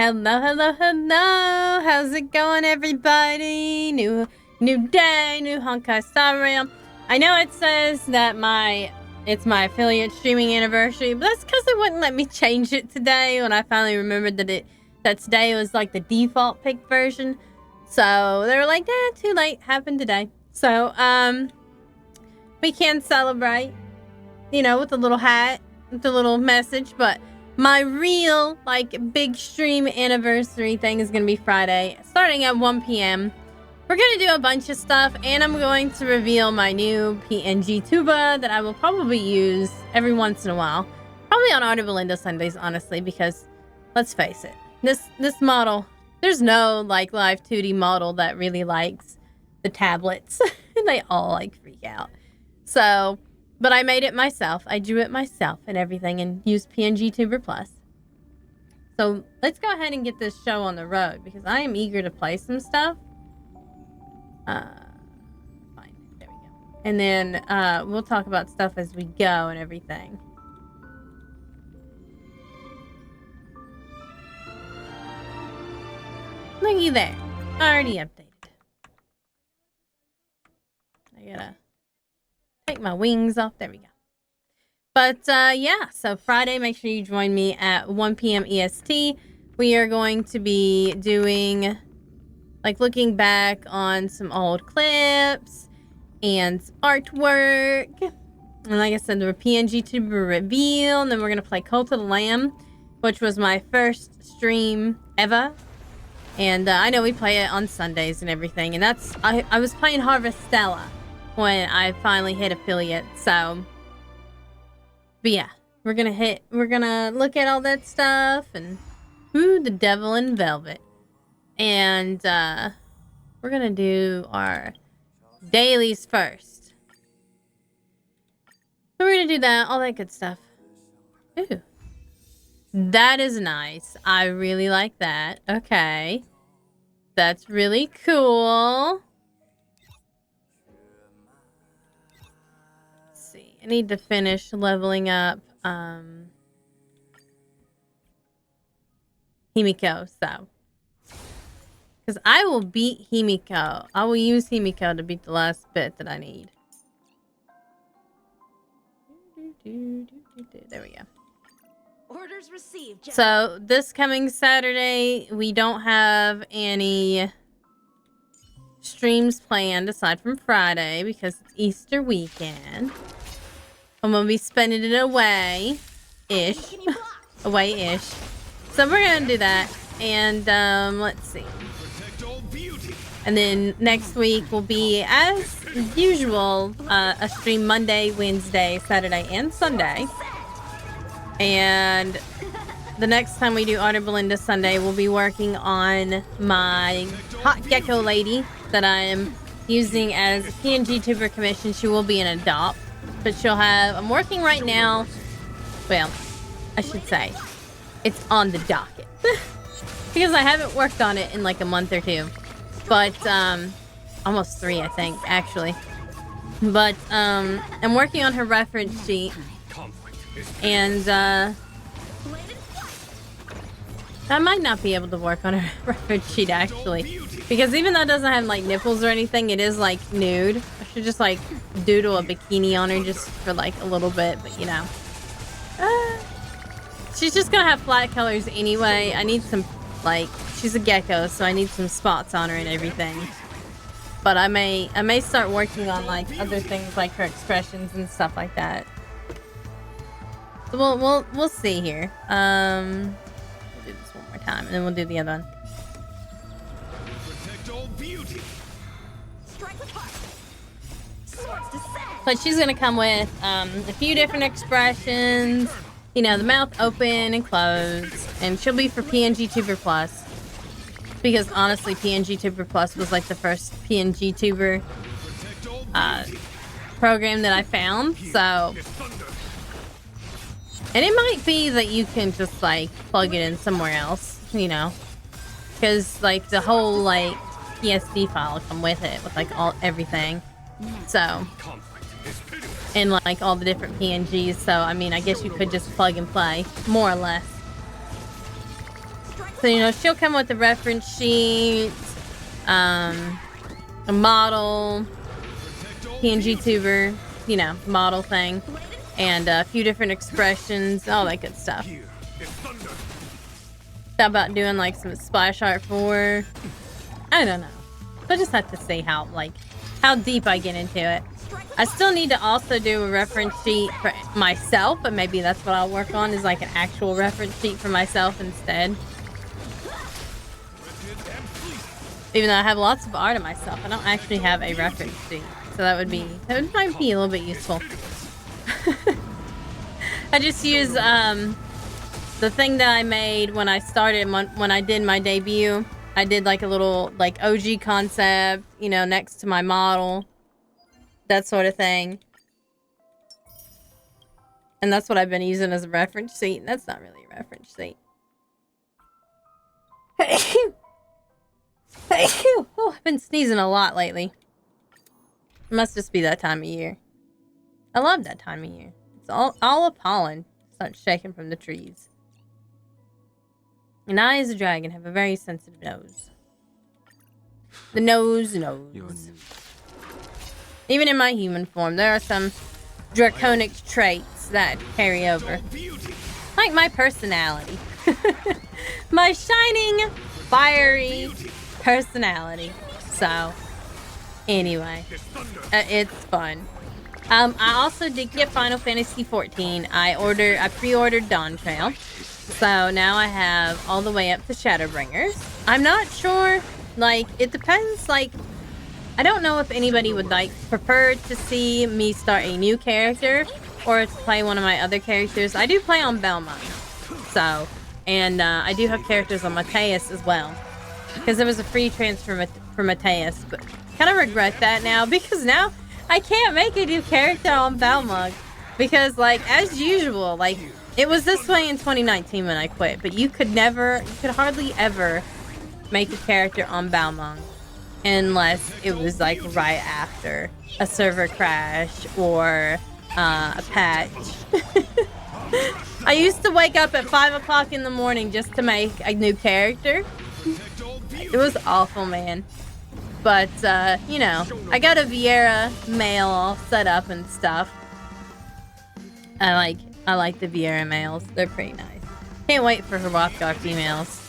Hello, hello, hello. How's it going, everybody? New day, new Honkai Star Rail. I know it says that it's my affiliate streaming anniversary, but that's because they wouldn't let me change it today when I finally remembered that today was like the default pick version. So they were like, too late, happened today. So we can celebrate, with a little hat, with a little message, but my real, big stream anniversary thing is going to be Friday, starting at 1 p.m. We're going to do a bunch of stuff, and I'm going to reveal my new PNG tuba that I will probably use every once in a while. Probably on Art of Belinda Sundays, honestly, because, let's face it, this model, there's no, live 2D model that really likes the tablets. They all, freak out. So, but I made it myself. I drew it myself and everything and used PNG Tuber Plus. So let's go ahead and get this show on the road because I am eager to play some stuff. Fine. There we go. And then we'll talk about stuff as we go and everything. Looky there. Already updated. I gotta take my wings off. There we go. But yeah, so Friday, make sure you join me at 1 p.m. EST. We are going to be doing, looking back on some old clips and artwork. And like I said, the PNG Tuber reveal. And then we're going to play Cult of the Lamb, which was my first stream ever. And I know we play it on Sundays and everything. And I was playing Harvestella when I finally hit affiliate, so. But yeah, we're gonna look at all that stuff and the devil in velvet. And we're gonna do our dailies first. So we're gonna do that, all that good stuff. Ooh. That is nice. I really like that. Okay. That's really cool. I need to finish leveling up Himiko, so. Because I will beat Himiko. I will use Himiko to beat the last bit that I need. There we go. Orders received. So, this coming Saturday, we don't have any streams planned aside from Friday because it's Easter weekend. I'm gonna be spending it away-ish. Away-ish. So we're gonna do that. And, let's see. And then next week will be, as usual, a stream Monday, Wednesday, Saturday, and Sunday. And the next time we do Art of Belinda Sunday, we'll be working on my hot gecko lady that I am using as a PNG Tuber commission. She will be an adopt. But she'll have, I'm working right now, well, I should say, it's on the docket. Because I haven't worked on it in a month or two. But, almost 3, I think, actually. But, I'm working on her reference sheet. And, I might not be able to work on her reference sheet, actually. Because even though it doesn't have, nipples or anything, it is, nude. I should just, doodle a bikini on her just for, a little bit. But, she's just gonna have flat colors anyway. I need some, she's a gecko, so I need some spots on her and everything. But I may start working on, other things like her expressions and stuff like that. So we'll see here. We'll do this one more time, and then we'll do the other one. Protect all beauty. Strike with heart. Swords descend. But she's gonna come with a few different expressions. The mouth open and closed, and she'll be for PNG Tuber Plus. Because honestly, PNG Tuber Plus was the first PNG Tuber program that I found. So. And it might be that you can just, plug it in somewhere else, Because, the whole, PSD file will come with it, with, everything. So. And, all the different PNGs. So, I mean, I guess you could just plug and play, more or less. So, you know, she'll come with a reference sheet, a model, PNG tuber, you know, model thing, and a few different expressions, all that good stuff. Thought about doing like some splash art for, I don't know. We'll just have to see how deep I get into it. I still need to also do a reference sheet for myself, but maybe that's what I'll work on, is like an actual reference sheet for myself instead. Even though I have lots of art of myself, I don't actually have a reference sheet. So that might be a little bit useful. I just use the thing that I made when I started, when I did my debut. I did like a little like OG concept, you know, next to my model. That sort of thing. And that's what I've been using as a reference sheet. That's not really a reference sheet. Oh, I've been sneezing a lot lately. It must just be that time of year. I love that time of year. It's all the pollen starts shaking from the trees. And I, as a dragon, have a very sensitive nose. The nose knows. Even in my human form, there are some draconic traits that carry over. Like my personality. My shining, fiery personality. So, anyway, it's fun. I also did get Final Fantasy XIV. I pre-ordered Dawn Trail. So now I have all the way up to Shadowbringers. I'm not sure, like, it depends, like, I don't know if anybody would, like, prefer to see me start a new character or to play one of my other characters. I do play on Belmont, so, and I do have characters on Mateus as well. Because there was a free transfer for Mateus, but kind of regret that now, because now I can't make a new character on Belmont. Because, like, as usual, like, it was this way in 2019 when I quit, but you could hardly ever make a character on Balmung unless it was like right after a server crash or a patch. I used to wake up at 5 o'clock in the morning just to make a new character. It was awful, man. But, you know, I got a Vieira male all set up and stuff. I like the Vieira males. They're pretty nice. Can't wait for her Rothgar females.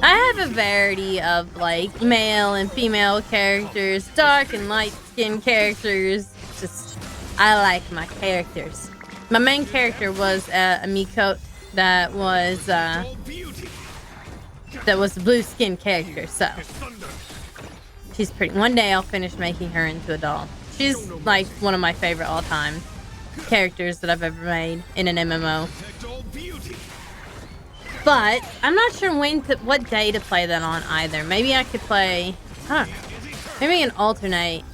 I have a variety of, like, male and female characters. Dark and light-skinned characters. Just, I like my characters. My main character was a Mikote that was a blue-skinned character, so. She's pretty. One day I'll finish making her into a doll. She's, like, one of my favorite all-time characters that I've ever made in an MMO. But I'm not sure what day to play that on either. Maybe I could play, maybe an alternate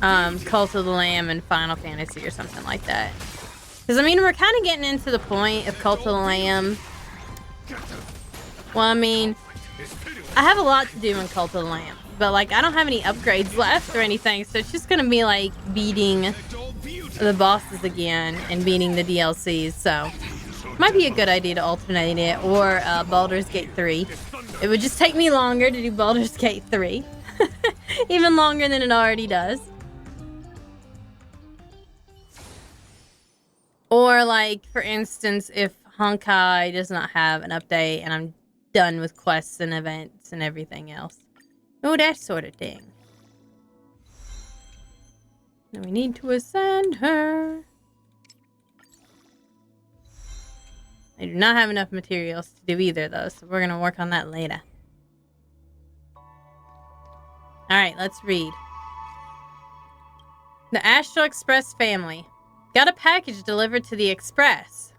Cult of the Lamb and Final Fantasy or something like that. Because I mean, we're kind of getting into the point of Cult of the Lamb. Well, I mean, I have a lot to do in Cult of the Lamb, but like I don't have any upgrades left or anything, so it's just gonna be like beating the bosses again and beating the DLCs. So might be a good idea to alternate it, or Baldur's Gate 3. It would just take me longer to do Baldur's Gate 3. Even longer than it already does. Or like, for instance, if Honkai does not have an update and I'm done with quests and events and everything else. Oh, that sort of thing. Now we need to ascend her. I do not have enough materials to do either, though, so we're going to work on that later. Alright, let's read. The Astral Express family. Got a package delivered to the Express.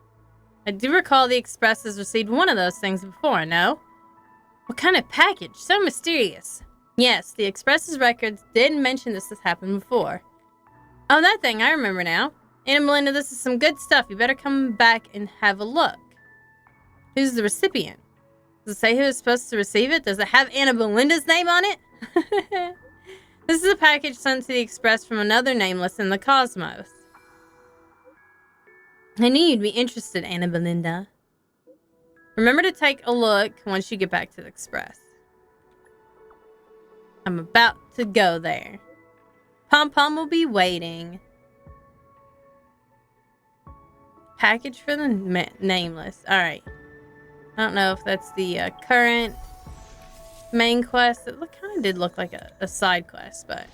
I do recall the Express has received one of those things before, no? What kind of package? So mysterious. Yes, the Express's records did mention this has happened before. Oh, that thing, I remember now. Anna Melinda, this is some good stuff. You better come back and have a look. Who's the recipient? Does it say who is supposed to receive it? Does it have Anna Melinda's name on it? This is a package sent to the Express from another nameless in the cosmos. I knew you'd be interested, Anna Belinda. Remember to take a look once you get back to the express. I'm about to go there. Pom Pom will be waiting. Package for the nameless. Alright. I don't know if that's the current main quest. It kind of did look like a side quest, but...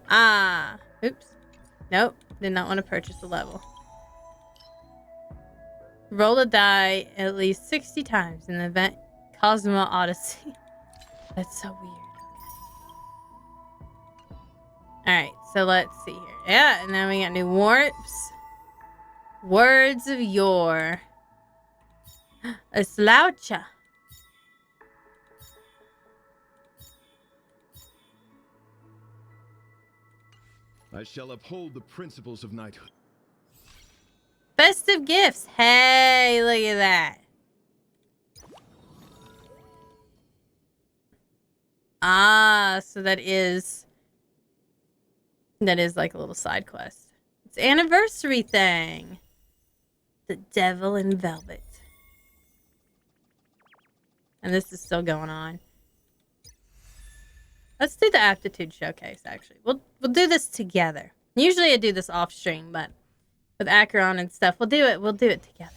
Ah! Oops. Nope. Did not want to purchase the level. Roll a die at least 60 times in the event Cosmo Odyssey. That's so weird. Alright, so let's see here. Yeah, and then we got new warps. Words of yore. A sloucha. I shall uphold the principles of knighthood. Festive gifts. Hey, look at that. Ah, so that is like a little side quest. It's an anniversary thing. The Devil in Velvet. And this is still going on. Let's do the aptitude showcase, actually. We'll do this together. Usually I do this off stream, but with Acheron and stuff, we'll do it together.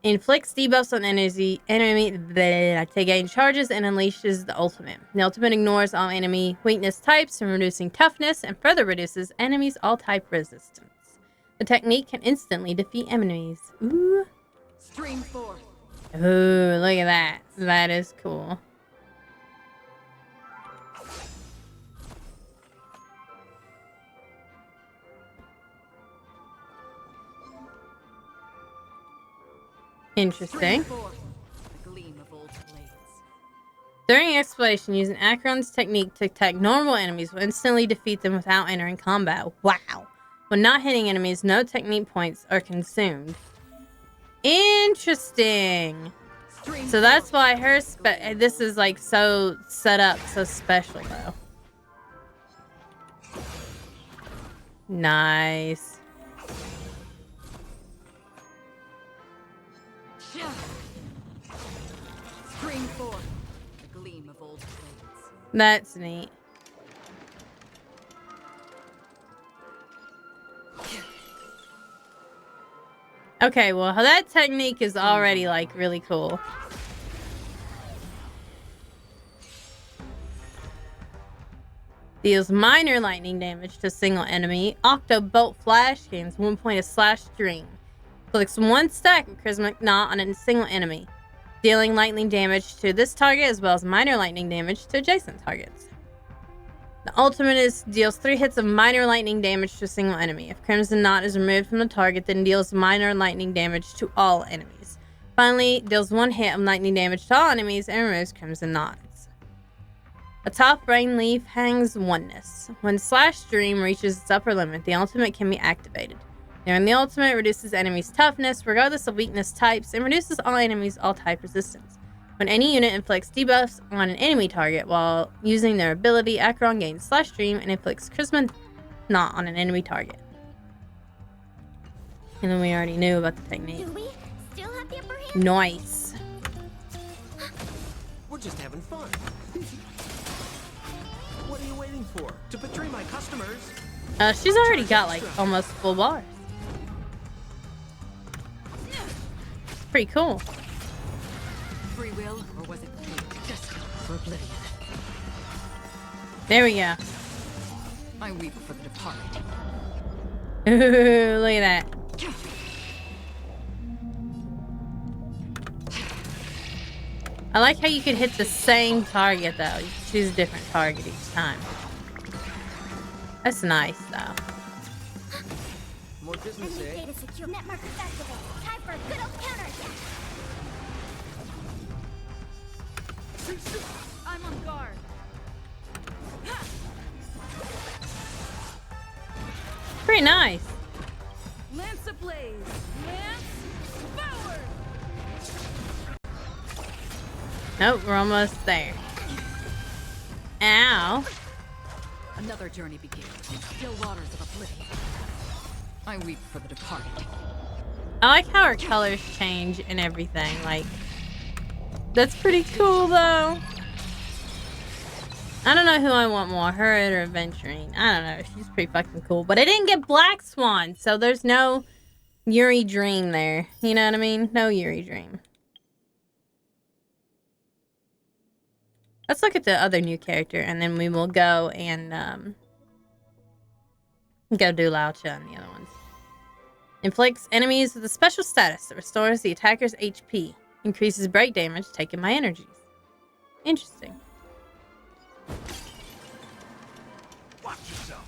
Inflicts debuffs on enemy to gain charges and unleashes the ultimate. The ultimate ignores all enemy weakness types from reducing toughness and further reduces enemies all type resistance. The technique can instantly defeat enemies. Ooh. Stream 4. Ooh, look at that. That is cool. Interesting. During exploration, using Acheron's technique to attack normal enemies will instantly defeat them without entering combat. Wow. When not hitting enemies, no technique points are consumed. Interesting. So that's why her this is like so set up, so special though. Nice. Stream 4. The gleam of old blades. That's neat. Okay, well, that technique is already, like, really cool. Deals minor lightning damage to a single enemy. Octo Bolt Flash gains 1 point of slash string. Inflicts 1 stack of Charismatic Knot on a single enemy, dealing lightning damage to this target as well as minor lightning damage to adjacent targets. The ultimate deals 3 hits of minor lightning damage to a single enemy. If Crimson Knot is removed from the target, then deals minor lightning damage to all enemies. Finally, deals 1 hit of lightning damage to all enemies and removes Crimson Knots. Atop Rain Leaf hangs Oneness. When Slash Stream reaches its upper limit, the ultimate can be activated. During the ultimate, reduces enemies' toughness, regardless of weakness types, and reduces all enemies' all-type resistance. When any unit inflicts debuffs on an enemy target while using their ability, Acheron gains Slash Stream and inflicts Charisma Knot on an enemy target. And then we already knew about the technique. Do we still have the upper hand? Nice. We're just having fun. What are you waiting for? To betray my customers? She's already got like almost full bars. Pretty cool. Free will, or was it just for oblivion? There we go. I weep for the departed. Ooh, look at that. I like how you can hit the same target though. You can choose a different target each time. That's nice though. More business, eh? Data secure. Net markers activated. Time for a good old counterattack. I'm on guard. Pretty nice. Lance ablaze. Lance forward. Nope, we're almost there. Ow. Another journey begins in still waters of oblivion. I weep for the departed. I like how her colors change and everything. Like, that's pretty cool, though. I don't know who I want more, her or Aventurine. I don't know. She's pretty fucking cool. But I didn't get Black Swan, so there's no Yuri Dream there. You know what I mean? No Yuri Dream. Let's look at the other new character, and then we will go and go do Lao Cha and the other ones. Inflicts enemies with a special status that restores the attacker's HP. Increases break damage taken by energies. Interesting. Watch yourself.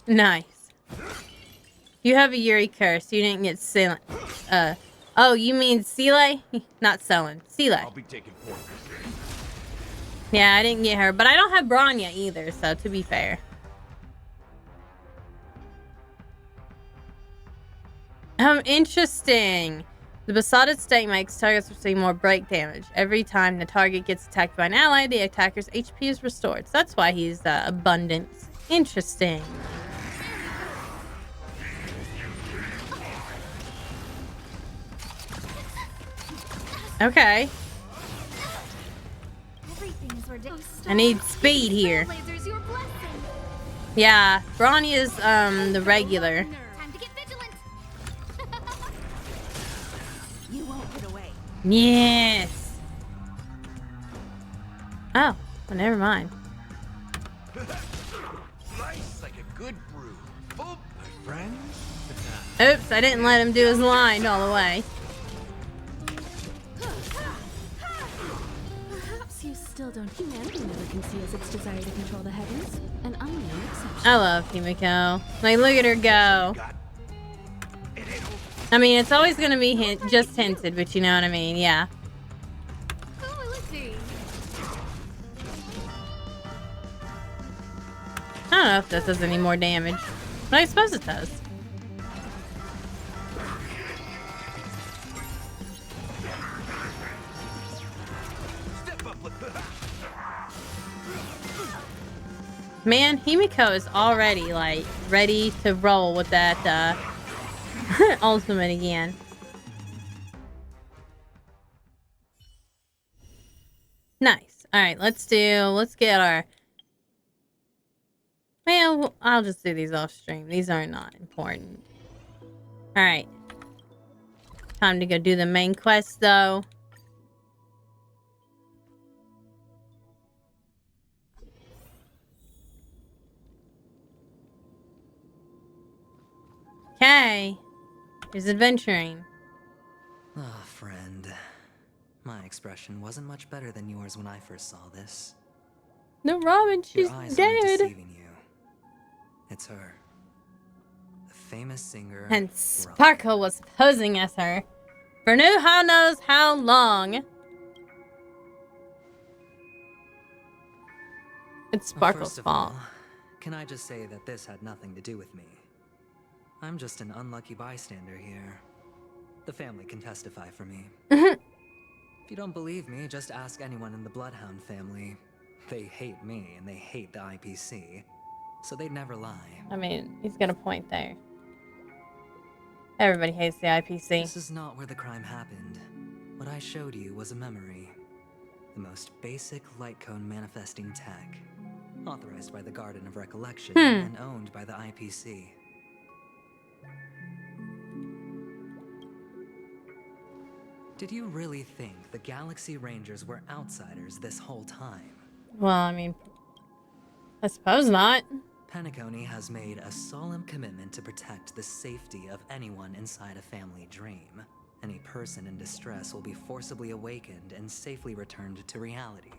Nice. You have a Yuri curse. You didn't get Sele. Oh, you mean Sele? Not Selen. Sele. I'll be taking point. Yeah, I didn't get her, but I don't have Bronya either, so to be fair. Interesting. The besotted state makes targets receive more break damage. Every time the target gets attacked by an ally, the attacker's HP is restored. So that's why he's abundant. Interesting. Okay. I need speed here. Yeah, Bronya's the regular. You won't get away. Yes. Oh, well, never mind. Nice, like a good brew. Oh, my friends. Oops, I didn't let him do his line all the way. Perhaps you still don't. Humanity never can see as its desire to control the heavens, and I'm no exception. I love Himiko. Like, look at her go. I mean, it's always gonna be just hinted, but you know what I mean, yeah. Who will it be? I don't know if this does any more damage, but I suppose it does. Man, Himiko is already, like, ready to roll with that, ultimate again. Nice. Alright, let's get our... Well, I'll just do these off stream. These are not important. Alright. Time to go do the main quest, though. Okay. Here's adventuring. Ah, friend. My expression wasn't much better than yours when I first saw this. No, Robin, she's Your eyes aren't dead. deceiving you. It's her. The famous singer. And Sparkle was posing as her for who knows how long. It's Sparkle's First of fault. all, can I just say that this had nothing to do with me? I'm just an unlucky bystander here. The family can testify for me. If you don't believe me, just ask anyone in the Bloodhound family. They hate me and they hate the IPC, so they'd never lie. I mean, he's got a point there. Everybody hates the IPC. This is not where the crime happened. What I showed you was a memory. The most basic light cone manifesting tech. Authorized by the Garden of Recollection and owned by the IPC. Did you really think the Galaxy Rangers were outsiders this whole time? Well, I mean, I suppose not. Penacony has made a solemn commitment to protect the safety of anyone inside a family dream. Any person in distress will be forcibly awakened and safely returned to reality.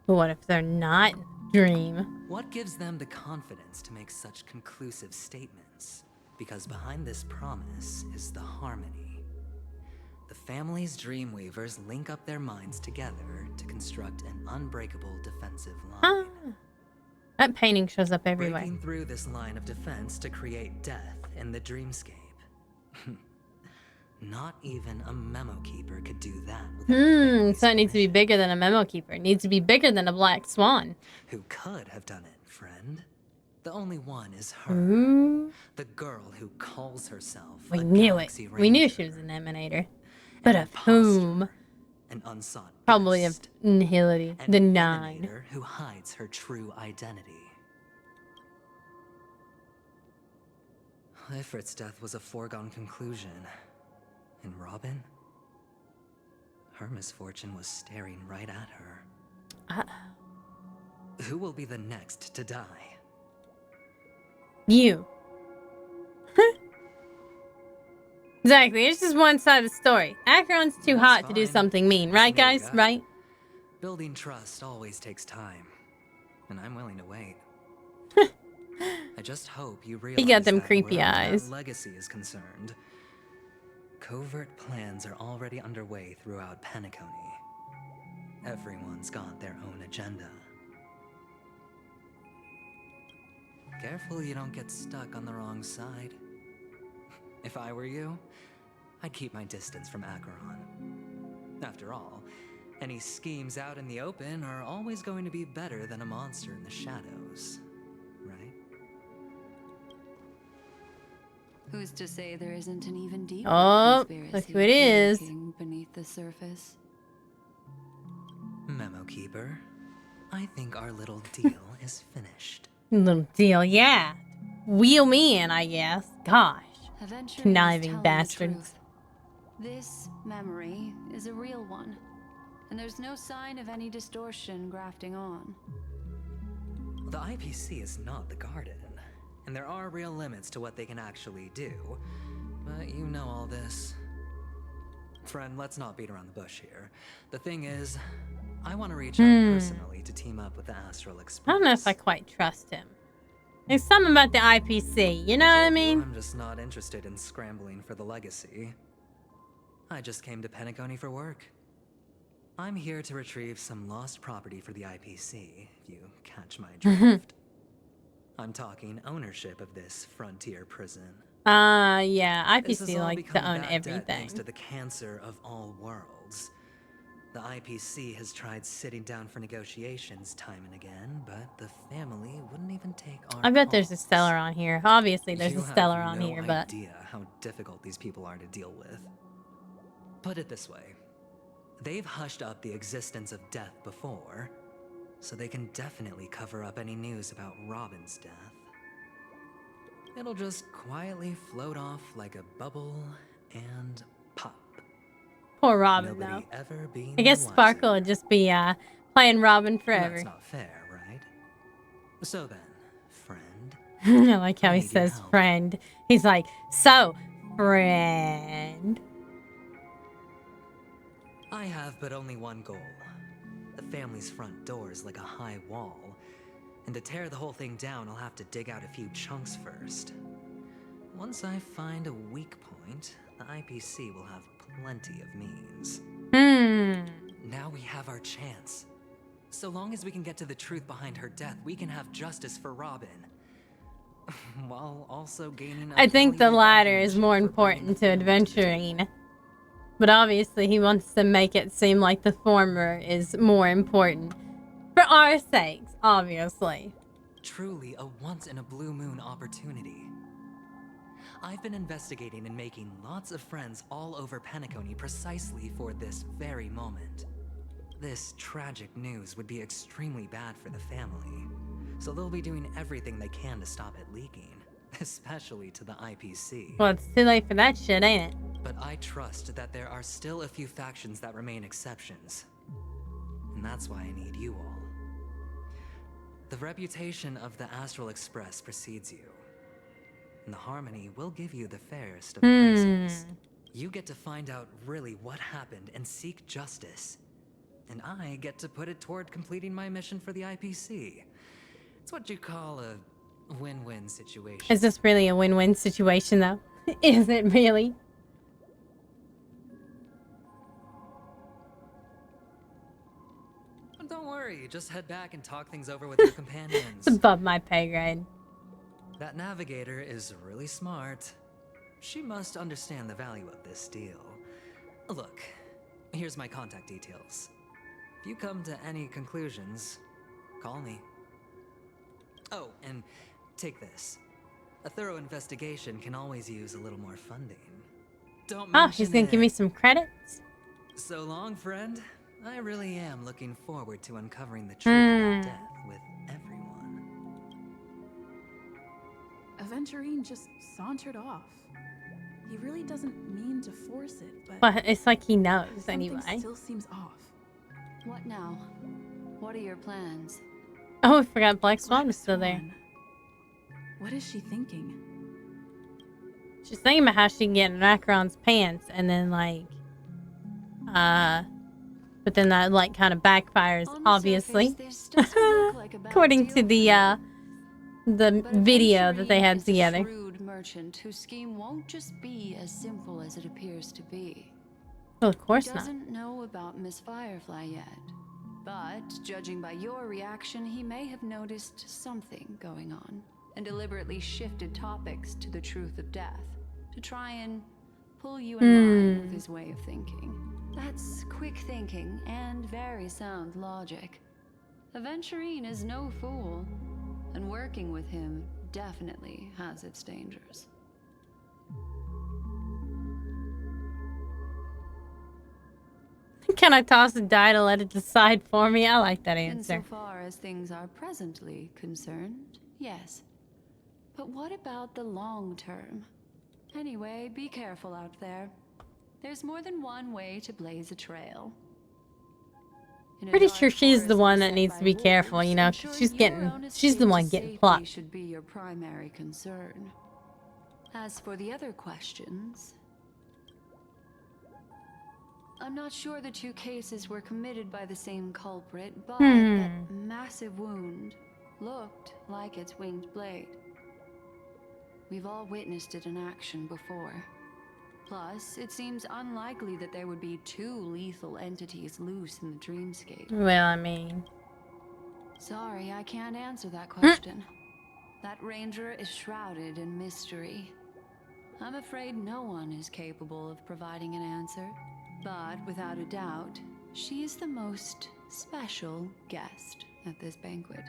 But what if they're not dream? What gives them the confidence to make such conclusive statements? Because behind this promise is the harmony. The family's Dreamweavers link up their minds together to construct an unbreakable defensive line. That painting shows up everywhere. Breaking through this line of defense to create death in the dreamscape. Not even a memo keeper could do that. So it needs to be bigger than a memo keeper. It needs to be bigger than a black swan. Who could have done it, friend? The only one is her. Ooh. The girl who calls herself We a knew it. Galaxy We knew Ranger. she was an emanator. But An of whom? imposter, an unsought Probably of guest, Nihility. an The Nine. emanator who hides her true identity. Ifrit's death was a foregone conclusion. And Robin? Her misfortune was staring right at her. Who will be the next to die? You. Exactly. It's just one side of the story. Acheron's too That's hot to do fine. something mean. Just Right, another guys? guy. Right? Building trust always takes time. And I'm willing to wait. I just hope you realize got them that creepy wherever eyes. that legacy is concerned, covert plans are already underway throughout Penacony. Everyone's got their own agenda. Careful you don't get stuck on the wrong side. If I were you, I'd keep my distance from Acheron. After all, any schemes out in the open are always going to be better than a monster in the shadows, right? Who's to say there isn't an even deeper Oh, conspiracy look who it is. lurking beneath the surface? Memo Keeper, I think our little deal is finished. Little deal, yeah. Wheel me in, I guess. Gosh. Adventure Conniving is telling the bastards. truth. This memory is a real one, and there's no sign of any distortion grafting on. The IPC is not the Garden, and there are real limits to what they can actually do. But you know all this. Friend, let's not beat around the bush here. The thing is, I want to reach out personally to team up with the Astral Express. I don't know if I quite trust him. There's something about the IPC, you know what I told you, mean? I'm just not interested in scrambling for the legacy. I just came to Penacony for work. I'm here to retrieve some lost property for the IPC, if you catch my drift. I'm talking ownership of this frontier prison. Yeah, This has IPC all like become to own bad debt everything. thanks to the cancer of all worlds. The IPC has tried sitting down for negotiations time and again, but the family wouldn't even take our I bet there's a calls. stellar on here. Obviously, there's You a stellar have on no here, but idea how difficult these people are to deal with. Put it this way. They've hushed up the existence of death before, so they can definitely cover up any news about Robin's death. It'll just quietly float off like a bubble and pop. poor Robin, Nobody though. ever being I guess the Sparkle wiser. would just be playing Robin forever. That's not fair, right? So then, friend, I like how I he need your says help. friend. He's like, so, friend. I have but only one goal. The family's front door is like a high wall, and to tear the whole thing down, I'll have to dig out a few chunks first. Once I find a weak point, the IPC will have plenty of means. Now we have our chance. So long as we can get to the truth behind her death, we can have justice for Robin. While also gaining a I think the valuable latter is recognition more for bringing important the to family the adventuring. But obviously, he wants to make it seem like the former is more important. For our sakes, obviously. Truly a once-in-a-blue-moon opportunity. I've been investigating and making lots of friends all over Penacony precisely for this very moment. This tragic news would be extremely bad for the family, so they'll be doing everything they can to stop it leaking, especially to the IPC. Well, it's too late for that shit, ain't it? But I trust that there are still a few factions that remain exceptions, and that's why I need you all. The reputation of the Astral Express precedes you, and the Harmony will give you the fairest of places. You get to find out really what happened and seek justice, and I get to put it toward completing my mission for the IPC. It's what you call a win-win situation. Is this really a win-win situation, though? Is it really? Don't worry, just head back and talk things over with your companions. It's above my pay grade. That navigator is really smart. She must understand the value of this deal. Look, here's my contact details. If you come to any conclusions, call me. Oh, and take this. A thorough investigation can always use a little more funding. Don't Oh, mention he's gonna give me it. some credits. So long, friend. I really am looking forward to uncovering the truth about death with everyone. Aventurine just sauntered off. He really doesn't mean to force it, but But it's like he knows something anyway. still seems off. What now? What are your plans? Oh, I forgot Black Swan was still there. Swan. What is she thinking? She's thinking about how she can get in Acheron's pants and then like, but then that like kind of backfires, On the obviously, surface, this doesn't look like a bad according deal to for the you. the But video that they Aventurine had is a together. shrewd merchant whose scheme won't just be as simple as it appears to be. Well, of He course not. doesn't know about Miss Firefly yet, but judging by your reaction, he may have noticed something going on and deliberately shifted topics to the truth of death to try and pull you in line with his way of thinking. That's quick thinking and very sound logic. Aventurine is no fool, and working with him definitely has its dangers. Can I toss a die to let it decide for me? I like that answer. Insofar as things are presently concerned, yes. But what about the long term? Anyway, be careful out there. There's more than one way to blaze a trail. In a Pretty dark sure she's the forest one that beset needs by to be careful, wolves, you know, I'm 'cause sure she's your getting, own she's the escape one to getting safety plucked. should be your primary concern. As for the other questions, I'm not sure the two cases were committed by the same culprit, but that massive wound looked like its winged blade. We've all witnessed it in action before. Plus, it seems unlikely that there would be two lethal entities loose in the dreamscape. Well, I mean, Sorry, I can't answer that question. That ranger is shrouded in mystery. I'm afraid no one is capable of providing an answer. But without a doubt, she is the most special guest at this banquet.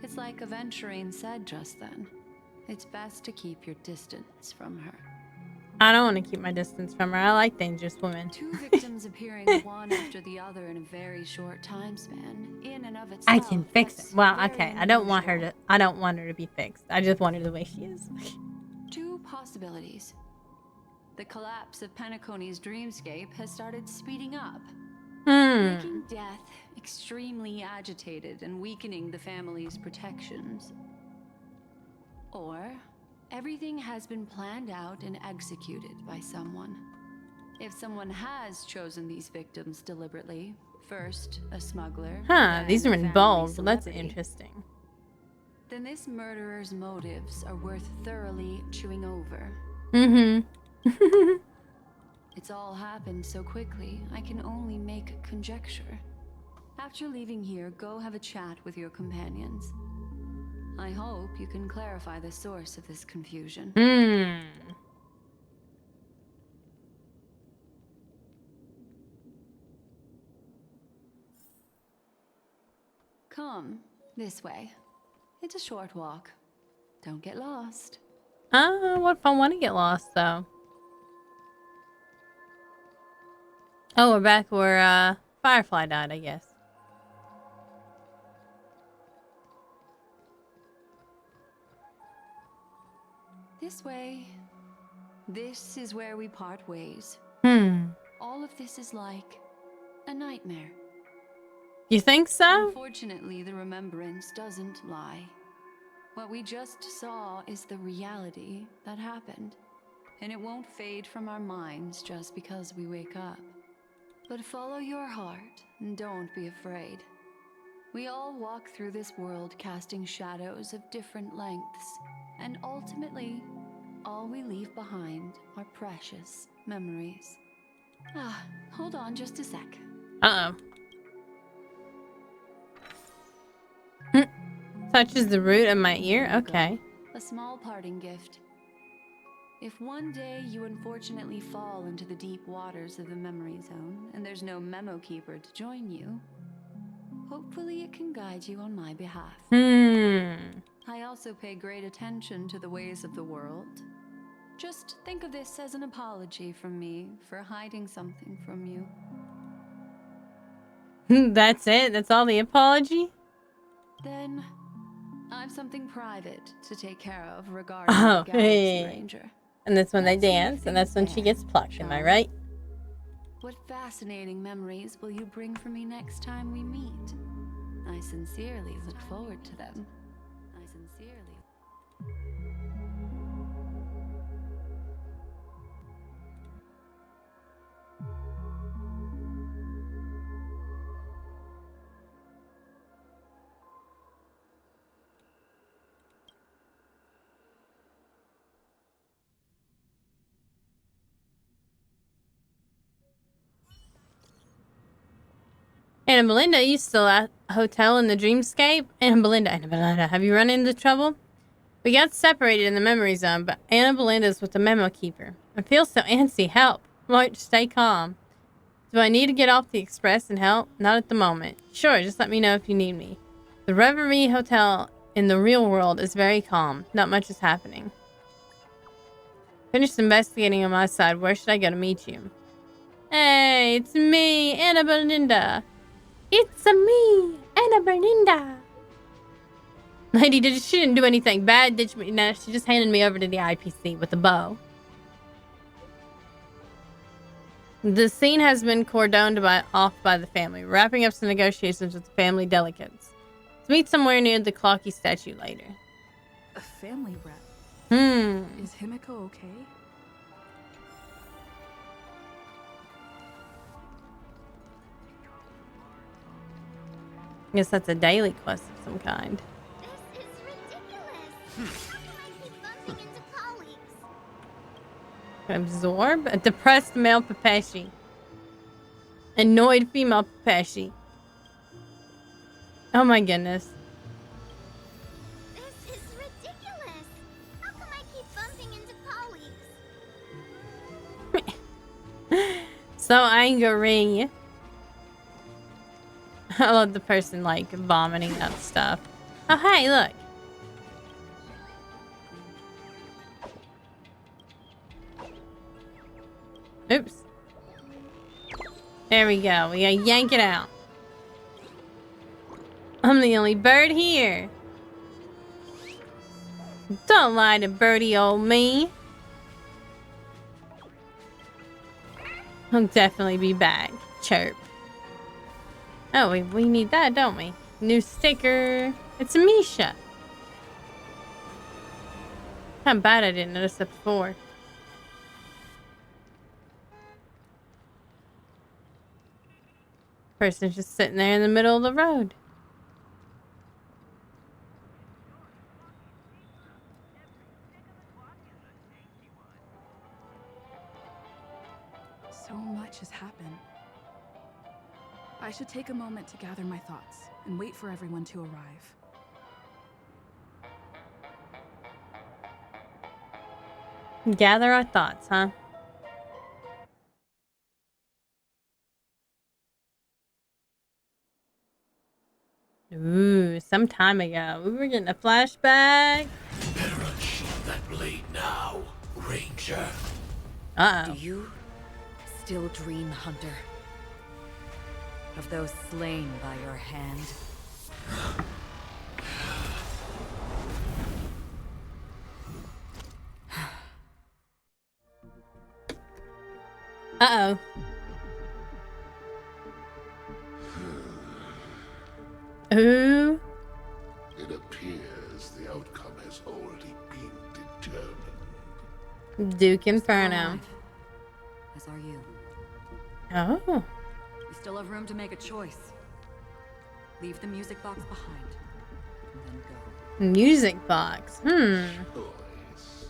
It's like Aventurine said just then. It's best to keep your distance from her. I don't want to keep my distance from her. I like dangerous women. Two victims appearing one after the other in a very short time span, in and of itself. I can fix that's it. Well, very okay. I don't want her unusual. to. I don't want her to be fixed. I just want her the way she is. Two possibilities. The collapse of Penacony's dreamscape has started speeding up, making death extremely agitated and weakening the family's protections. Or everything has been planned out and executed by someone. If someone has chosen these victims deliberately, first a smuggler, then These a are in family bold. Well, that's celebrity, interesting. then this murderer's motives are worth thoroughly chewing over. It's all happened so quickly, I can only make conjecture. After leaving here, go have a chat with your companions. I hope you can clarify the source of this confusion. Come, this way. It's a short walk. Don't get lost. What if I want to get lost, though? Oh, we're back where, Firefly died, I guess. This way. This is where we part ways. All of this is like a nightmare. You think so? Unfortunately, the remembrance doesn't lie. What we just saw is the reality that happened, and it won't fade from our minds just because we wake up. But follow your heart and don't be afraid. We all walk through this world casting shadows of different lengths, and ultimately, all we leave behind are precious memories. Hold on just a sec. Touches the root of my ear? Okay. A small parting gift. If one day you unfortunately fall into the deep waters of the memory zone and there's no memo keeper to join you, hopefully it can guide you on my behalf. I also pay great attention to the ways of the world. Just think of this as an apology from me for hiding something from you. That's it? That's all the apology? Then, I've something private to take care of regarding Oh, the Galaxy Ranger. And that's when they Let's make dance, and that's when things she fair, gets plucked, am I shall right? What fascinating memories will you bring for me next time we meet? I sincerely look forward to them. I sincerely... Anna Belinda, you still at a hotel in the dreamscape? Anna Belinda, have you run into trouble? We got separated in the memory zone, but Anna Belinda's with the memo keeper. I feel so antsy. Help. Right, stay calm. Do I need to get off the express and help? Not at the moment. Sure, just let me know if you need me. The Reverie Hotel in the real world is very calm. Not much is happening. Finished investigating on my side. Where should I go to meet you? Hey, it's me, Anna Belinda. It's me, Anna Belinda. Lady, she didn't do anything bad, did she? No, she just handed me over to the IPC with a bow. The scene has been cordoned off by the family, wrapping up some negotiations with the family delegates. Let's meet somewhere near the Clocky statue later. A family rep. Is Himiko okay? I guess that's a daily quest of some kind. This is ridiculous. How come I keep bumping into colleagues? Absorb? A depressed male Pepeshi. Annoyed female Pepeshi. Oh my goodness. This is ridiculous. How come I keep bumping into colleagues? So angry. I love the person like vomiting that stuff. Oh hey, look. Oops. There we go. We gotta yank it out. I'm the only bird here. Don't lie to birdie old me. I'll definitely be back. Chirp. Oh, we need that, don't we? New sticker. It's a Misha. How bad I didn't notice that before. Person's just sitting there in the middle of the road. So much has happened. I should take a moment to gather my thoughts and wait for everyone to arrive. Gather our thoughts, huh? Ooh, some time ago. We were getting a flashback. Better unsheath that blade now, Ranger. Uh-oh. Do you still dream, Hunter? Of those slain by your hand? Uh-oh. Ooh. It appears the outcome has already been determined. Duke Inferno. As are you. Oh. We still have room to make a choice. Leave the music box behind, and then go. Music box. Choice.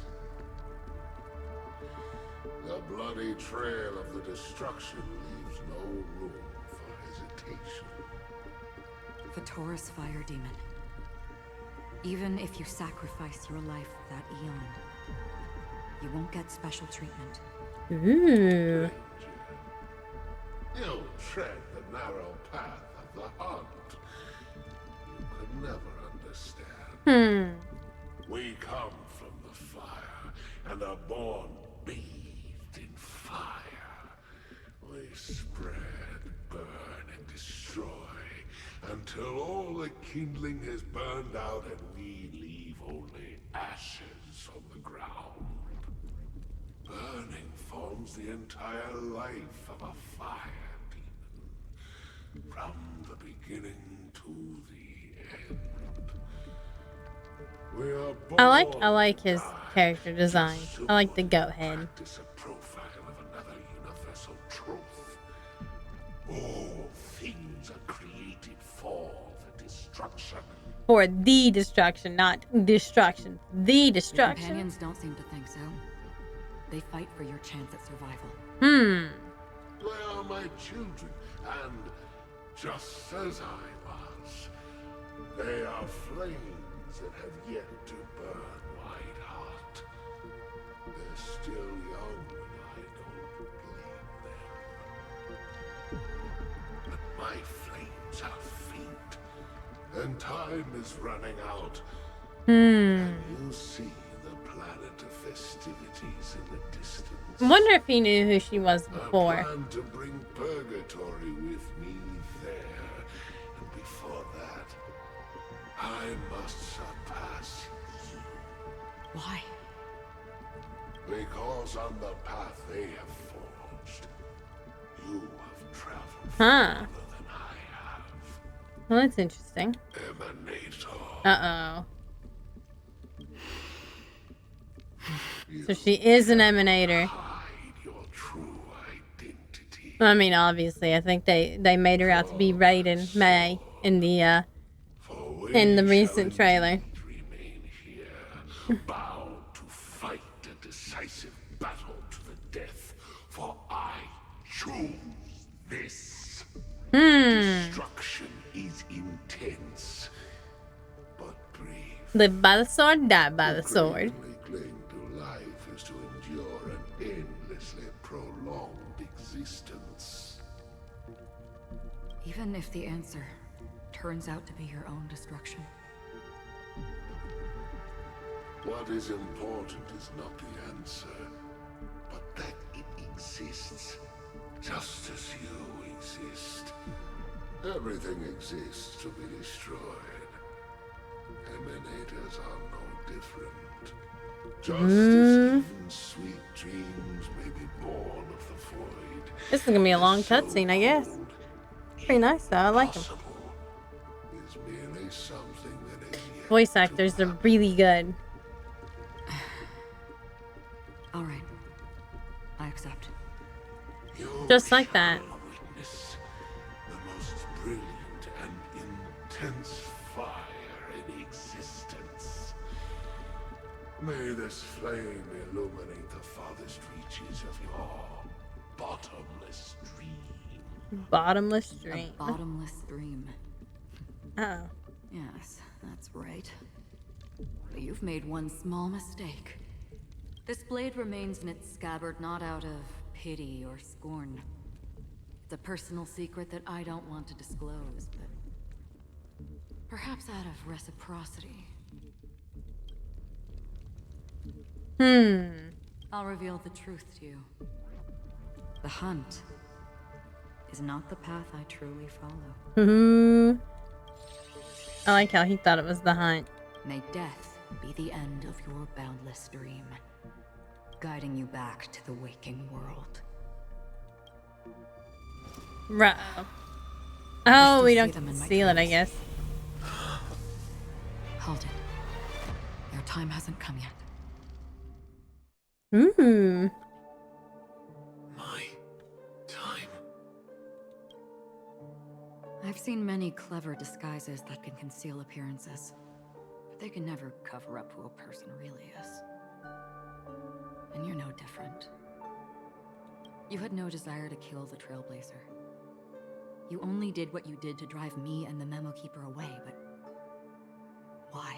The bloody trail of the destruction leaves no room for hesitation. Vtuber's fire demon. Even if you sacrifice your life for that eon, you won't get special treatment. Ooh. You tread the narrow path of the hunt. You could never understand understand. We come from the fire and are born bathed in fire. We spread, burn, and destroy until all the kindling has burned out and we leave only ashes on the ground. Burning forms the entire life of a fire demon, from the beginning to the end. We are born I like his character design. I like the goat head. Practice a profile of another universal truth. All things are created for the destruction. For the destruction, not destruction. The Your destruction. companions don't seem to think so. They fight for your chance at survival. They are my children, and just as I was, they are flames that have yet to burn white hot. They're still young, and I don't blame them. But my flames are faint, and time is running out. And you see the planet of festivities in the distance. I wonder if he knew who she was I before. plan to bring purgatory with me there, and before that, I must surpass you. Why? Because on the path they have forged, you have traveled Huh. further than I have. Well, that's interesting. Emanator. Uh-oh. So she is an emanator. Hide your true identity. I mean, obviously, I think they made her out to be Raiden May in the recent trailer. Remain here, bound to fight a decisive battle to the death, for I choose this. Destruction is intense, but brief. Live by the sword, die by the sword. Greatly cling to life is to endure an endlessly prolonged existence. Even if the answer turns out to be your own destruction. What is important is not the answer, but that it exists, just as you exist. Everything exists to be destroyed. Emanators are no different. Just as even sweet dreams may be born of the void. This is gonna be a long cutscene, I guess. Pretty nice though. I like him. Possible is merely something that is yet Voice to actors are really good. All right. I accept. You Just like that. shall witness the most brilliant and intense fire in existence. May this flame illuminate the farthest reaches of your bottomless dream. Bottomless A stream. bottomless stream. Oh. Yes, that's right. But you've made one small mistake. This blade remains in its scabbard not out of pity or scorn. It's a personal secret that I don't want to disclose, but perhaps out of reciprocity. I'll reveal the truth to you. The hunt is not the path I truly follow. I like how he thought it was the hunt. May death be the end of your boundless dream, guiding you back to the waking world. Ruh-oh. Oh, still we see don't them get in to my steal it, I dreams. guess. Hold it. Your time hasn't come yet. Ooh. My time. I've seen many clever disguises that can conceal appearances, but they can never cover up who a person really is. And you're no different. You had no desire to kill the Trailblazer. You only did what you did to drive me and the Memo Keeper away, but why?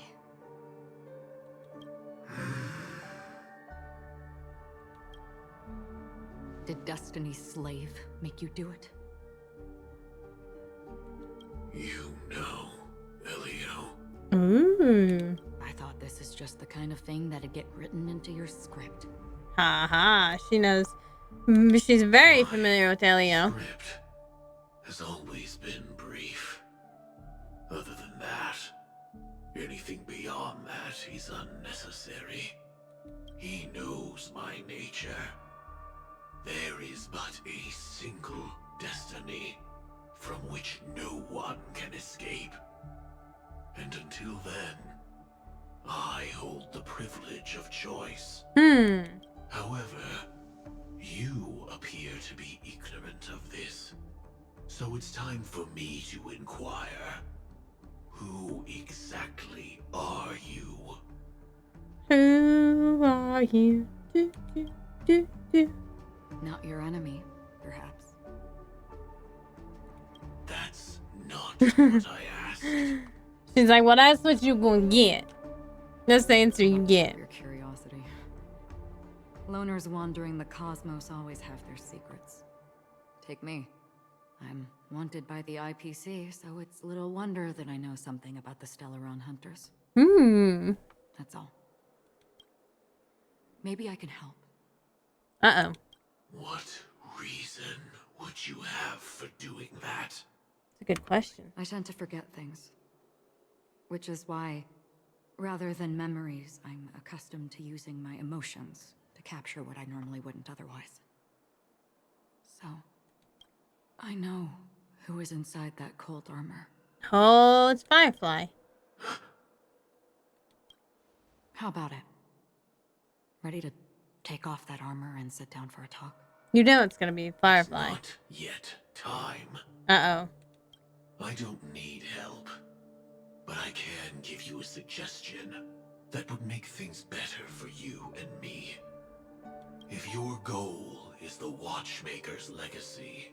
Did Destiny's slave make you do it? You know, Elio. Ooh. this is just the kind of thing that'd get written into your script. Haha, she knows. She's very familiar with Elio. Script has always been brief. Other than that, anything beyond that is unnecessary. He knows my nature. There is but a single destiny from which no one can escape. And until then, I hold the privilege of choice. However, you appear to be ignorant of this. So it's time for me to inquire. Who exactly are you? Who are you? Do, do, do, do. Not your enemy, perhaps. That's not what I asked. She's like, well, that's what you gonna get. That's the answer you get. Your curiosity. Loners wandering the cosmos always have their secrets. Take me. I'm wanted by the IPC, so it's little wonder that I know something about the Stellaron hunters. That's all. Maybe I can help. Uh-oh. What reason would you have for doing that? It's a good question. I tend to forget things. Which is why, rather than memories, I'm accustomed to using my emotions to capture what I normally wouldn't otherwise. So, I know who is inside that cold armor. Oh, it's Firefly. How about it? Ready to take off that armor and sit down for a talk? You know it's gonna be Firefly. Not yet time. Uh-oh. I don't need help, but I can give you a suggestion that would make things better for you and me. If your goal is the Watchmaker's legacy,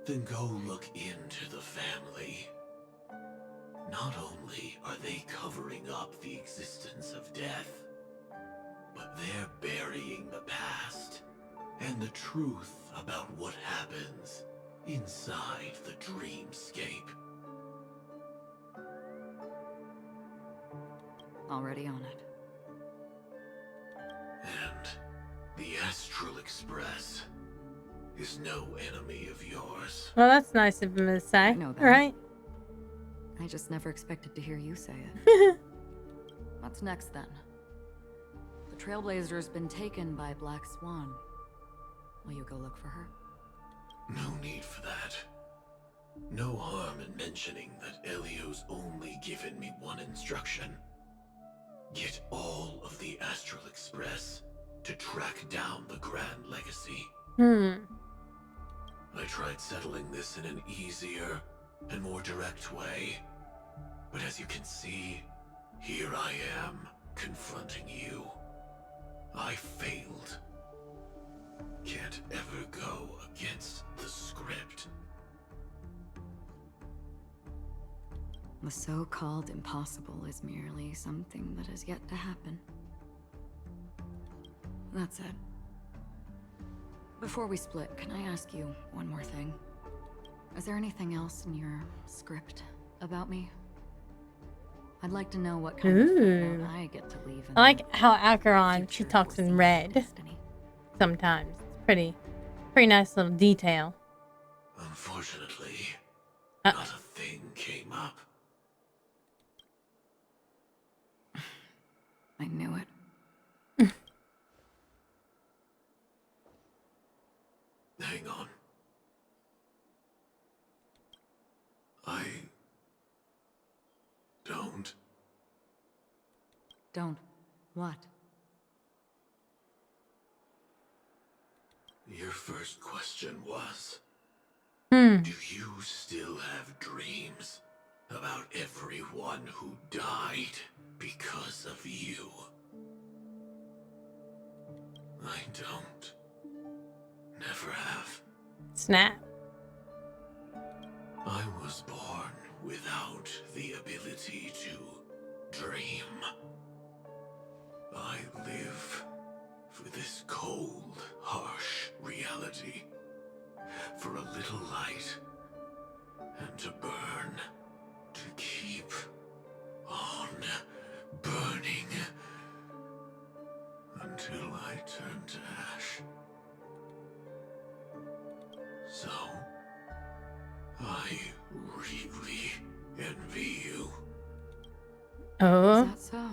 then go look into the family. Not only are they covering up the existence of death, but they're burying the past and the truth about what happens inside the dreamscape. Already on it. And the Astral Express is no enemy of yours. Well, that's nice of him to say. I know that. Right? I just never expected to hear you say it. What's next then? The Trailblazer's been taken by Black Swan. Will you go look for her? No need for that. No harm in mentioning that Elio's only given me one instruction. Get all of the Astral Express to track down the Grand Legacy. I tried settling this in an easier and more direct way, but as you can see, here I am, confronting you. I failed. Can't ever go against the script. The so-called impossible is merely something that has yet to happen. That's it. Before we split, can I ask you one more thing? Is there anything else in your script about me? I'd like to know what kind of footnote I get to leave in I like how Acheron, she talks in red. destiny. Sometimes. It's pretty nice little detail. Unfortunately, not a thing came up. I knew it. Hang on. I don't. Don't. What? Your first question was, Hmm. do you still have dreams about everyone who died because of you? I don't. Never have. Snap. I was born without the ability to dream. I live for this cold, harsh reality, for a little light, and to burn, to keep on burning. until I turn to ash. So, I really envy you. Oh. Is that so?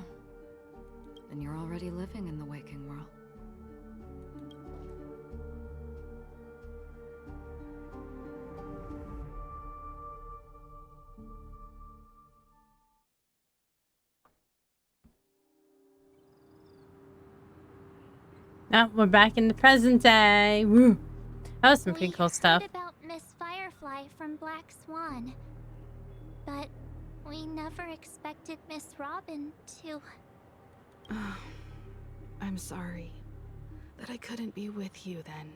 Then you're already living in the waking world. Now we're back in the present day. Woo. That was some pretty cool stuff. We heard about Miss Firefly from Black Swan, but we never expected Miss Robin to... I'm sorry that I couldn't be with you then.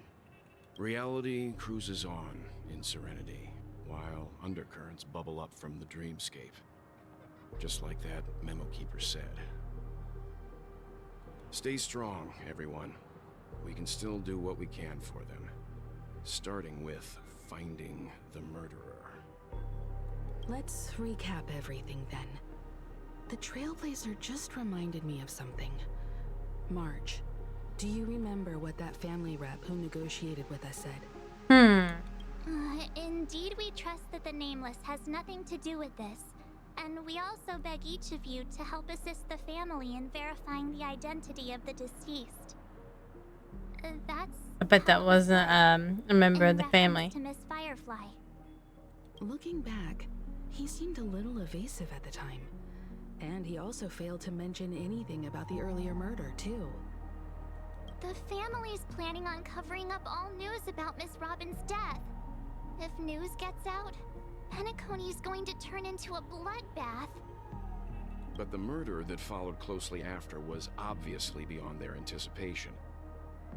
Reality cruises on in serenity, while undercurrents bubble up from the dreamscape. Just like that memo keeper said. Stay strong, everyone. We can still do what we can for them. Starting with finding the murderer. Let's recap everything then. The Trailblazer just reminded me of something. March, do you remember what that family rep who negotiated with us said? Indeed, we trust that the Nameless has nothing to do with this. And we also beg each of you to help assist the family in verifying the identity of the deceased. That's... I bet that wasn't a member of the family. To Miss Firefly. Looking back, he seemed a little evasive at the time. And he also failed to mention anything about the earlier murder, too. The family's planning on covering up all news about Miss Robin's death. If news gets out, Penacony's going to turn into a bloodbath. But the murder that followed closely after was obviously beyond their anticipation.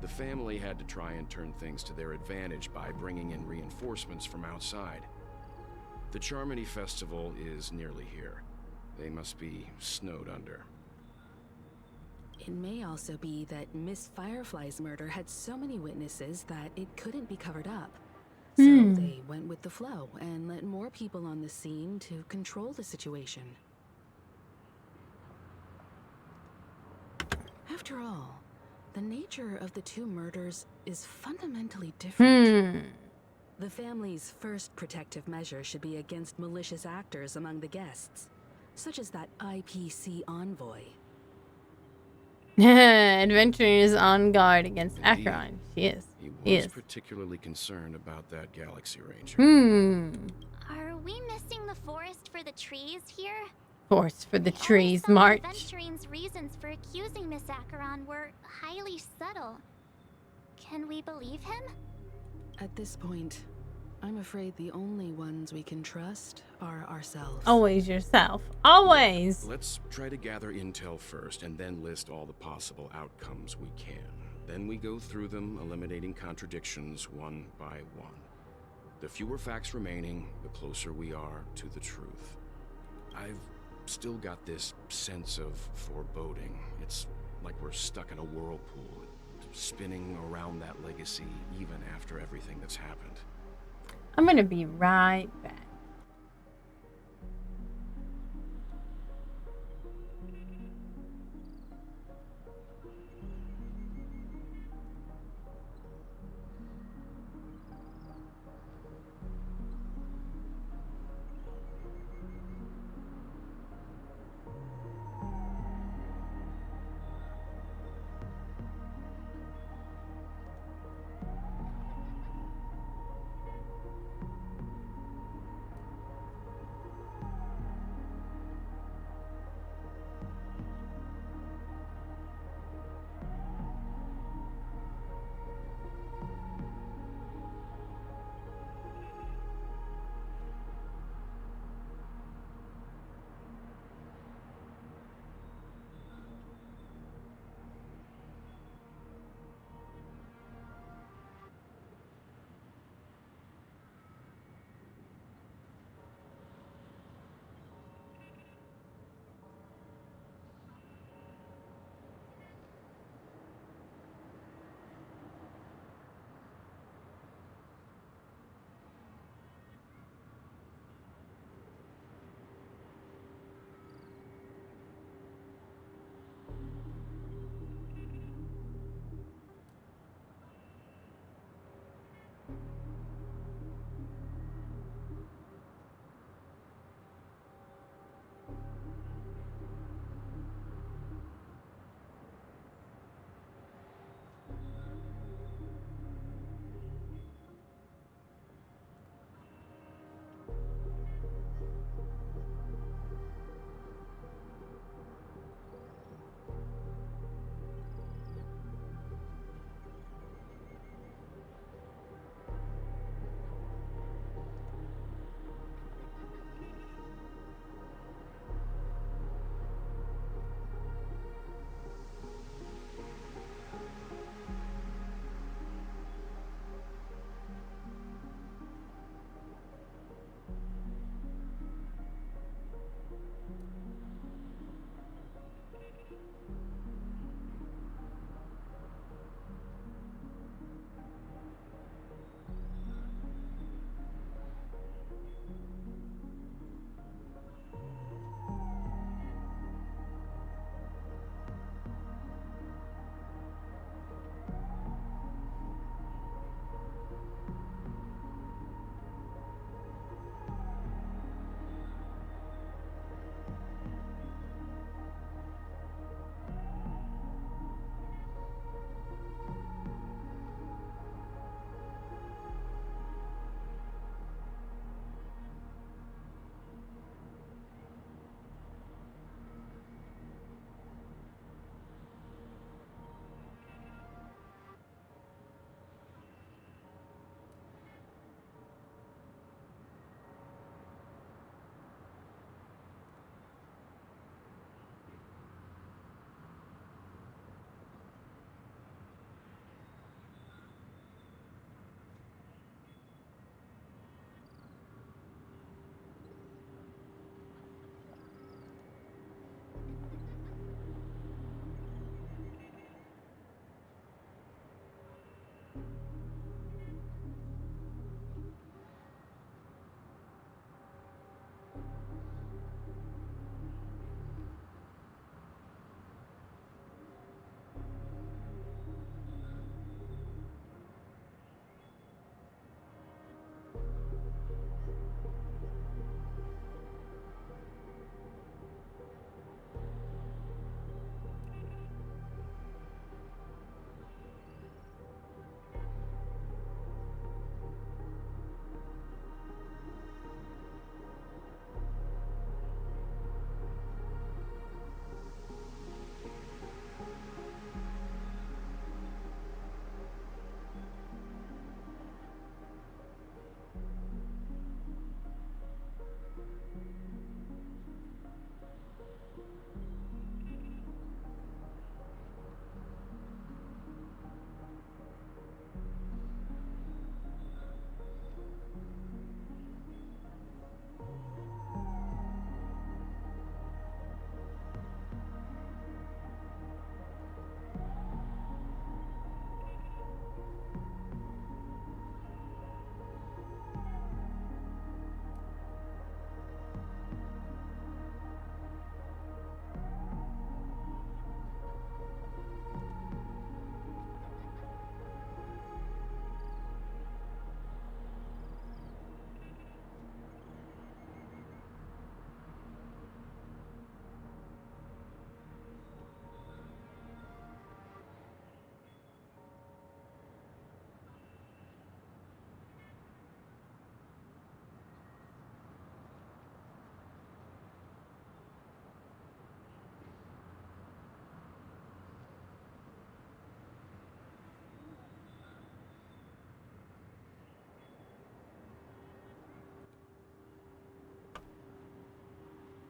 The family had to try and turn things to their advantage by bringing in reinforcements from outside. The Charmony Festival is nearly here. They must be snowed under. It may also be that Miss Firefly's murder had so many witnesses that it couldn't be covered up. So they went with the flow and let more people on the scene to control the situation. After all, the nature of the two murders is fundamentally different. The family's first protective measure should be against malicious actors among the guests, such as that IPC envoy. Adventurers on guard against Acheron. She is. He was particularly concerned about that Galaxy Ranger. Are we missing the forest for the trees here? Forest for the trees, March. Venturine's reasons for accusing Miss Acheron were highly subtle. Can we believe him? At this point, I'm afraid the only ones we can trust are ourselves. Always yourself. Always. Let's try to gather intel first and then list all the possible outcomes we can. Then we go through them, eliminating contradictions one by one. The fewer facts remaining, the closer we are to the truth. I've still got this sense of foreboding. It's like we're stuck in a whirlpool, spinning around that legacy even after everything that's happened. I'm gonna be right back.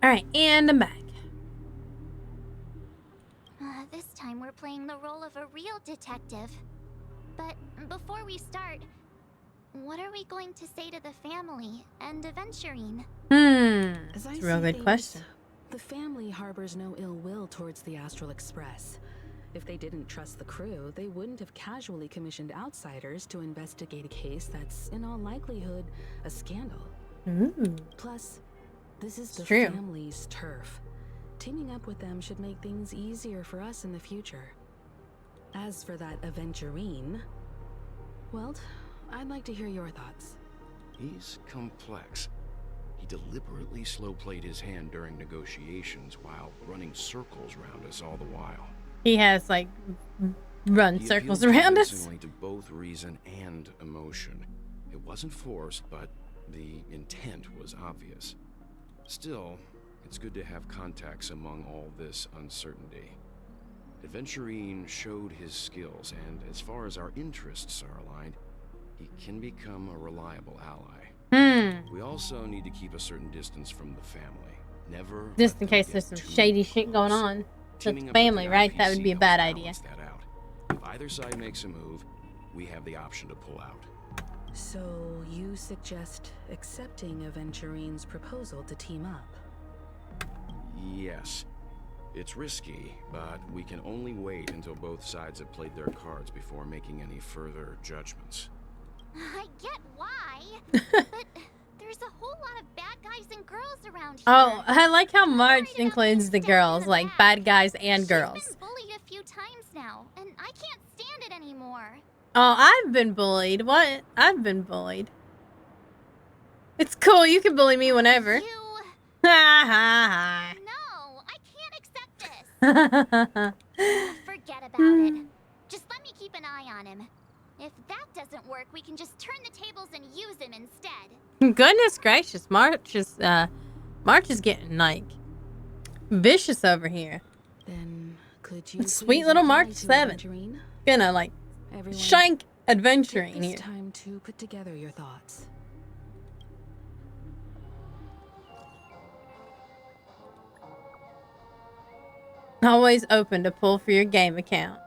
Alright, and I'm back. This time we're playing the role of a real detective. But before we start, what are we going to say to the family and Aventurine? That's As a real good question. The family harbors no ill will towards the Astral Express. If they didn't trust the crew, they wouldn't have casually commissioned outsiders to investigate a case that's, in all likelihood, a scandal. Plus, this is the family's turf. Teaming up with them should make things easier for us in the future. As for that Aventurine, well, I'd like to hear your thoughts. He's complex. He deliberately slow-played his hand during negotiations while running circles around us all the while. He has, like, run circles around us. To both reason and emotion. It wasn't forced, but the intent was obvious. Still, it's good to have contacts among all this uncertainty. Adventurine showed his skills, and as far as our interests are aligned, he can become a reliable ally. We also need to keep a certain distance from the family. Never Just in case there's some shady shit going on. That's family, right? That would be a bad idea. If either side makes a move, we have the option to pull out. So you suggest accepting Aventurine's proposal to team up? Yes. It's risky, but we can only wait until both sides have played their cards before making any further judgments. I get why, but there's a whole lot of bad guys and girls around here. Oh, I like how March includes the girls, like bad guys and girls. She's been bullied a few times now, and I can't stand it anymore. Oh, I've been bullied. What? I've been bullied. It's cool. You can bully me whenever. You... Ha ha ha. No, I can't accept this. Forget about it. Just let me keep an eye on him. If that doesn't work, we can just turn the tables and use him instead. Goodness gracious, March is getting like vicious over here. Then could you sweet little March 7 gonna like shank adventuring here. It's time to put together your thoughts. Always open to pull for your game account.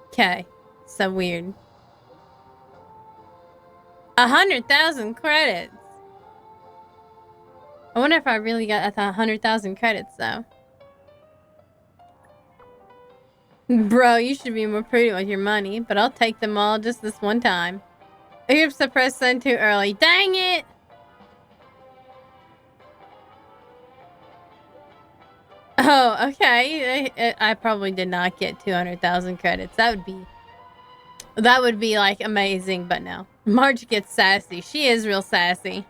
Okay, so weird. 100,000 credits. I wonder if I really got 100,000 credits though. Bro, you should be more prudent with your money, but I'll take them all just this one time. Oops, I pressed send too early. Dang it! Oh, okay. I probably did not get 200,000 credits. That would be like amazing, but no. Marge gets sassy. She is real sassy.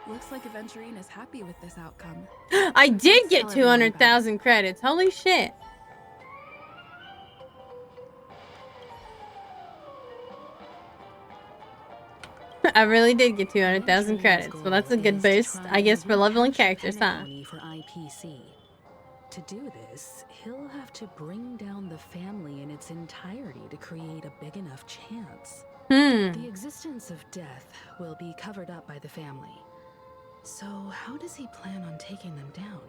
Looks like Aventurine is happy with this outcome. I did get 200,000 credits. Holy shit. I really did get 200,000 credits. Well, that's a good boost, I guess, for leveling characters, huh? For IPC. To do this, he'll have to bring down the family in its entirety to create a big enough chance. The existence of death will be covered up by the family. So how does he plan on taking them down?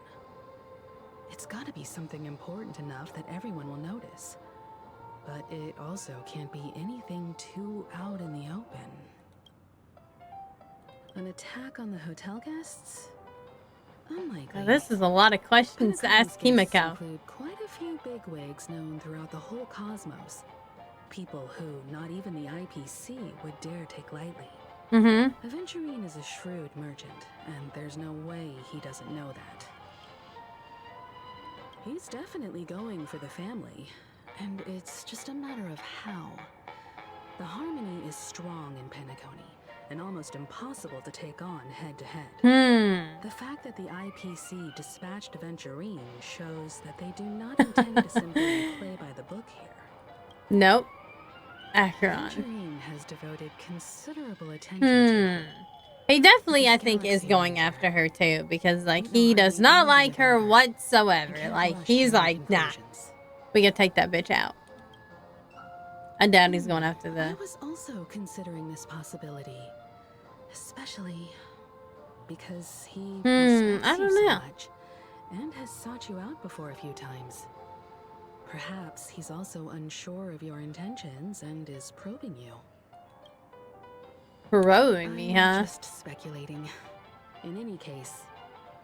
It's gotta be something important enough that everyone will notice. But it also can't be anything too out in the open. An attack on the hotel guests? Unlikely. Now, this is a lot of questions to ask Himiko. Include quite a few bigwigs known throughout the whole cosmos. People who not even the IPC would dare take lightly. Aventurine is a shrewd merchant, and there's no way he doesn't know that. He's definitely going for the family, and it's just a matter of how. The harmony is strong in Penacony, and almost impossible to take on head-to-head. The fact that the IPC dispatched Aventurine shows that they do not intend to simply play by the book here. Nope. Acheron. Aventurine has devoted considerable attention to her. He definitely, I think, is going after her too, because like he does not like her whatsoever. Like he's like, nah, we gotta take that bitch out. I doubt he's going after the... I was also considering this possibility, especially because he respects I don't you so know. much and has sought you out before a few times. Perhaps he's also unsure of your intentions and is probing you. Probing me, huh? I'm just speculating. In any case,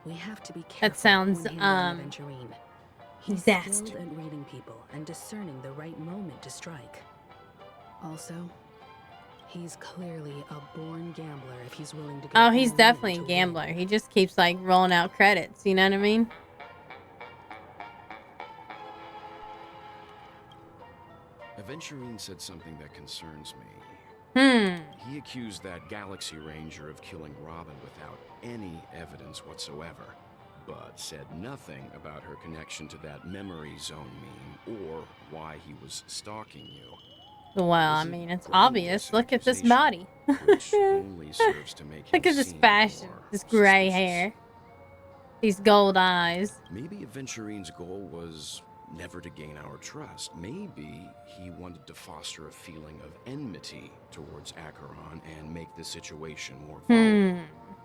we have to be careful. That sounds, when handling Aventurine. He's disaster. skilled at reading people and discerning the right moment to strike. Also, he's clearly a born gambler if he's willing to go. Oh, he's all in definitely a to gambler. win. He just keeps like rolling out credits. You know what I mean? Aventurine said something that concerns me. He accused that Galaxy Ranger of killing Robin without any evidence whatsoever, but said nothing about her connection to that memory zone meme or why he was stalking you. Well, I mean, it's obvious. Look at this body. which only serves to make Look him at this seem fashion, more this gray suspicious. hair, these gold eyes. Maybe Aventurine's goal was never to gain our trust. Maybe he wanted to foster a feeling of enmity towards Acheron and make the situation more volatile.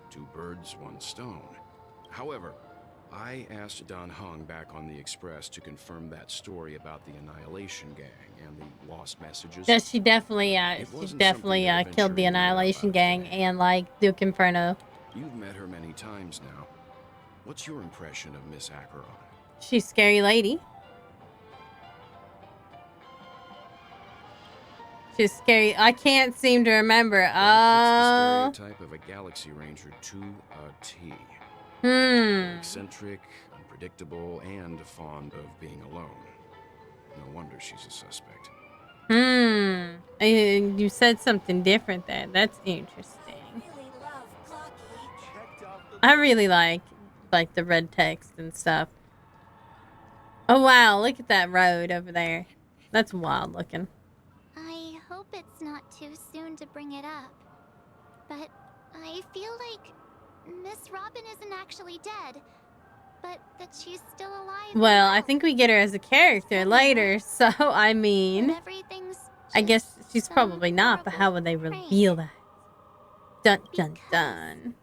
Two birds, one stone. However, I asked Don Hung back on the Express to confirm that story about the Annihilation Gang and the lost messages. Yeah, she definitely, killed the Annihilation Gang and, like, Duke Inferno. You've met her many times now. What's your impression of Miss Acheron? She's a scary lady. She's scary. I can't seem to remember. It's the stereotype of a Galaxy Ranger to a T. Eccentric, unpredictable, and fond of being alone. No wonder she's a suspect. You said something different there. That's interesting. I really like the red text and stuff. Oh wow, look at that road over there. That's wild looking. I hope it's not too soon to bring it up, but I feel like Miss Robin isn't actually dead, but that she's still alive. Well, I think we get her as a character later, so I mean, I guess she's probably not, but how would they reveal that? Dun dun dun.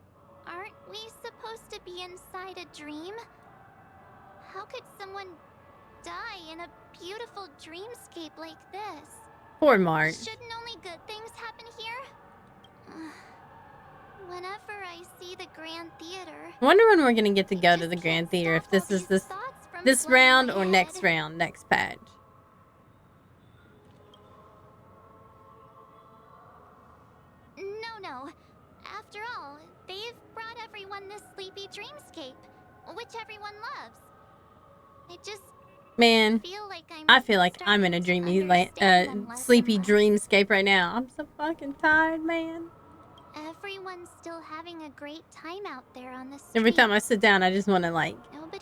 Aren't we supposed to be inside a dream? How could someone die in a beautiful dreamscape like this? Poor Mark. Shouldn't only good things happen here? Whenever I see the Grand Theater, I wonder when we're gonna get to go to the Grand Theater, if this is this round or next round, next patch. No. After all, they've brought everyone this sleepy dreamscape, which everyone loves. I just Man, feel like I feel like I'm in a dreamy, sleepy dreamscape right now. I'm so fucking tired, man. Everyone's still having a great time out there on the street. Every time I sit down, I just want to, like,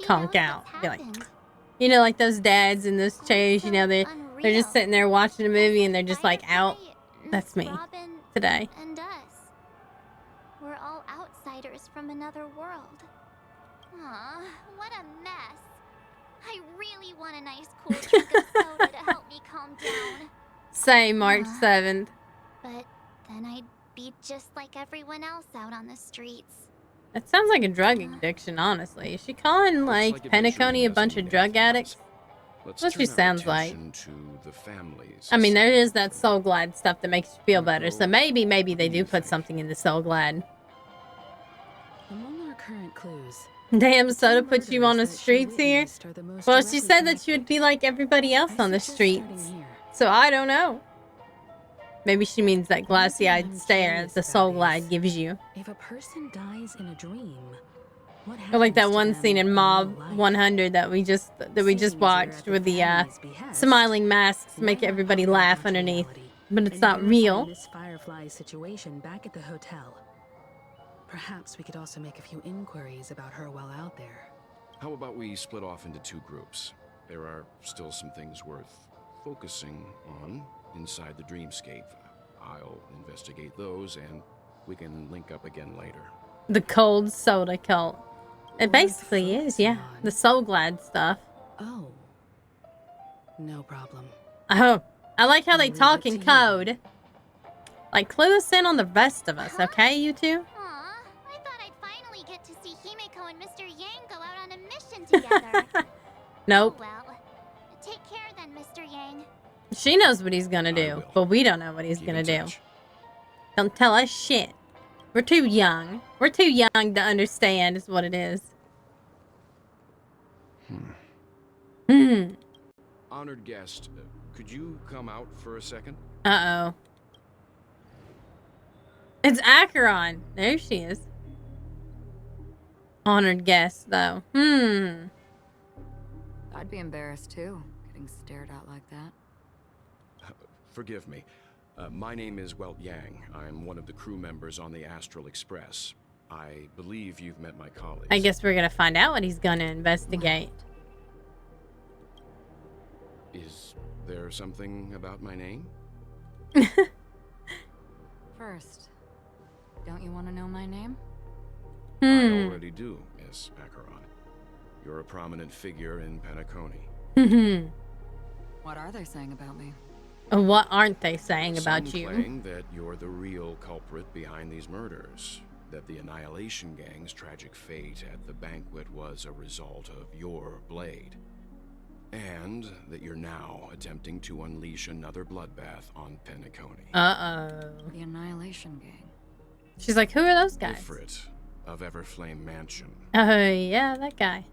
conk out. Be like, you know, like those dads in those chairs, you know, they're just sitting there watching a movie and they're just, like, out. That's me today. And us. We're all outsiders from another world. Aw, what a mess. I really want a nice cool drink of soda to help me calm down. Say March 7th. But then I'd be just like everyone else out on the streets. That sounds like a drug addiction, honestly. Is she calling, like Penacony a bunch of drug addicts? That's what she sounds like. I mean, there is that Soul Glide stuff that makes you feel better, so maybe they do put something in the Soul Glide. Among our current clues, damn, soda puts you on the streets here? Well, she said that she would be like everybody else on the streets. So I don't know. Maybe she means that glassy-eyed stare that the Soul Glide gives you. If a person dies in a dream, what or like that one scene in Mob 100 that we just watched with the smiling masks make everybody laugh underneath, but it's not real. This Firefly situation back at the hotel. Perhaps we could also make a few inquiries about her while out there. How about we split off into two groups? There are still some things worth focusing on inside the dreamscape. I'll investigate those, and we can link up again later. The cold soda cult. It basically is, yeah. The Soul Glide stuff. Oh. No problem. Oh, I like how they talk in code. Like, clue us in on the rest of us, okay, you two? Get to see Himeko and Mr. Yang go out on a mission together. Nope. Oh, well, take care then, Mr. Yang. She knows what he's gonna do, but we don't know what he's gonna do. Don't tell us shit. We're too young. We're too young to understand is what it is. Honored guest, could you come out for a second? Uh-oh. It's Acheron. There she is. Honored guest, though. I'd be embarrassed, too, getting stared at like that. Forgive me. My name is Welt Yang. I'm one of the crew members on the Astral Express. I believe you've met my colleagues. I guess we're gonna find out what he's gonna investigate. Is there something about my name? First, don't you want to know my name? I already do, Miss Acheron. You're a prominent figure in Penacony. What are they saying about me? What aren't they saying about Some you? claim that you're the real culprit behind these murders. That the Annihilation Gang's tragic fate at the banquet was a result of your blade. And that you're now attempting to unleash another bloodbath on Penacony. Uh-oh. The Annihilation Gang. She's like, who are those guys? Ifrit of Everflame Mansion. Oh, yeah, that guy.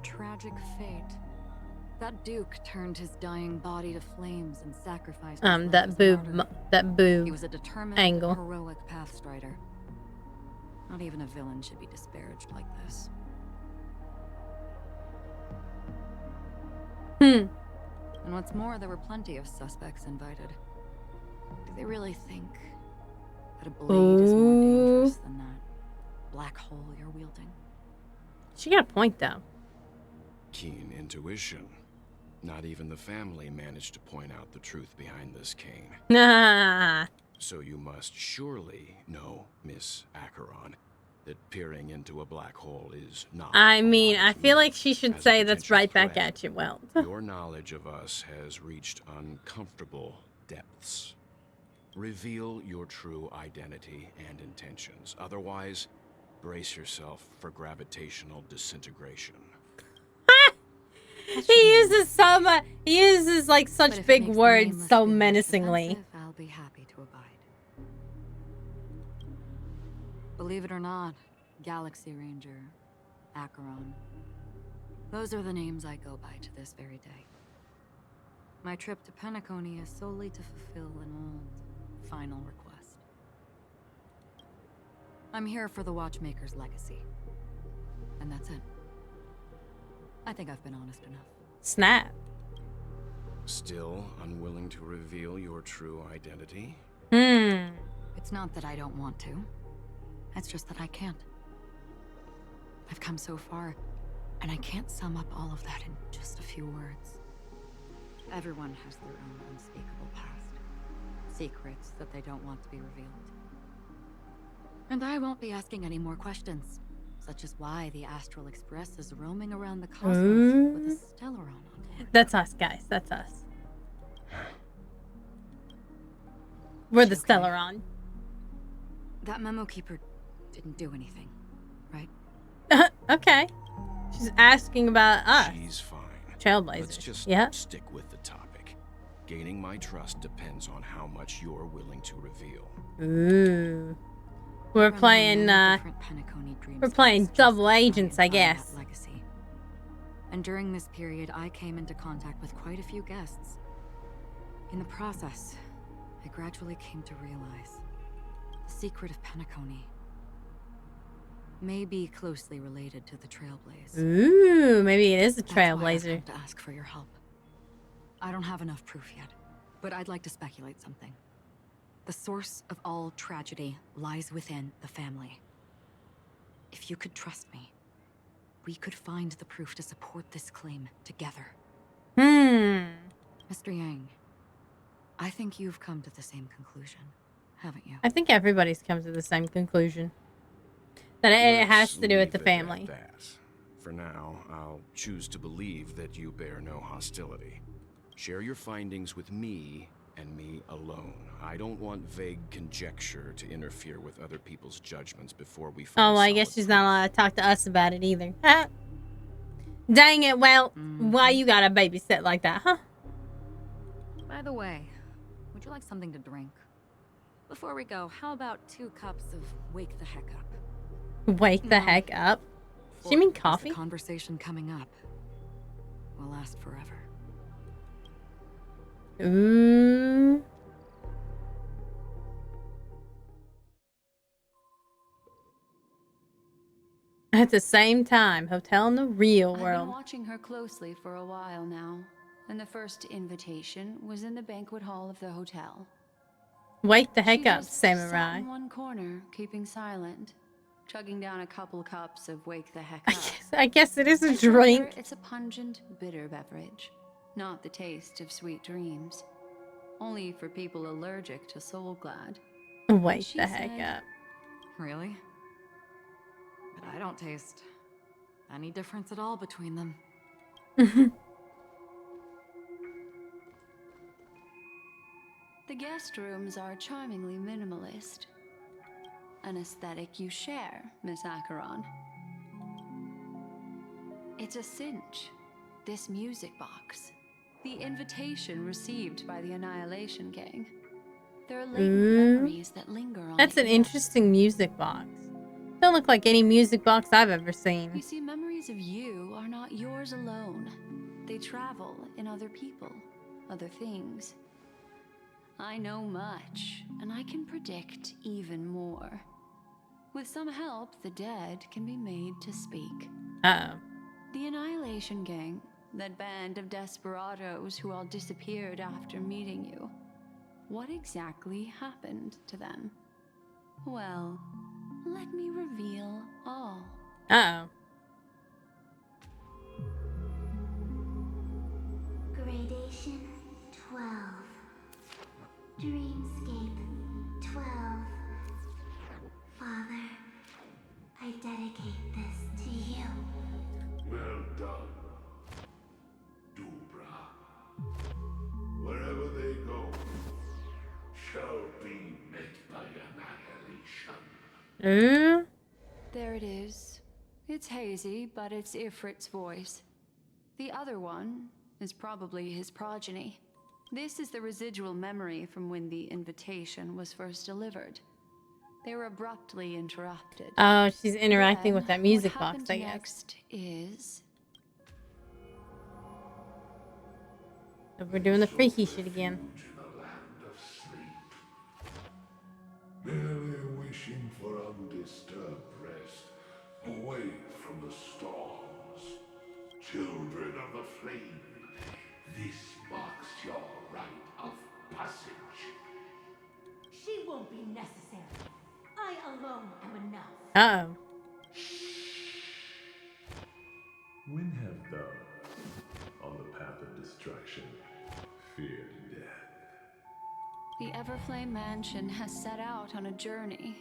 Tragic fate. That Duke turned his dying body to flames and sacrificed his life as a martyr. that boob He was a determined, angle. heroic pathstrider. Not even a villain should be disparaged like this. And what's more, there were plenty of suspects invited. Do they really think that a blade is more dangerous than that black hole you're wielding? She got a point, though. Keen intuition. Not even the family managed to point out the truth behind this cane. Nah. So you must surely know, Miss Acheron, that peering into a black hole is not. I mean, I feel like she should say that's right back at you, Well. Your knowledge of us has reached uncomfortable depths. Reveal your true identity and intentions. Otherwise, brace yourself for gravitational disintegration. He uses so much. He uses like such big words so menacingly. I'll be happy to abide. Believe it or not, Galaxy Ranger, Acheron. Those are the names I go by to this very day. My trip to Penacony is solely to fulfill an old, final request. I'm here for the Watchmaker's legacy. And that's it. I think I've been honest enough. Snap. Still unwilling to reveal your true identity? It's not that I don't want to. It's just that I can't. I've come so far, and I can't sum up all of that in just a few words. Everyone has their own unspeakable past. Secrets that they don't want to be revealed. And I won't be asking any more questions. Such as why the Astral Express is roaming around the cosmos with a Stellaron on board. That's us, guys. That's us. We're the Stellaron. That memo keeper didn't do anything, right? Okay. She's asking about us. She's fine. Trailblazers. Let's just stick with the topic. Gaining my trust depends on how much you're willing to reveal. Ooh. We're playing double agents, I guess. Legacy. And during this period, I came into contact with quite a few guests. In the process, I gradually came to realize the secret of Penacony may be closely related to the Trailblaze. Ooh, maybe it is a Trailblazer. That's why I've come to ask for your help. I don't have enough proof yet, but I'd like to speculate something. The source of all tragedy lies within the family. If you could trust me, we could find the proof to support this claim together. Mr. Yang, I think you've come to the same conclusion, haven't you? I think everybody's come to the same conclusion. That it has to do with the family. For now, I'll choose to believe that you bear no hostility. Share your findings with me and me alone. I don't want vague conjecture to interfere with other people's judgments before we find. Oh, well, I guess she's not allowed to talk to us about it either. Dang it, well, why you gotta babysit like that, huh? By the way, would you like something to drink? Before we go, how about 2 cups of Wake the Heck Up? Wake the heck up? Does she mean coffee? The conversation coming up will last forever. Ooh. At the same time, hotel in the real I've world. been watching her closely for a while now, and the first invitation was in the banquet hall of the hotel. Wake the heck She up, just samurai. sat in one corner, keeping silent, chugging down a couple cups of Wake the Heck Up. I guess it is a I told drink. her it's a pungent, bitter beverage, not the taste of sweet dreams. only for people allergic to Soulglad. Wake She the heck said- up. Really? But I don't taste any difference at all between them. The guest rooms are charmingly minimalist. An aesthetic you share, Miss Acheron. It's a cinch. This music box. The invitation received by the Annihilation Gang. There are latent memories that linger on That's it an yet. interesting music box. Don't look like any music box I've ever You seen. see, memories of you are not yours alone. They travel in other people, other things. I know much, and I can predict even more. With some help, the dead can be made to speak. Uh-oh. The Annihilation Gang, that band of desperados who all disappeared after meeting you. What exactly happened to them? Well, let me reveal all. Uh-oh. Gradation 12. Dreamscape 12. Father, I dedicate this to you. Well done, Dubra. Wherever they go, shall be met by annihilation. There it is. It's hazy, but it's Ifrit's voice. The other one is probably his progeny. This is the residual memory from when the invitation was first delivered. They were abruptly interrupted. Oh, she's interacting with Then, that music what box, happened I guess. next is So we're doing the freaky shit again. In a land of sleep, merely wishing for undisturbed rest, away from the storms. Children of the flame, this marks your rite of passage. She won't be necessary. I alone am enough. Uh-oh. When have thou, on the path of destruction, feared death? the Everflame Mansion has set out on a journey.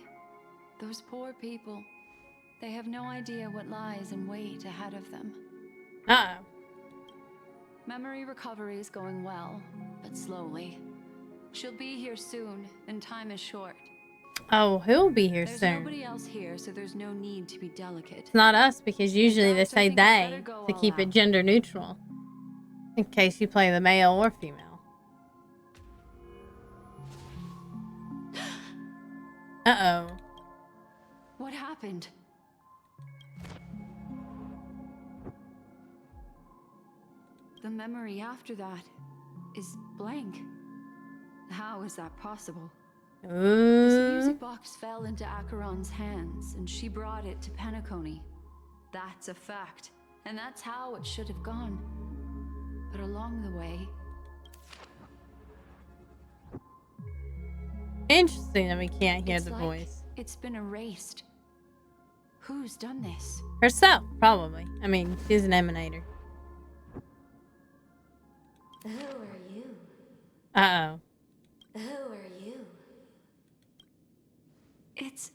Those poor people, they have no idea what lies in wait ahead of them. Uh-oh. Memory recovery is going well, but slowly. She'll be here soon, and time is short. Oh, he'll be here There's soon. nobody else here, so there's no need to be delicate. It's not us, because usually they fact, I say think we better they go to all keep it out. gender neutral. In case you play the male or female. Uh-oh. What happened? The memory after that is blank. How is that possible? This Ooh. music box fell into Acheron's hands, and she brought it to Penacony. That's a fact, and that's how it should have gone. But along the way, Interesting that we can't hear it's the like voice. it's been erased. Who's done this? Herself, probably. I mean, she's an emanator. Who are you? Uh-oh. Who are you? It's...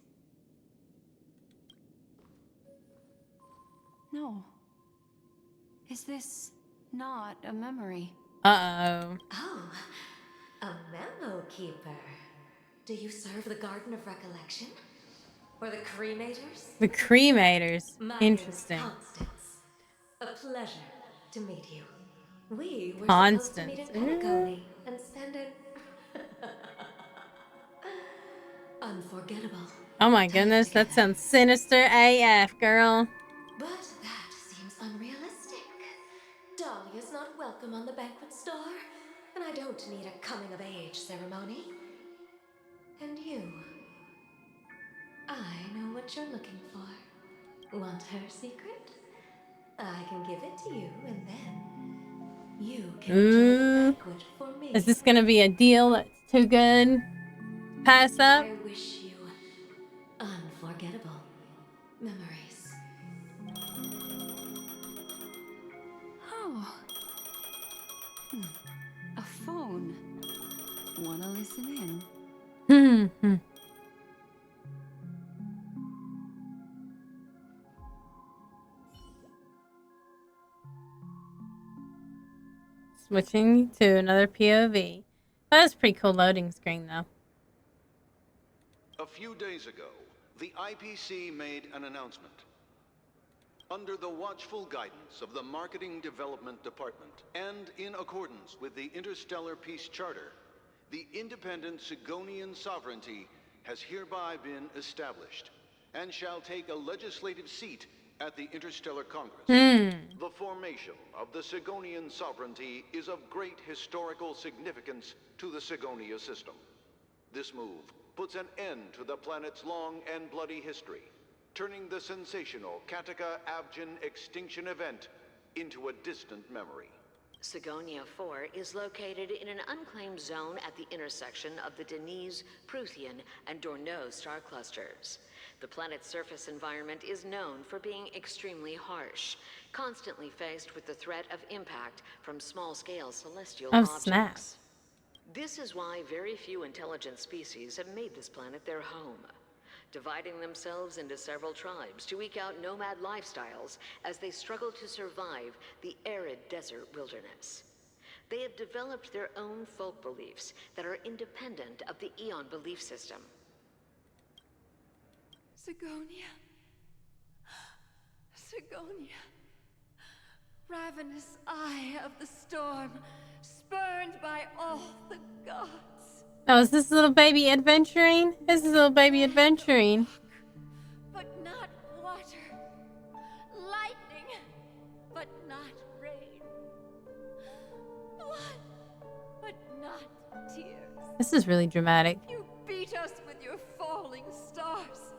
No. Is this not a memory? Uh-oh. Oh, a memo keeper. Do you serve the Garden of Recollection? Or the Cremators? The Cremators. My Interesting. name is Constance. A pleasure to meet you. We were supposed to meet in Constance. Penacony and spend an unforgettable. Oh my goodness, that sounds sinister AF, girl. But that seems unrealistic. Dahlia's not welcome on the banquet store, and I don't need a coming-of-age ceremony. And you, I know what you're looking for. Want her secret? I can give it to you, and then you can enjoy the banquet for me. Is this gonna be a deal that's too good? Pass up? I wish you unforgettable memories. Oh. A phone. want to listen in. Switching to another POV. That was a pretty cool loading screen, though. A few days ago, the IPC made an announcement. Under the watchful guidance of the Marketing Development Department, and in accordance with the Interstellar Peace Charter, the independent Sigonian sovereignty has hereby been established, and shall take a legislative seat at the Interstellar Congress. The formation of the Sigonian sovereignty is of great historical significance to the Sigonia system. This move puts an end to the planet's long and bloody history, turning the sensational Kataka-Abjin extinction event into a distant memory. Sigonia 4 is located in an unclaimed zone at the intersection of the Denise, Prothean, and Dorneau star clusters. The planet's surface environment is known for being extremely harsh, constantly faced with the threat of impact from small-scale celestial objects. Snap. This is why very few intelligent species have made this planet their home, dividing themselves into several tribes to eke out nomad lifestyles as they struggle to survive the arid desert wilderness. They have developed their own folk beliefs that are independent of the Eon belief system. Sigonia. Sigonia. Ravenous eye of the storm, spurned by all the gods. Oh, is this little baby adventuring? This is little baby adventuring. But not water. Lightning, but not rain. Blood, but not tears. This is really dramatic. You beat us with your falling stars.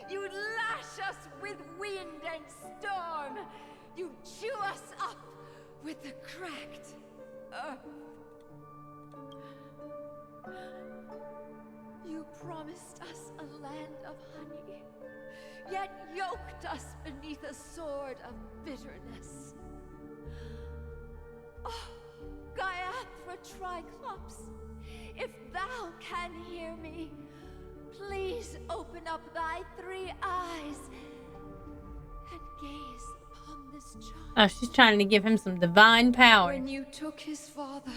You lash us with wind and storm. You chew us up with the cracked earth. You promised us a land of honey, yet yoked us beneath a sword of bitterness. Oh, Gaiathra Triclops, if thou can hear me, please open up thy 3 eyes and gaze upon this child. Oh, she's trying to give him some divine power. When you took his father,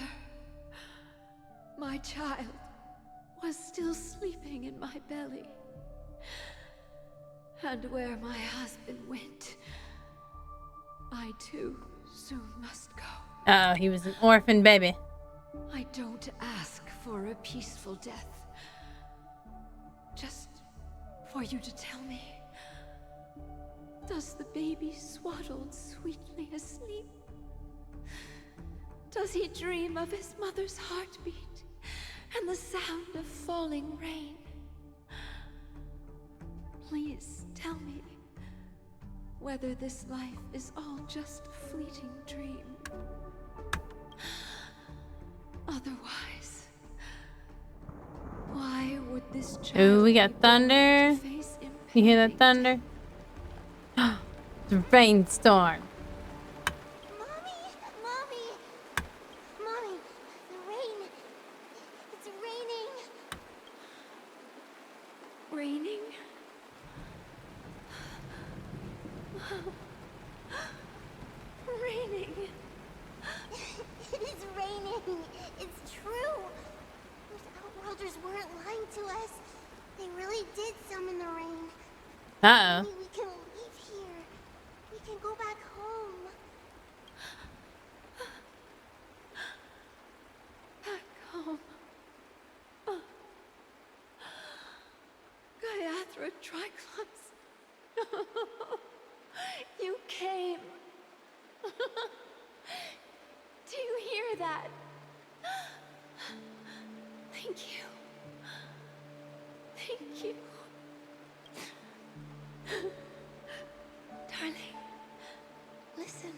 my child was still sleeping in my belly. And where my husband went, I too soon must go. Oh, he was an orphan baby. I don't ask for a peaceful death. Just for you to tell me, does the baby swaddled sweetly asleep? Does he dream of his mother's heartbeat and the sound of falling rain? Please tell me whether this life is all just a fleeting dream. Otherwise, why would this child Ooh, we got thunder. You hear that thunder? The rainstorm. Mommy, the rain. It's raining. Raining? Raining. It's raining. It's true. Those outworlders weren't lying to us. They really did summon the rain. Uh-oh. Maybe we can leave here. We can go back home. Back home. Gaiathra Triclops. You came. Do you hear that? Thank you. Thank you. Darling, listen.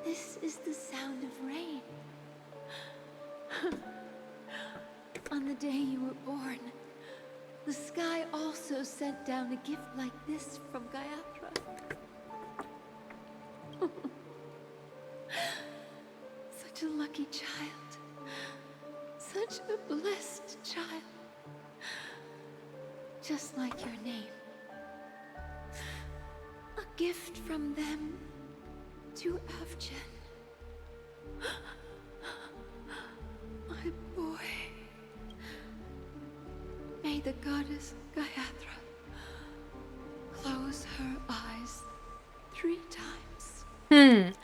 This is the sound of rain. On the day you were born, the sky also sent down a gift like this from Gaiathra. Such a lucky child. Such such a blessed child. Just like your name. A gift from them to Avgen. My boy. May the goddess Gayatri close her eyes 3 times.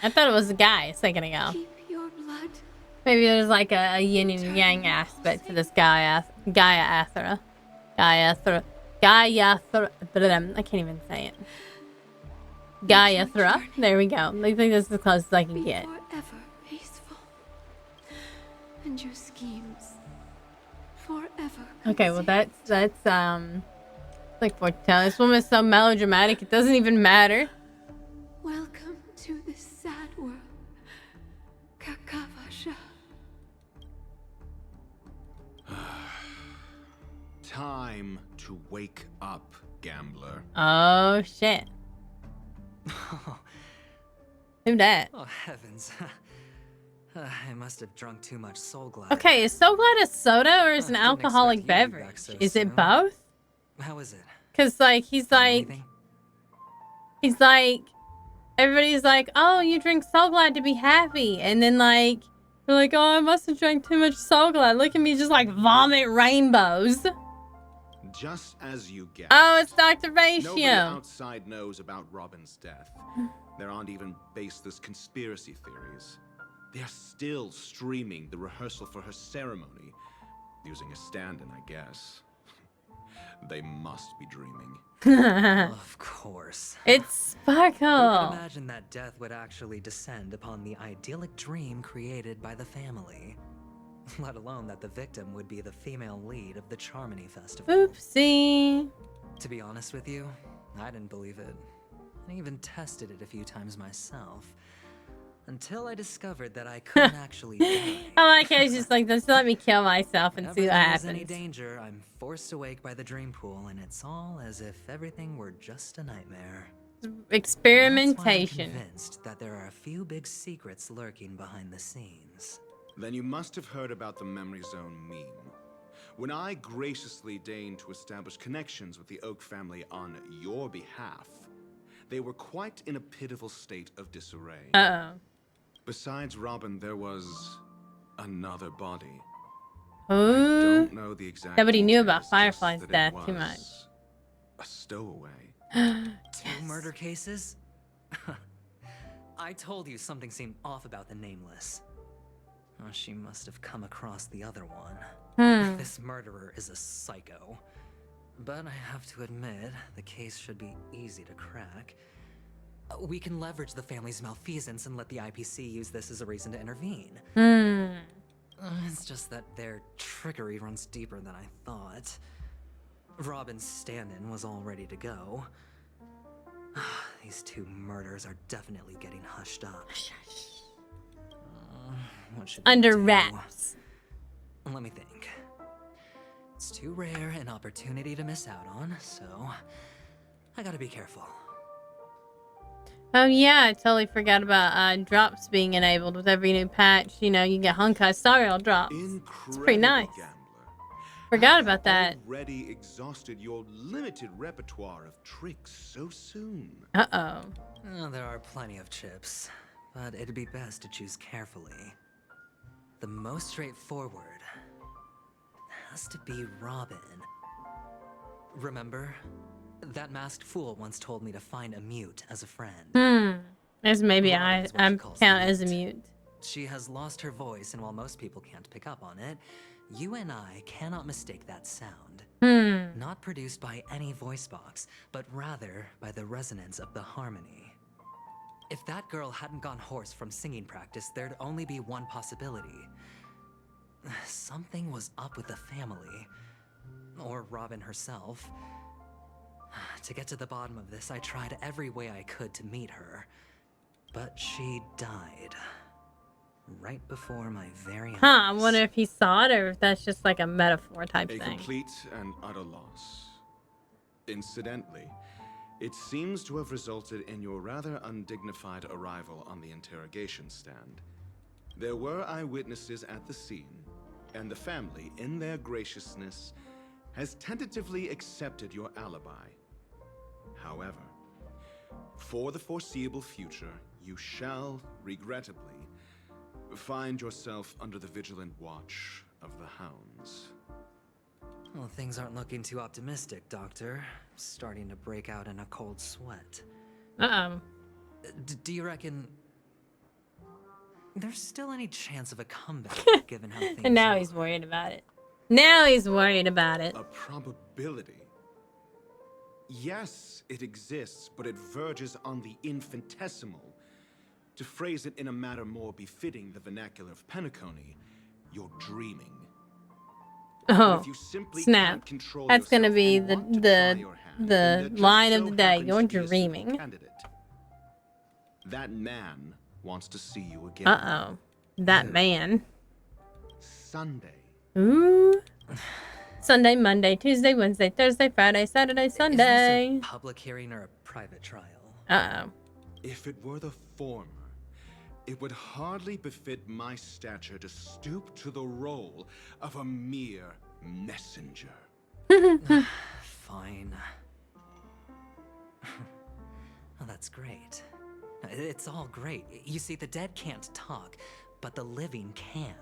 I thought it was a guy a second ago. Keep your blood. Maybe there's like a yin and yang aspect to this Gaia Athera. I can't even say it. Gaiathra. There we go. I think that's the closest I can get. Forever peaceful. And your schemes forever. Okay, well that's like fortune. This woman is so melodramatic it doesn't even matter. Welcome to this sad world, Kakavasha. Time to wake up, gambler. Oh shit. Who that? Oh heavens. I must have drunk too much Soul Glide. Okay, is Soul Glide a soda or is an alcoholic beverage? Is it both? How is it? Cause like he's like, everybody's like, oh, you drink Soul Glide to be happy, and then like they're like, oh, I must have drank too much Soul Glide. Look at me, just like vomit rainbows. Just as you guessed. Oh, it's Dr. Ratio. Nobody outside knows about Robin's death. There aren't even baseless conspiracy theories. They're still streaming the rehearsal for her ceremony, using a stand-in, I guess. They must be dreaming. Of course. It's Sparkle. Who could imagine that death would actually descend upon the idyllic dream created by the family? Let alone that the victim would be the female lead of the Charmony Festival. Oopsie. To be honest with you, I didn't believe it. I even tested it a few times myself. Until I discovered that I couldn't actually die. I like how he's just like, just let me kill myself and see what happens. Whenever there's any danger, I'm forced awake by the dream pool, and it's all as if everything were just a nightmare. Experimentation. I'm convinced that there are a few big secrets lurking behind the scenes. Then you must have heard about the Memory Zone meme. When I graciously deigned to establish connections with the Oak family on your behalf, they were quite in a pitiful state of disarray. Uh-oh. Besides Robin, there was another body. Ooh. I don't know the exact Nobody knew about details, Firefly's just that death it too was much. A stowaway. Two murder cases? I told you something seemed off about the Nameless. Oh, she must have come across the other one. This murderer is a psycho. But I have to admit, the case should be easy to crack. We can leverage the family's malfeasance and let the IPC use this as a reason to intervene. It's just that their trickery runs deeper than I thought. Robin's stand-in was all ready to go. These two murders are definitely getting hushed up. What should Under wraps. Let me think. It's too rare an opportunity to miss out on, so I gotta be careful. Oh yeah, I totally forgot about drops being enabled with every new patch. You know, you get Honkai Star Rail drops. It's pretty nice. Gambler. Forgot about that. Already exhausted your limited repertoire of tricks so soon. Uh-oh. There are plenty of chips, but it'd be best to choose carefully. The most straightforward has to be Robin. Remember? That masked fool once told me to find a mute as a friend. As maybe I count as a mute. She has lost her voice, and while most people can't pick up on it, you and I cannot mistake that sound. Not produced by any voice box, but rather by the resonance of the harmony. If that girl hadn't gone hoarse from singing practice, there'd only be one possibility. Something was up with the family. Or Robin herself. To get to the bottom of this, I tried every way I could to meet her. But she died. Right before my very eyes. I wonder if he saw it or if that's just like a metaphor type A thing. complete and utter loss. Incidentally, it seems to have resulted in your rather undignified arrival on the interrogation stand. There were eyewitnesses at the scene, And the family, in their graciousness, has tentatively accepted your alibi. However, for the foreseeable future, you shall, regrettably, find yourself under the vigilant watch of the Hounds. Well, things aren't looking too optimistic, Doctor. Starting to break out in a cold sweat. Do you reckon there's still any chance of a comeback, given how things And now are? he's worried about it. Now he's worried about it. A probability? Yes, it exists, but it verges on the infinitesimal. To phrase it in a manner more befitting the vernacular of Penacony, you're dreaming. Oh, If you simply snap. can't control That's gonna yourself be and the want to try your hand, then there just line of so the day. happens You're to be a suitable dreaming. candidate. That man wants to see you again. Uh-oh. That man. Sunday. Ooh. Sunday, Monday, Tuesday, Wednesday, Thursday, Friday, Saturday, Sunday. Is this a public hearing or a private trial? Uh-oh. If it were the former, it would hardly befit my stature to stoop to the role of a mere messenger. Fine. Oh, that's great. It's all great. You see, the dead can't talk, but the living can.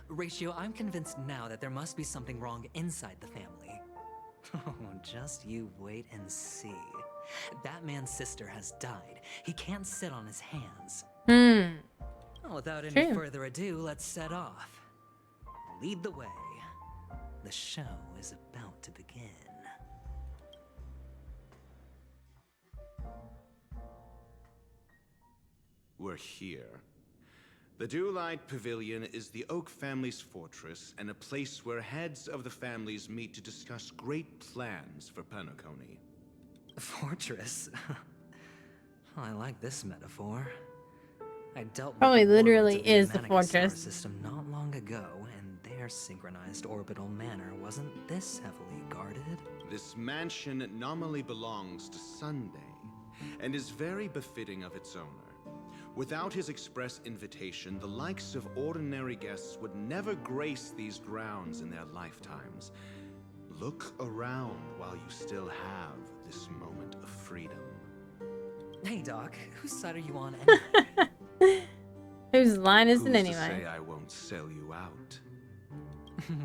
Ratio, I'm convinced now that there must be something wrong inside the family. Oh, just you wait and see. That man's sister has died. He can't sit on his hands. Well, without any further ado, let's set off. Lead the way. The show is about to begin. We're here. The Dewlight Pavilion is the Oak family's fortress and a place where heads of the families meet to discuss great plans for Penacony. Fortress? I like this metaphor. I dealt with Probably the warlords literally of the is the Germanic star fortress. system not long ago, and their synchronized orbital manner wasn't this heavily guarded. This mansion nominally belongs to Sunday and is very befitting of its owner. Without his express invitation, the likes of ordinary guests would never grace these grounds in their lifetimes. Look around while you still have this moment of freedom. Hey, Doc, whose side are you on anyway? Whose line is it Who's to anyway? say I won't sell you out?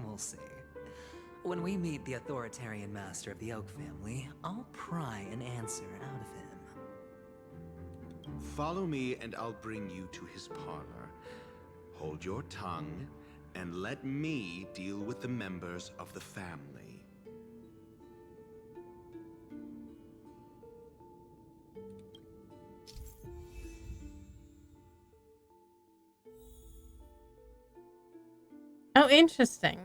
We'll see. When we meet the authoritarian master of the Oak family, I'll pry an answer out of him. Follow me and I'll bring you to his parlor. Hold your tongue and let me deal with the members of the family. Oh, interesting.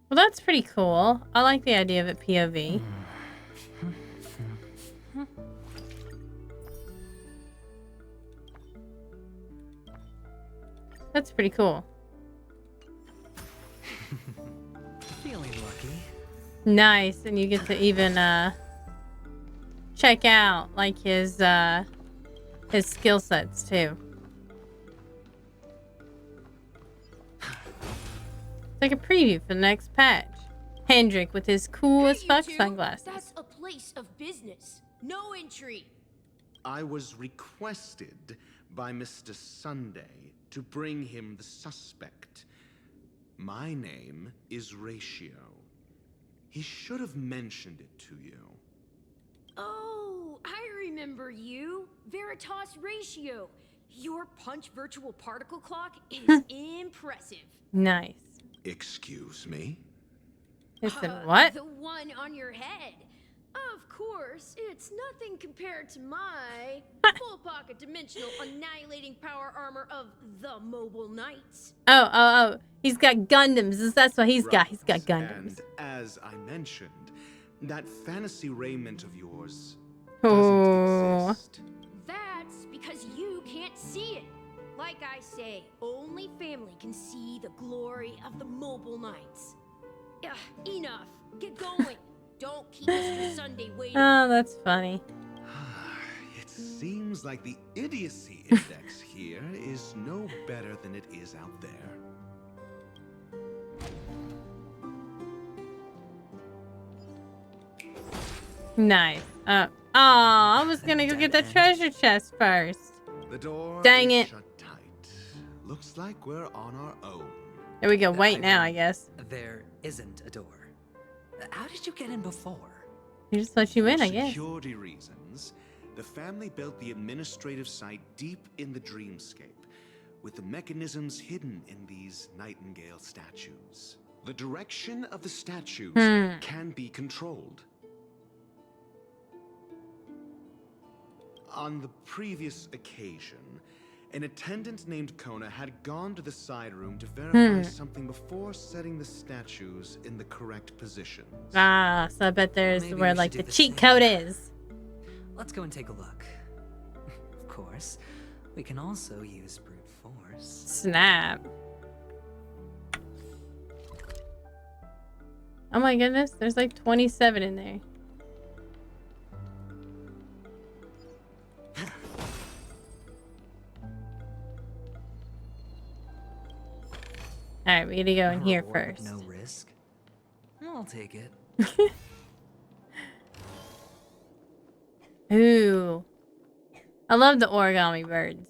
Well, that's pretty cool. I like the idea of it POV. That's pretty cool. Feeling lucky. Nice, and you get to even check out like his skill sets too. It's like a preview for the next patch. Hendrik with his cool as fuck sunglasses. That's a place of business. No entry. I was requested by Mr. Sunday to bring him the suspect. My name is Ratio. He should have mentioned it to you. Oh, I remember you. Veritas Ratio. Your punch virtual particle clock is impressive. Nice. Excuse me? Listen, what? The one on your head. Of course, it's nothing compared to my full pocket dimensional annihilating power armor of the Mobile Knights. Oh. He's got Gundams. That's what he's got. He's got Gundams. And as I mentioned, that fantasy raiment of yours Oh. doesn't exist. That's because you can't see it. Like I say, only family can see the glory of the Mobile Knights. Enough. Get going. Don't keep Mr. Sunday waiting. Oh, that's funny. It seems seems like the idiocy index here is no better than it is out there. Nice. I was gonna go get the treasure chest first. The door Dang is it. shut tight. Looks like we're on our own. Here we go. Wait now, I guess. There isn't a door. How did you get in before? He just let you in, For I guess. security reasons, the family built the administrative site deep in the dreamscape, with the mechanisms hidden in these nightingale statues. The direction of the statues can be controlled. On the previous occasion, an attendant named Kona had gone to the side room to verify something before setting the statues in the correct positions. Ah, so I bet there's Maybe where we like should the do the cheat same. code is. Let's go and take a look. Of course, we can also use brute force. Snap. Oh my goodness, there's like 27 in there. Alright, we gotta go in here Reward with first. No risk. I'll take it. Ooh. I love the origami birds.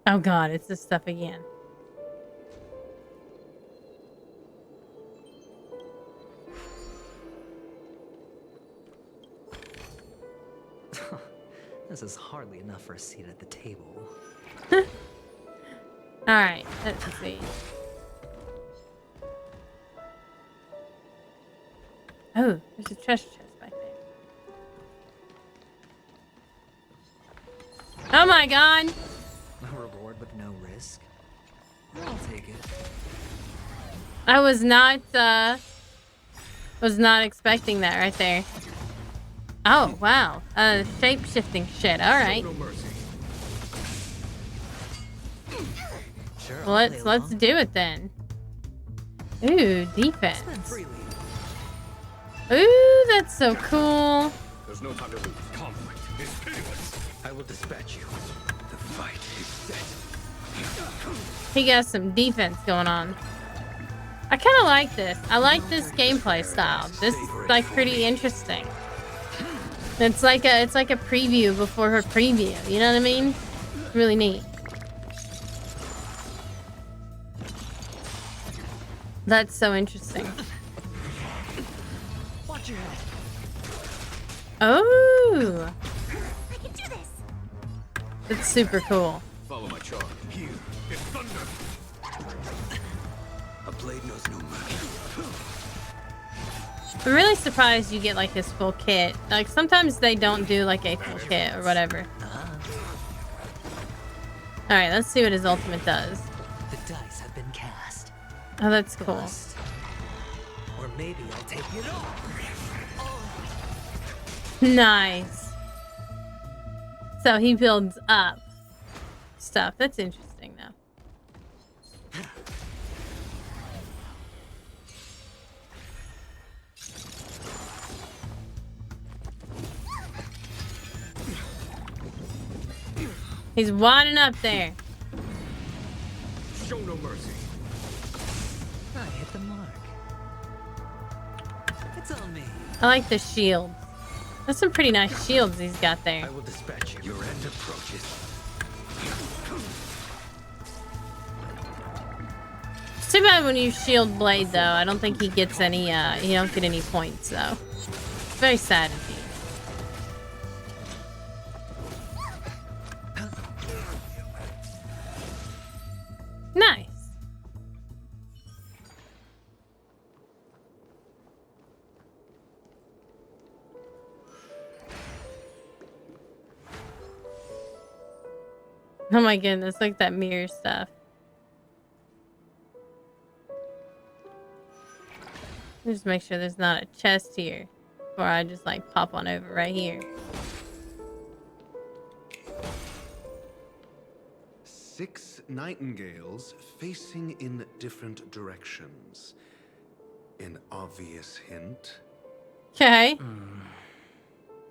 Oh god, it's this stuff again. This is hardly enough for a seat at the table. Alright, let's see. Oh, there's a treasure chest back there. Oh my god! A reward with no risk. I'll take it. I was not expecting that right there. Oh, wow. Shape-shifting shit. Alright. Sure, Well, let's do it then. Ooh, defense. Ooh, that's so cool. There's no time to lose. Conflict is pitiless. I will dispatch you. The fight is set. He got some defense going on. I kind of like this. I like this gameplay style. This is like pretty interesting. It's like a preview before her preview. You know what I mean? Really neat. That's so interesting. Watch your head. Oh, I can do this. that's super cool. Follow my charge. Here is thunder. A blade knows no mercy. I'm really surprised you get like his full kit. Like sometimes they don't do like a full kit or whatever. All right, let's see what his ultimate does. The dice have been cast. Oh, that's cool. Bust. Or maybe I'll take it all. Nice. So he builds up stuff. That's interesting though. He's winding up there. Show no mercy. I hit the mark. It's on me. I like the shields. That's some pretty nice shields he's got there. I will dispatch you. Your end approaches. It's too bad when you shield Blade though. I don't think he gets any you don't get any points though. It's very sad indeed. Nice. Oh my goodness, look at that mirror stuff. Just make sure there's not a chest here before I just like pop on over right here. 6 nightingales facing in different directions. An obvious hint. Okay.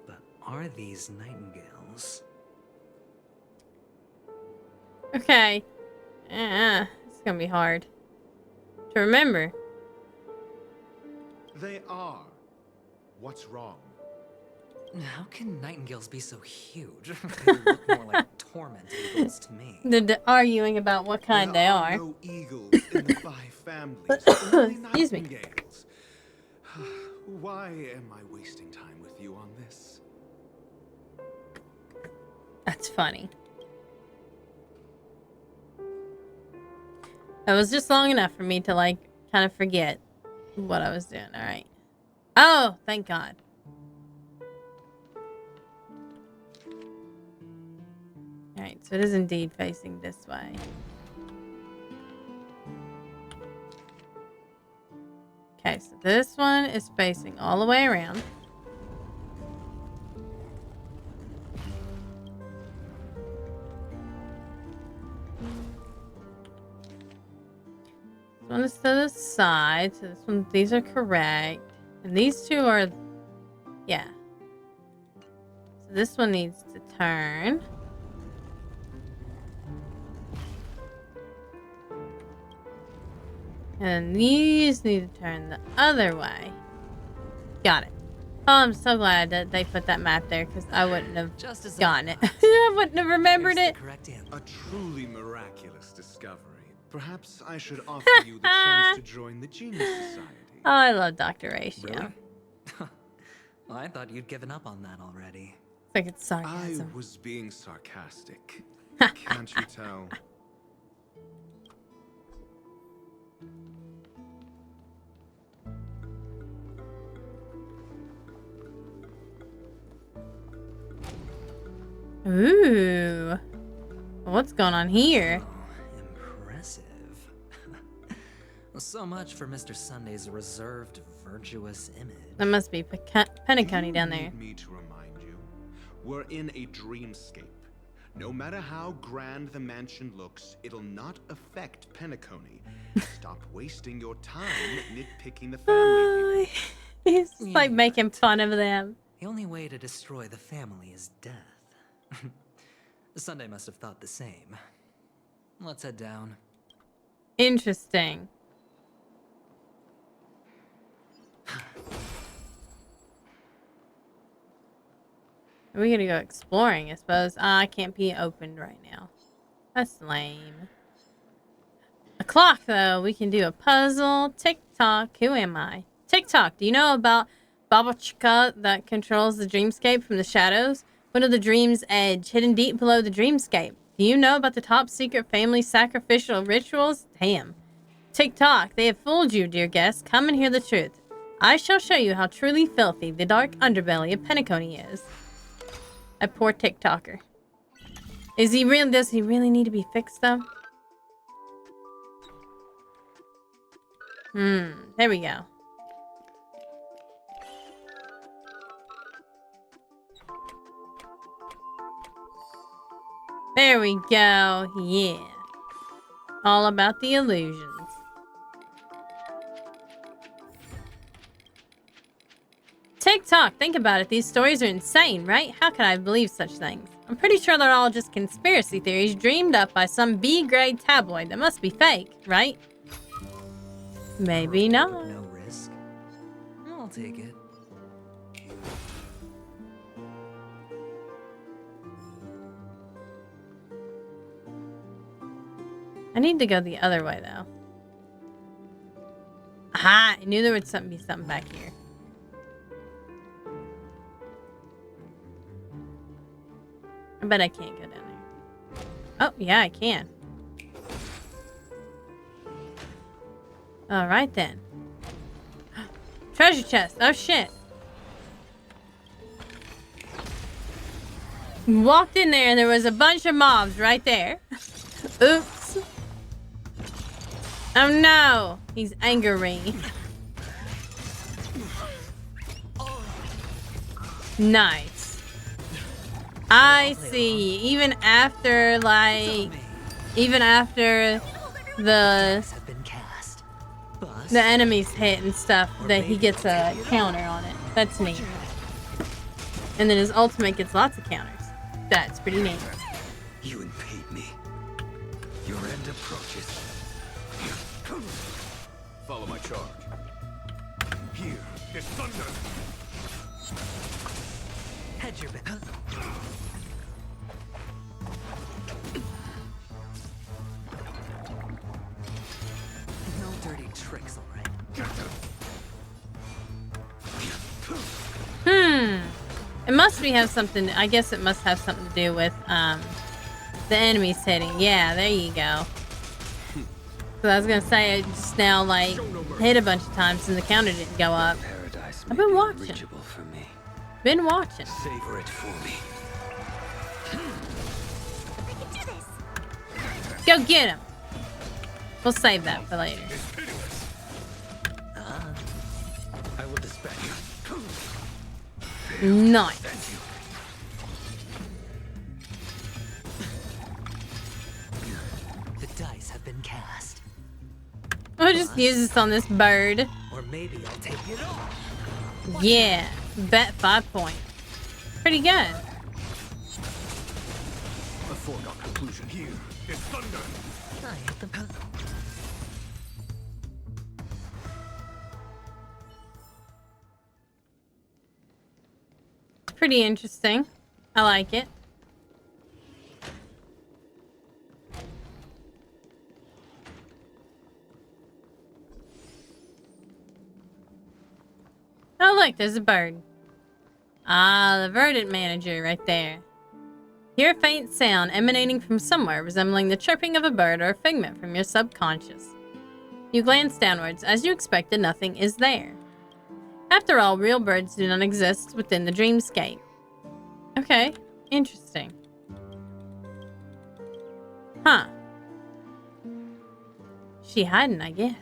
But are these nightingales? Okay. It's gonna be hard to remember. They are. What's wrong? How can nightingales be so huge? They look more like torment eagles to me. They're arguing about what kind they are. No eagles in the 5 families. Only Excuse me. nightingales. Why am I wasting time with you on this? That's funny. That was just long enough for me to, like, kind of forget what I was doing. All right. Oh, thank God. All right, so it is indeed facing this way. Okay, so this one is facing all the way around. This one is to the side, so this one, these are correct. And these two are, yeah. So this one needs to turn. And these need to turn the other way. Got it. Oh, I'm so glad that they put that map there, because I wouldn't have gotten it. I wouldn't have remembered it. A truly miraculous discovery. Perhaps I should offer you the chance to join the Genius Society. Oh, I love Dr. Ratio. Really? Well, I thought you'd given up on that already. It's like it's sarcasm. I was being sarcastic. Can't you tell? Ooh. What's going on here? Impressive. So much for Mr. Sunday's reserved, virtuous image. That must be Penacony down there. Need me to remind you, we're in a dreamscape. No matter how grand the mansion looks, it'll not affect Penacony. Stop wasting your time nitpicking the family. He's like making fun of them. The only way to destroy the family is death. Sunday must have thought the same. Let's head down. Interesting. Are we gonna go exploring, I suppose? I can't be opened right now. That's lame. A clock, though. We can do a puzzle. TikTok. Who am I? TikTok. Do you know about Babochka that controls the dreamscape from the shadows? One of the dream's edge, hidden deep below the dreamscape. Do you know about the top secret family sacrificial rituals? Damn. TikTok. They have fooled you, dear guest. Come and hear the truth. I shall show you how truly filthy the dark underbelly of Penacony is. A poor TikToker. Is he really? Does he really need to be fixed, though? There we go. There we go. Yeah. All about the illusions. TikTok, think about it. These stories are insane, right? How could I believe such things? I'm pretty sure they're all just conspiracy theories dreamed up by some B-grade tabloid that must be fake, right? Maybe not. No risk. I'll take it. I need to go the other way, though. Aha! I knew there would be something back here. I bet I can't go down there. Oh, yeah, I can. Alright, then. Treasure chest. Oh, shit. Walked in there and there was a bunch of mobs right there. Oops. Oh, no. He's angry. Nice. I see. Even after, like, even after the enemies hit and stuff, that he gets a counter on it. That's neat. And then his ultimate gets lots of counters. That's pretty neat. You impede me. Your end approaches. Follow my charge. Here is thunder. Hedge your bet. No dirty tricks, all right? It must have something. I guess it must have something to do with the enemies hitting. Yeah, there you go. So I was gonna say, I just now like hit a bunch of times and the counter didn't go up. I've been watching. For me. Been watching. Savor it for me. Go get him. We'll save that for later. I will dispatch you. Nice. The dice have been cast. I'll just use this on this bird. Or maybe I'll take it off. Yeah, bet 5 points. Pretty good. A foregone conclusion. Here is thunder. I hit the Pretty interesting. I like it. Oh look, there's a bird. Ah, the verdant manager right there. Hear a faint sound emanating from somewhere resembling the chirping of a bird or a figment from your subconscious. You glance downwards. As you expected, nothing is there. After all, real birds do not exist within the dreamscape. Okay, interesting. Huh. She hiding, I guess.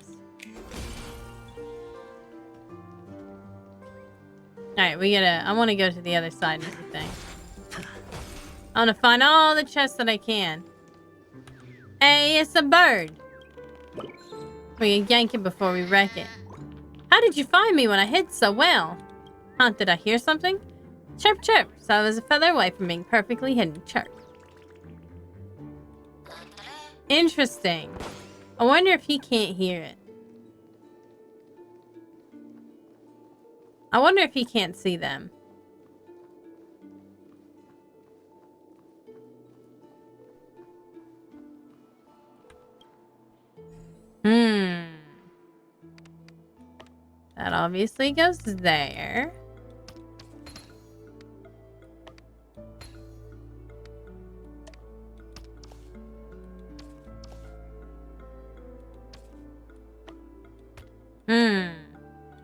Alright, I want to go to the other side and everything. I want to find all the chests that I can. Hey, it's a bird. We can yank it before we wreck it. How did you find me when I hid so well? Huh, did I hear something? Chirp, chirp. So I was a feather away from being perfectly hidden. Chirp. Interesting. I wonder if he can't hear it. I wonder if he can't see them. That obviously goes there.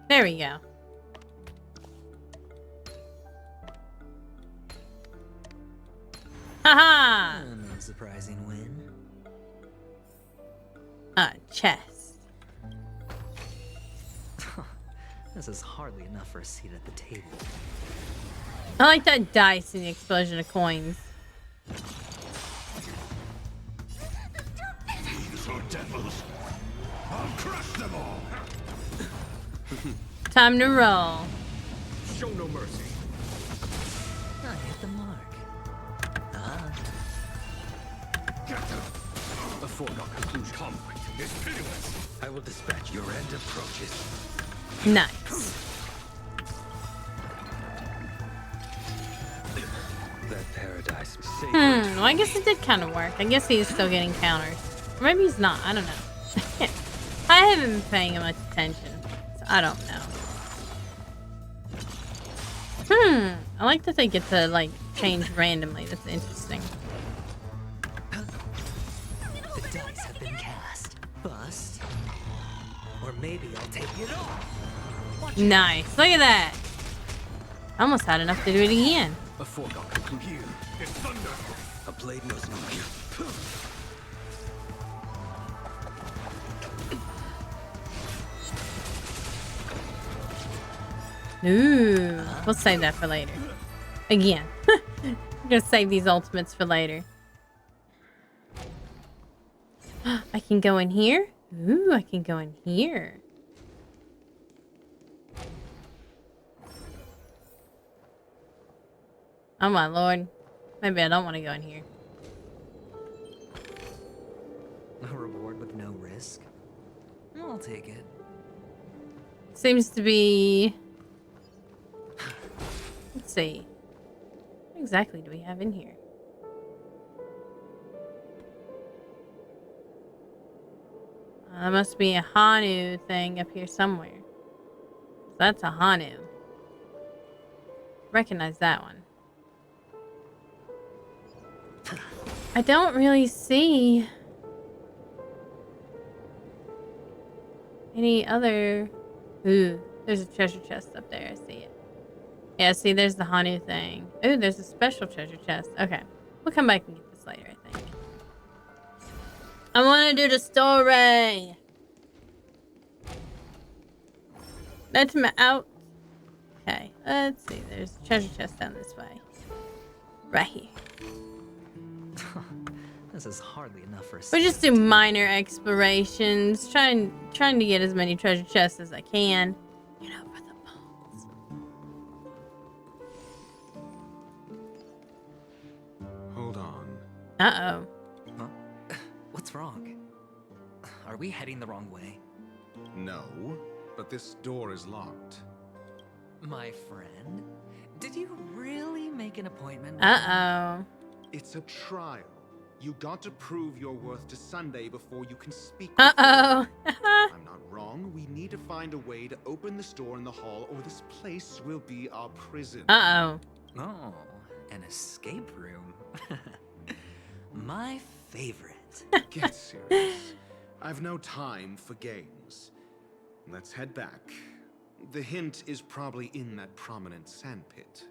There we go. Haha! No surprising win. A chest. This is hardly enough for a seat at the table. I like that dice and the explosion of coins. These are devils. I'll crush them all. Time to roll. Show no mercy. I hit the mark. A foregone conclusion. Conflict is pitiless. I will dispatch your end approaches. Nice. That paradise. Well, I guess it did kind of work. I guess he's still getting counters. Or maybe he's not. I don't know. I haven't been paying much attention. So I don't know. I like that they get to, like, change randomly. That's interesting. The dice have been cast. Bust. Or maybe I'll take it off. Nice. Look at that. I almost had enough to do it again. A foregone conclusion. Here is thunder. A blade knows no fear. Ooh. We'll save that for later. Again. I'm gonna save these ultimates for later. I can go in here? Ooh, I can go in here. Oh my lord. Maybe I don't want to go in here. A reward with no risk? I'll take it. Seems to be... Let's see. What exactly do we have in here? There must be a Hanu thing up here somewhere. That's a Hanu. Recognize that one. I don't really see any other... Ooh, there's a treasure chest up there. I see it. Yeah, see, there's the Hanu thing. Ooh, there's a special treasure chest. Okay. We'll come back and get this later, I think. I want to do the story. Let me out. Okay, let's see. There's a treasure chest down this way. Right here. This is hardly enough for a We just do minor explorations, trying to get as many treasure chests as I can. You know, for the bones. Hold on. Uh-oh. Huh? What's wrong? Are we heading the wrong way? No, but this door is locked. My friend? Did you really make an appointment? Uh-oh. It's a trial. You got to prove your worth to Sunday before you can speak. Uh-oh. I'm not wrong. We need to find a way to open this door in the hall, or this place will be our prison. Uh-oh. Oh, an escape room. My favorite. Get serious. I've no time for games. Let's head back. The hint is probably in that prominent sandpit.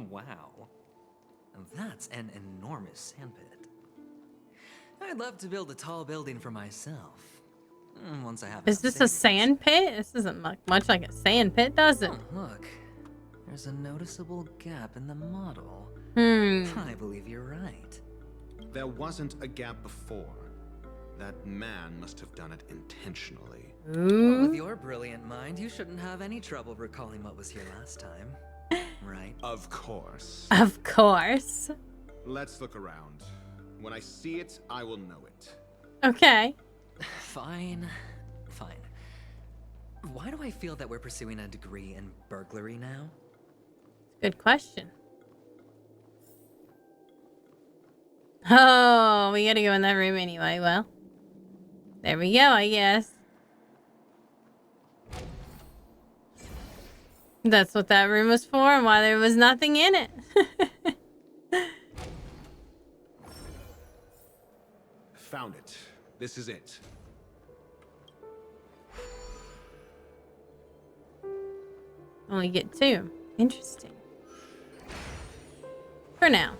Wow. That's an enormous sandpit. I'd love to build a tall building for myself. Once I have. Is this a sand pit? This doesn't look much like a sand pit, does it? Oh, look. There's a noticeable gap in the model. I believe you're right. There wasn't a gap before. That man must have done it intentionally. Well, with your brilliant mind, you shouldn't have any trouble recalling what was here last time. Right? Of course. Of course. Let's look around. When I see it, I will know it. Okay. Fine. Why do I feel that we're pursuing a degree in burglary now? Good question. Oh, we gotta go in that room anyway. Well, there we go, I guess. That's what that room was for and why there was nothing in it. Found it. This is it. Only get two. Interesting. For now.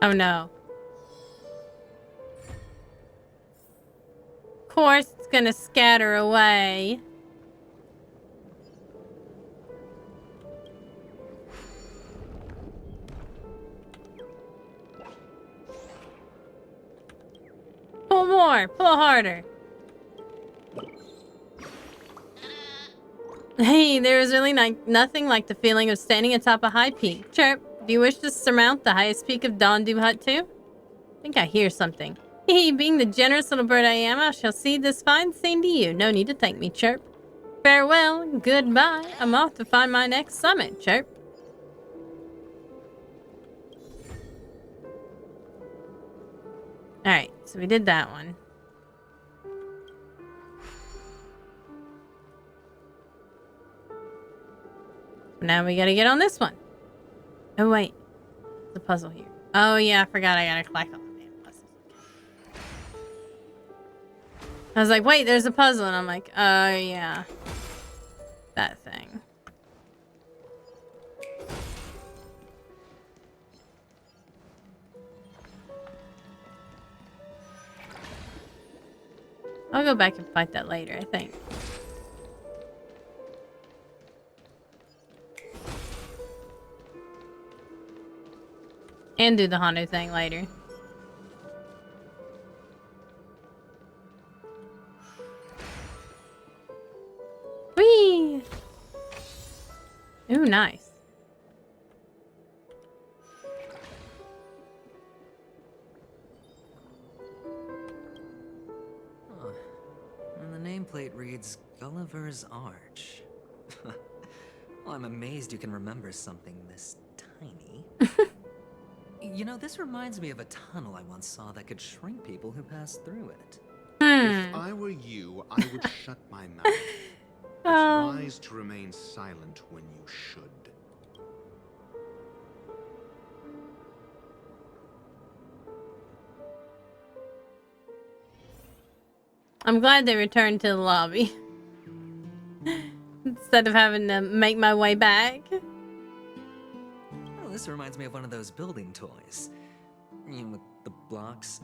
Oh no. Of course it's gonna scatter away. Pull more, pull harder. Hey, there is really nothing like the feeling of standing atop a high peak. Chirp. Do you wish to surmount the highest peak of Dondu Hut too? I think I hear something. Hee, being the generous little bird I am, I shall cede this fine scene to you. No need to thank me, Chirp. Farewell, goodbye. I'm off to find my next summit, Chirp. Alright, so we did that one. Now we gotta get on this one. Oh, wait. There's a puzzle here. Oh, yeah, I forgot I gotta collect all the damn puzzles. I was like, wait, there's a puzzle. And I'm like, oh, yeah. That thing. I'll go back and fight that later, I think. And do the Hondo thing later. Whee! Ooh, nice. Huh. And the nameplate reads Gulliver's Arch. Well, I'm amazed you can remember something this tiny. You know, this reminds me of a tunnel I once saw that could shrink people who passed through it. If I were you, I would shut my mouth. It's wise to remain silent when you should. I'm glad they returned to the lobby. Instead of having to make my way back. Oh, this reminds me of one of those building toys. You know, with the blocks.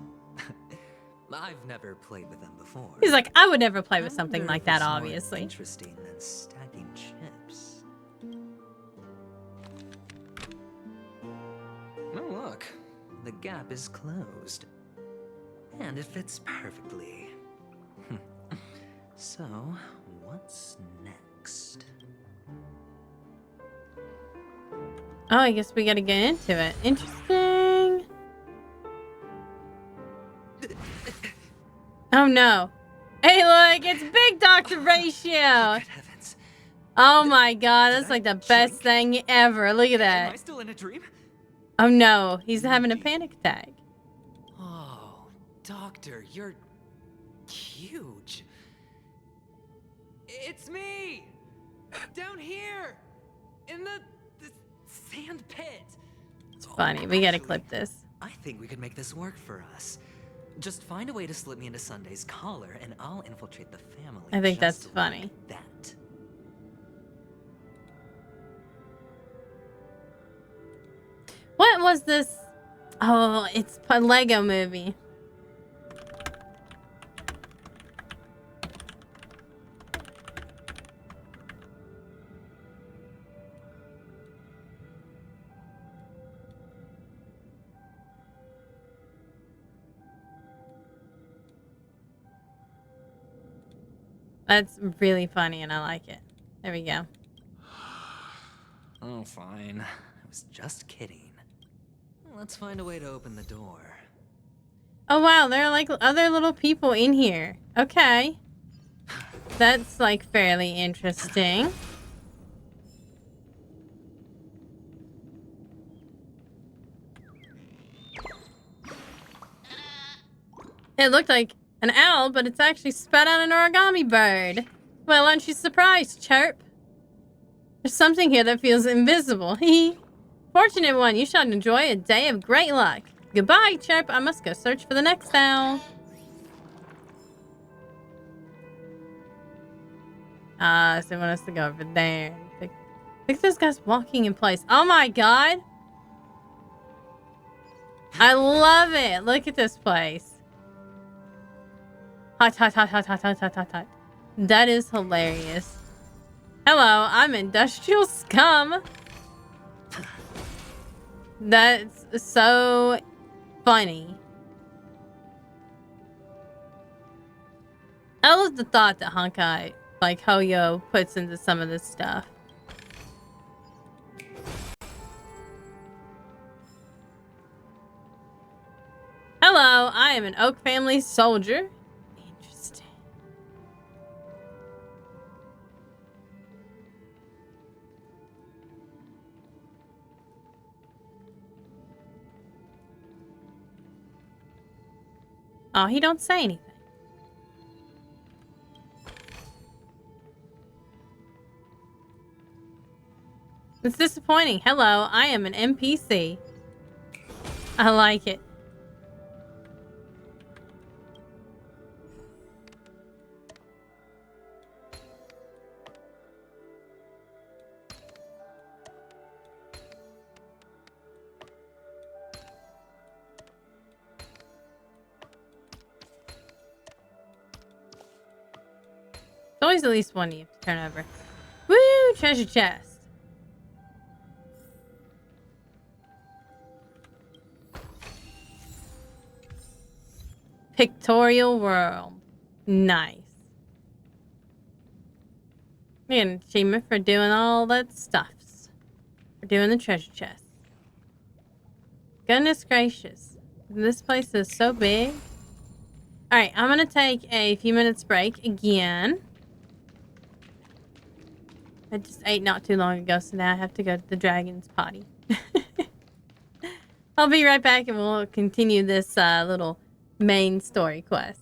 I've never played with them before. He's like, I would never play with something wonder like if that, it's more obviously. Interesting than stacking chips. Oh, look. The gap is closed. And it fits perfectly. So, what's next? Oh, I guess we gotta get into it. Interesting. Oh no. Hey look, it's Big Dr. Ratio. Oh my god, that's like the best thing ever. Look at Am I that. still in a dream? Oh no, he's having a panic attack. Oh, Doctor, you're huge. It's me! Down here! In the sand pit! It's funny, we gotta clip this. I think we could make this work for us. Just find a way to slip me into Sunday's collar and I'll infiltrate the family. I think that's just funny. like that. What was this? Oh, it's a Lego movie. That's really funny and I like it. There we go. Oh, fine. I was just kidding. Let's find a way to open the door. Oh wow, there are like other little people in here. Okay. That's like fairly interesting. It looked like an owl, but it's actually spat out an origami bird. Well, aren't you surprised, Chirp? There's something here that feels invisible. Fortunate one, you shall enjoy a day of great luck. Goodbye, Chirp. I must go search for the next owl. So they want us to go over there. I think this guy's walking in place. Oh my god. I love it. Look at this place. Hot, hot, hot, hot, hot, hot, hot, hot, hot. That is hilarious. Hello, I'm Industrial Scum. That's so funny. I love the thought that Honkai, like Hoyo, puts into some of this stuff. Hello, I am an Oak family soldier. Interesting. Oh, he don't say anything. It's disappointing. Hello, I am an NPC. I like it. always at least one you have to turn over. Woo! Treasure chest. Pictorial world. Nice. We get an achievement for doing all that stuffs. For doing the treasure chest. Goodness gracious. This place is so big. Alright, I'm gonna take a few minutes break again. I just ate not too long ago, so now I have to go to the dragon's potty. I'll be right back and we'll continue this little main story quest.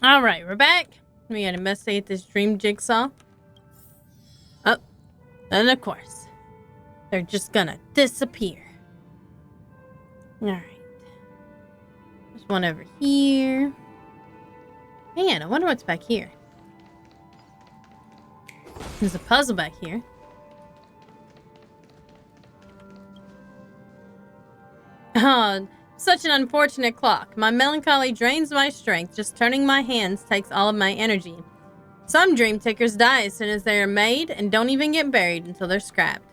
Alright, we're back. We gotta investigate this dream jigsaw. Oh, and of course, they're just gonna disappear. Alright. There's one over here. Man, I wonder what's back here. There's a puzzle back here. Oh, such an unfortunate clock. My melancholy drains my strength. Just turning my hands takes all of my energy. Some dream tickers die as soon as they are made and don't even get buried until they're scrapped.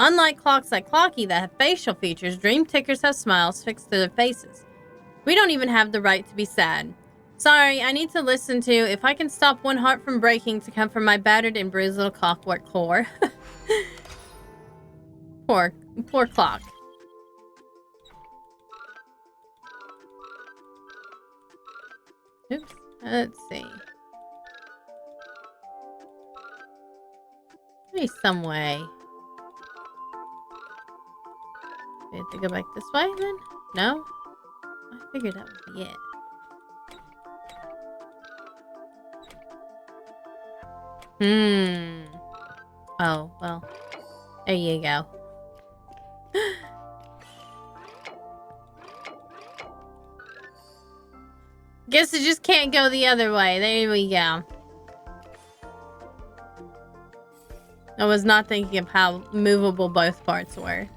Unlike clocks like Clocky that have facial features, dream tickers have smiles fixed to their faces. We don't even have the right to be sad. Sorry, I need to listen to If I Can Stop One Heart from Breaking to come from my battered and bruised little clockwork core. Poor clock. Oops. Let's see. Maybe some way. We have to go back this way then? No? I figured that would be it. Oh, well. There you go. Guess it just can't go the other way. There we go. I was not thinking of how movable both parts were.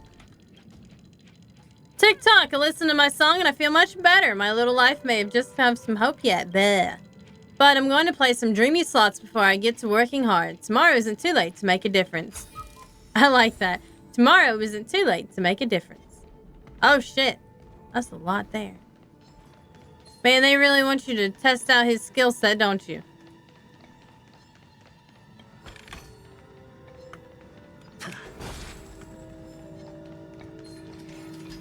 TikTok, I listen to my song and I feel much better. My little life may have just have some hope yet. Bleh. But I'm going to play some dreamy slots before I get to working hard. Tomorrow isn't too late to make a difference. I like that. Tomorrow isn't too late to make a difference. Oh shit. That's a lot there. Man, they really want you to test out his skill set, don't you?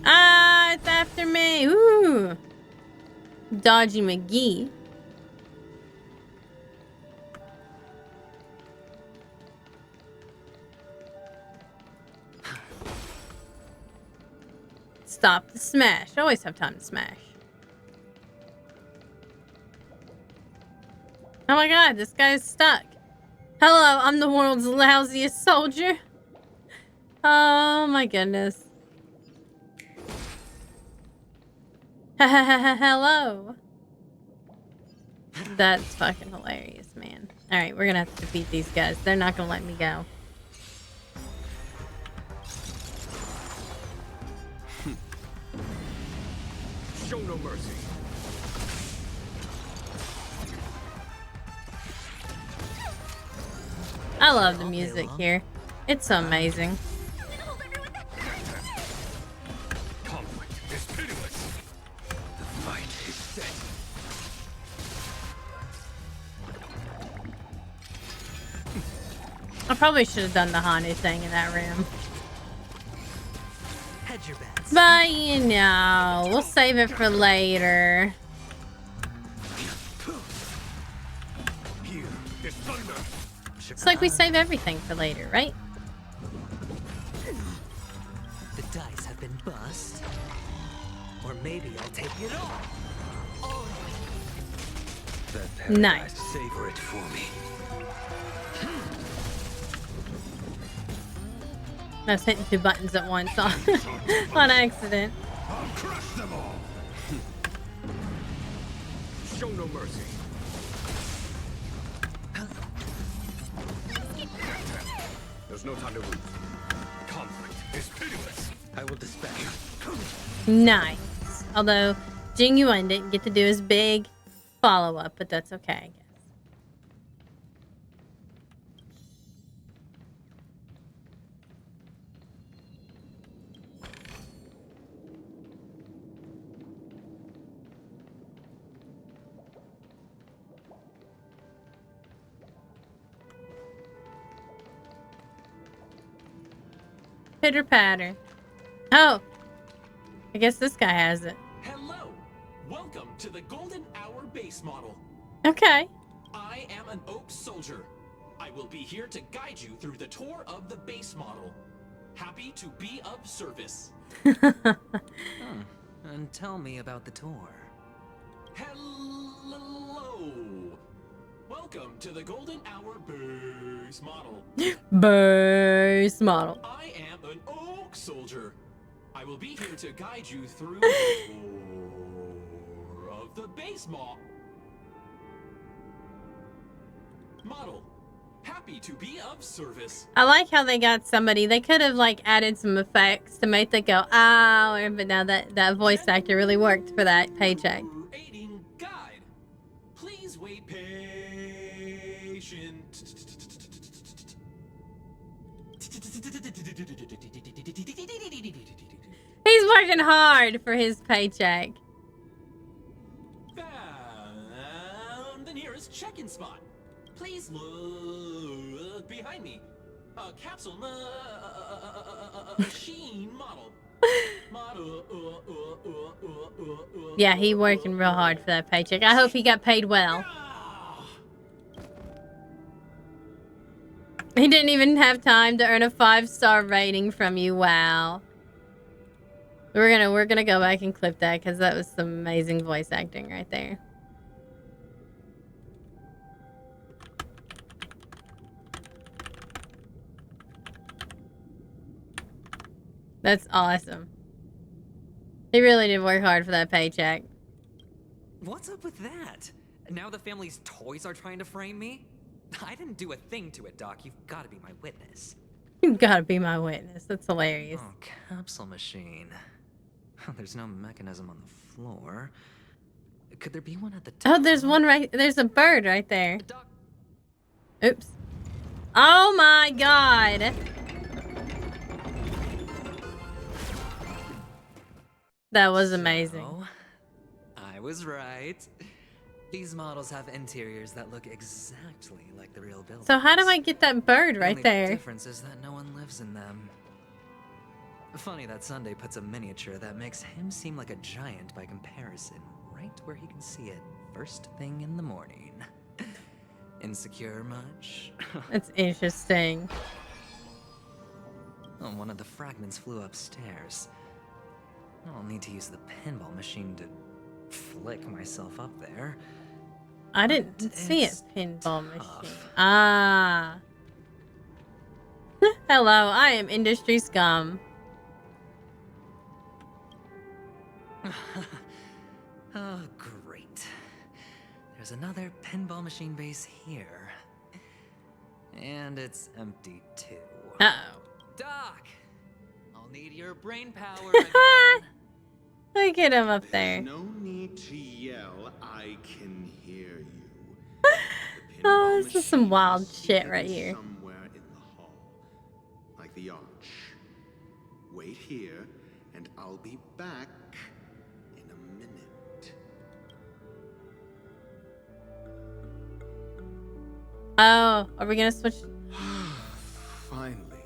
Ah, it's after me. Ooh. Dodgy McGee. Stop the smash. I always have time to smash. Oh my god, this guy's stuck. Hello, I'm the world's lousiest soldier. Oh my goodness. Hello. That's fucking hilarious, man. Alright, we're gonna have to defeat these guys. They're not gonna let me go. Show no mercy. I love the music here. It's so amazing. Conflict is pitiless. The fight is set. I probably should have done the haunted thing in that room. Hedge your bets. But you know, we'll save it for later. Here, this thunder. It's like we save everything for later, right? The dice have been bust. Or maybe I'll take it all. That paradise, Nice. savor it for me. I was hitting 2 buttons at once on, on accident. I'll crush them all. Show no mercy. There's no time to lose. Conflict is pitiless. I will dispatch. Nice. Although, Jing Yuan didn't get to do his big follow-up, but that's okay, I guess. Pitter patter. Oh, I guess this guy has it. Hello! Welcome to the Golden Hour base model. Okay. I am an Oak soldier. I will be here to guide you through the tour of the base model. Happy to be of service. And tell me about the tour. Hello. Welcome to the Golden Hour Base Model. Base model. I am an Oak Soldier. I will be here to guide you through the tour of the base model. Happy to be of service. I like how they got somebody. They could have like added some effects to make that go, oh, but now that voice actor really worked for that paycheck. Aiding guide. Please wait patient. He's working hard for his paycheck. Found the nearest check-in spot. Please look behind me. A capsule machine model. Yeah, he working real hard for that paycheck. I hope he got paid well. He didn't even have time to earn a 5-star rating from you. Wow. We're gonna go back and clip that because that was some amazing voice acting right there. That's awesome. He really did work hard for that paycheck. What's up with that? Now the family's toys are trying to frame me? I didn't do a thing to it, Doc. You've got to be my witness. You gotta be my witness. That's hilarious. Oh, capsule machine. There's no mechanism on the floor. Could there be one at the top? Oh, there's one right. There's a bird right there. Oops. Oh my god. That was amazing. So, I was right. These models have interiors that look exactly like the real building. So how do I get that bird right The there? difference is that no one lives in them. Funny that Sunday puts a miniature that makes him seem like a giant by comparison right where he can see it first thing in the morning. Insecure much? That's interesting. Oh, one of the fragments flew upstairs. I'll need to use the pinball machine to flick myself up there. I didn't see a pinball machine. Ah. Hello, I am industry scum. Oh, great. There's another pinball machine base here. And it's empty too. Uh-oh. Doc! I'll need your brain power again. Look at him up there. No need to yell. I can hear you. Oh, this is some wild shit right here. Somewhere in the hall, like the arch. Wait here, and I'll be back in a minute. Oh, are we gonna switch? Finally,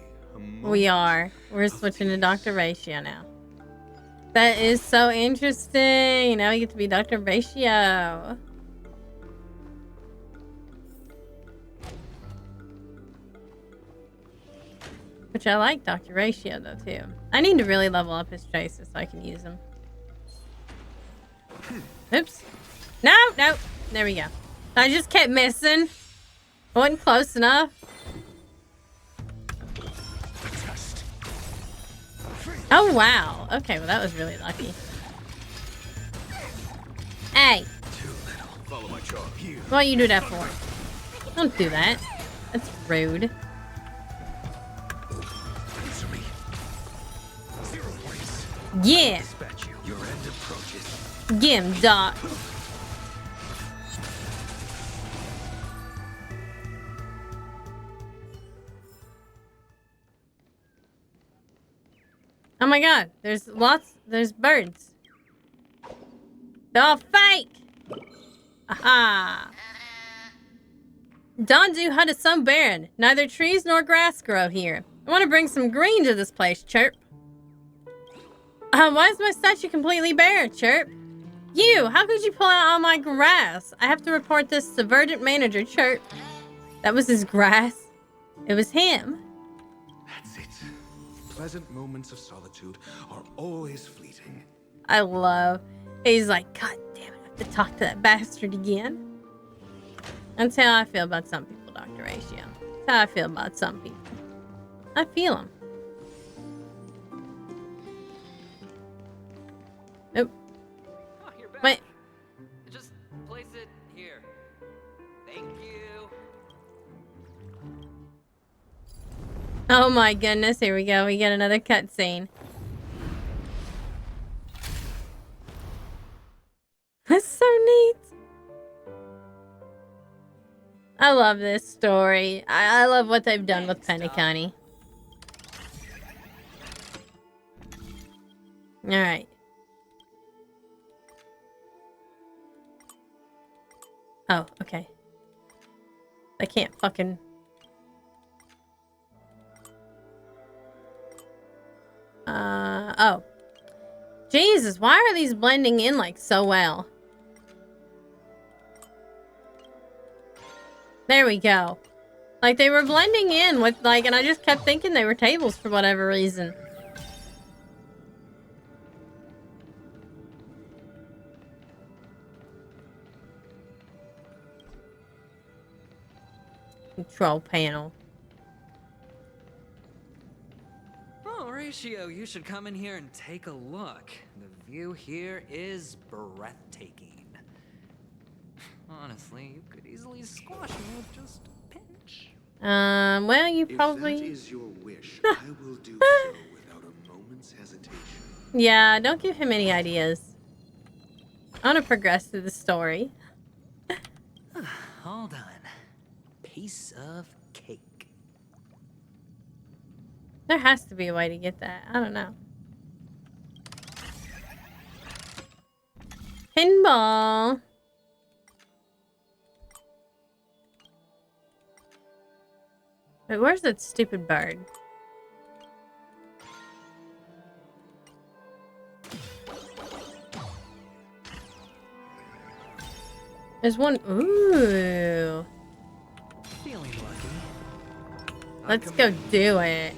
We are. We're switching to Dr. Ratio now. That is so interesting. Now we get to be Dr. Ratio. Which I like Dr. Ratio though too. I need to really level up his traces so I can use them. Oops. No, no. There we go. I just kept missing. I wasn't close enough. Oh, wow. Okay, well, that was really lucky. Hey. Follow my charm. Here. What you do that for? Don't do that. That's rude. Answer me. 0 points. Yeah. Dispatch you. Your end approaches. Get him, Doc. Oh my god, there's birds. They're all fake! Aha! Dondu Hut is so barren. Neither trees nor grass grow here. I want to bring some green to this place, Chirp. Why is my statue completely bare, Chirp? You! How could you pull out all my grass? I have to report this to Verdant Manager, Chirp. That was his grass. It was him. That's it. Pleasant moments of solitude are always fleeting. I love. He's like, God damn it, I to talk to that bastard again. That's how I feel about some people, Dr. Ratio. That's how I feel about some people. I feel them. Oh. Oh, you're back. Wait. Just place it here. Thank you. Oh my goodness, here we go. We get another cutscene. That's so neat. I love this story. I love what they've done with Penacony. Alright. Oh, okay. I can't fucking... oh. Jesus, why are these blending in like so well? There we go. Like they were blending in with like, and I just kept thinking they were tables for whatever reason. Control panel. Oh, Ratio, you should come in here and take a look. The view here is breathtaking. Honestly, you could easily squash me with just a pinch. Well, you probably... If that is your wish, I will do so without a moment's hesitation. Yeah, don't give him any ideas. I want to progress through the story. All done. Piece of cake. There has to be a way to get that. I don't know. Pinball. Wait, where's that stupid bird? There's one. Ooh. Feeling lucky. Let's go do it.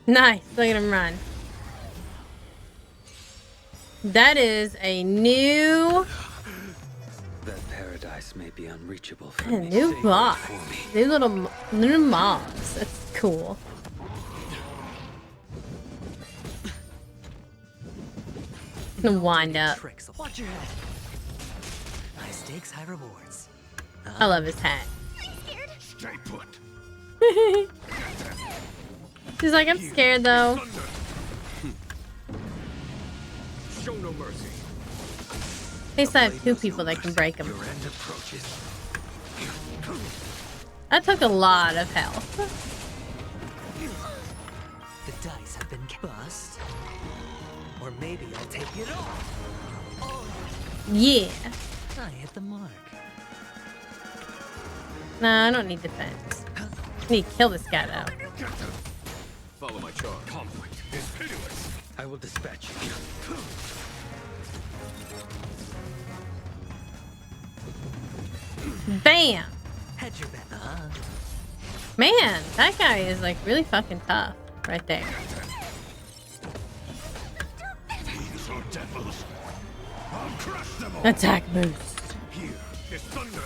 Nice. Look at him run. That is a new... That paradise may be unreachable for A me. new boss. New mobs. That's cool. Wind up. Watch your head. High stakes, high rewards. I love his hat. Stay put. She's like, I'm scared though. Show no mercy. At least I have two people that can break them. That took a lot of health. The dice have been bust. Or maybe I'll take it all. Yeah. I hit the mark. Nah, I don't need defense. I need to kill this guy though. Follow my charge. Conflict is pitiless. I will dispatch you. Bam! Head your bet. Man, that guy is like really fucking tough right there. These are devils. I'll crush them all. Attack boost. Here is thunder.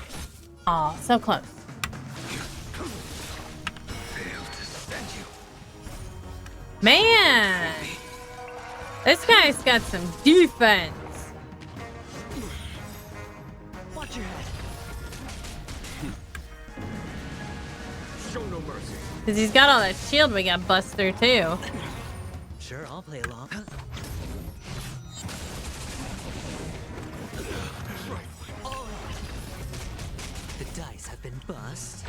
Aw, so close. Failed to send you. Man! This guy's got some defense. Watch your head. Show no mercy. Because he's got all that shield we got bust through too. Sure, I'll play along. The dice have been bust.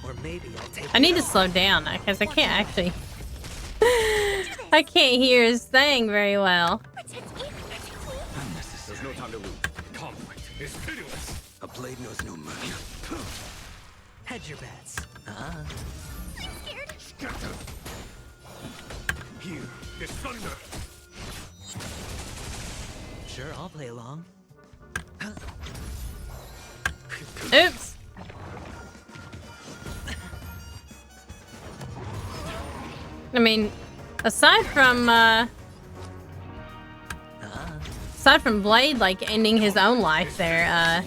Or maybe I'll take I need to slow down because I can't actually... I can't hear his thing very well. There's no time to lose. Conflict is pitiless. A blade knows no mercy. Hedge your bets. Scatter. Here is thunder. Sure, I'll play along. I mean, aside from Blade, like, ending his own life there,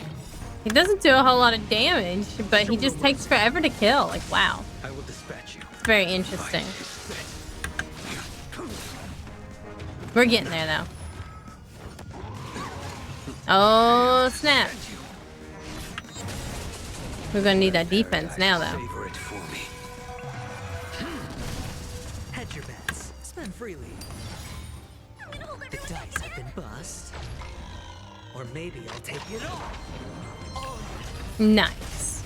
he doesn't do a whole lot of damage, but he just takes forever to kill. Like, wow. I will dispatch you. It's very interesting. We're getting there, though. Oh, snap. We're gonna need that defense now, though. Favor it for me. Hedge your bets. Spend freely. The dice have been bust. Or maybe I'll take it all. Nice.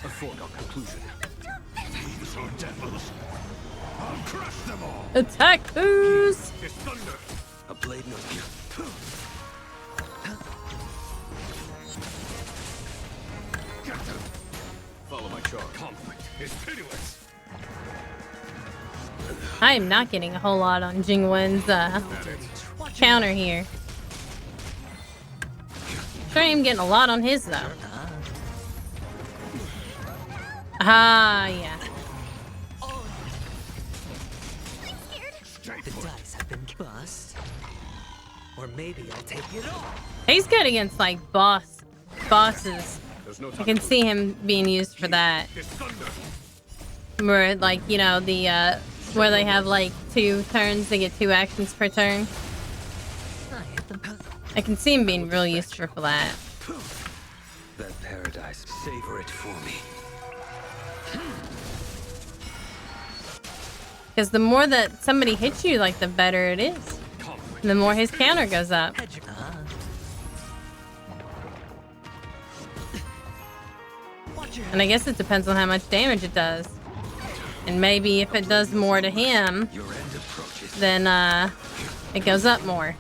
A foregone conclusion. Thieves or devils, I'll crush them all. Attack who's? It's thunder. A blade no fear. Follow my charge. Conflict is pitiless. I am not getting a whole lot on Jingwen's counter here. Sure, I'm getting a lot on his though. Ah, yeah. The dice have been bust. Or maybe I'll take it all. He's good against like bosses. I can see him being used for that. Where like, you know, the where they have like 2 turns, they get 2 actions per turn. I can see him being real useful for that. That paradise, savor it for me. Because the more that somebody hits you, like, the better it is. The more his counter goes up. And I guess it depends on how much damage it does. And maybe if it does more to him, then it goes up more.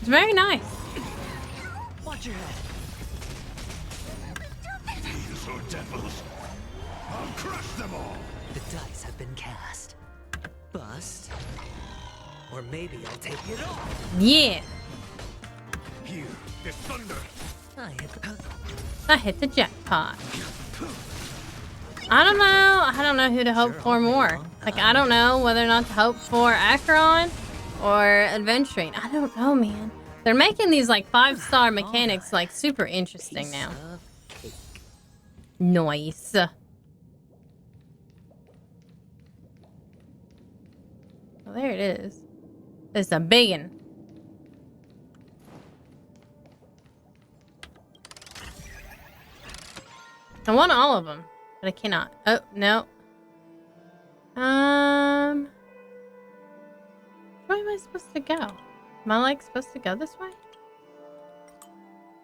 It's very nice. Watch your head. Thieves or devils, I'll crush them all. The dice have been cast. Bust. Or maybe I'll take it all. Yeah. Here is thunder. I hit the jackpot. I don't know who to hope for more. Like, I don't know whether or not to hope for Acheron or Adventuring. I don't know, man. They're making these like 5-star mechanics like super interesting now. Nice. Well, there it is. It's a big one. I want all of them, but I cannot. Oh, no. Where am I supposed to go? Am I like supposed to go this way?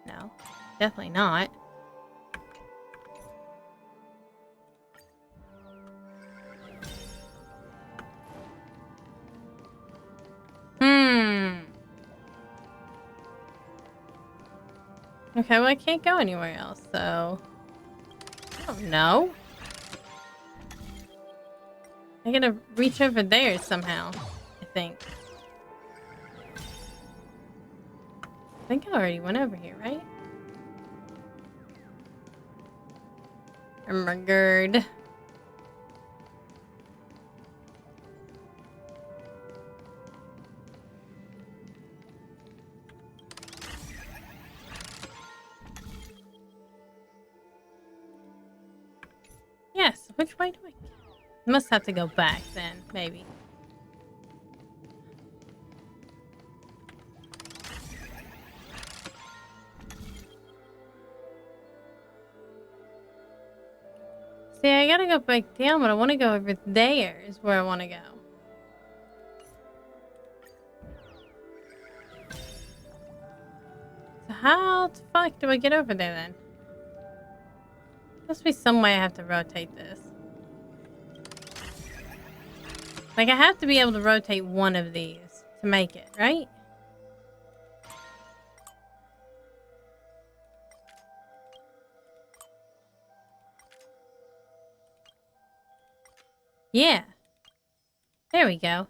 No, definitely not. Okay, well I can't go anywhere else, so I don't know. I gotta reach over there somehow, I think. I think I already went over here, right? Oh my god. Yes, which way do I go? I must have to go back then, maybe. See, I gotta go back down, but I want to go over there is where I want to go. So how the fuck do I get over there then? Must be some way I have to rotate this. Like, I have to be able to rotate one of these to make it, right? Yeah. There we go.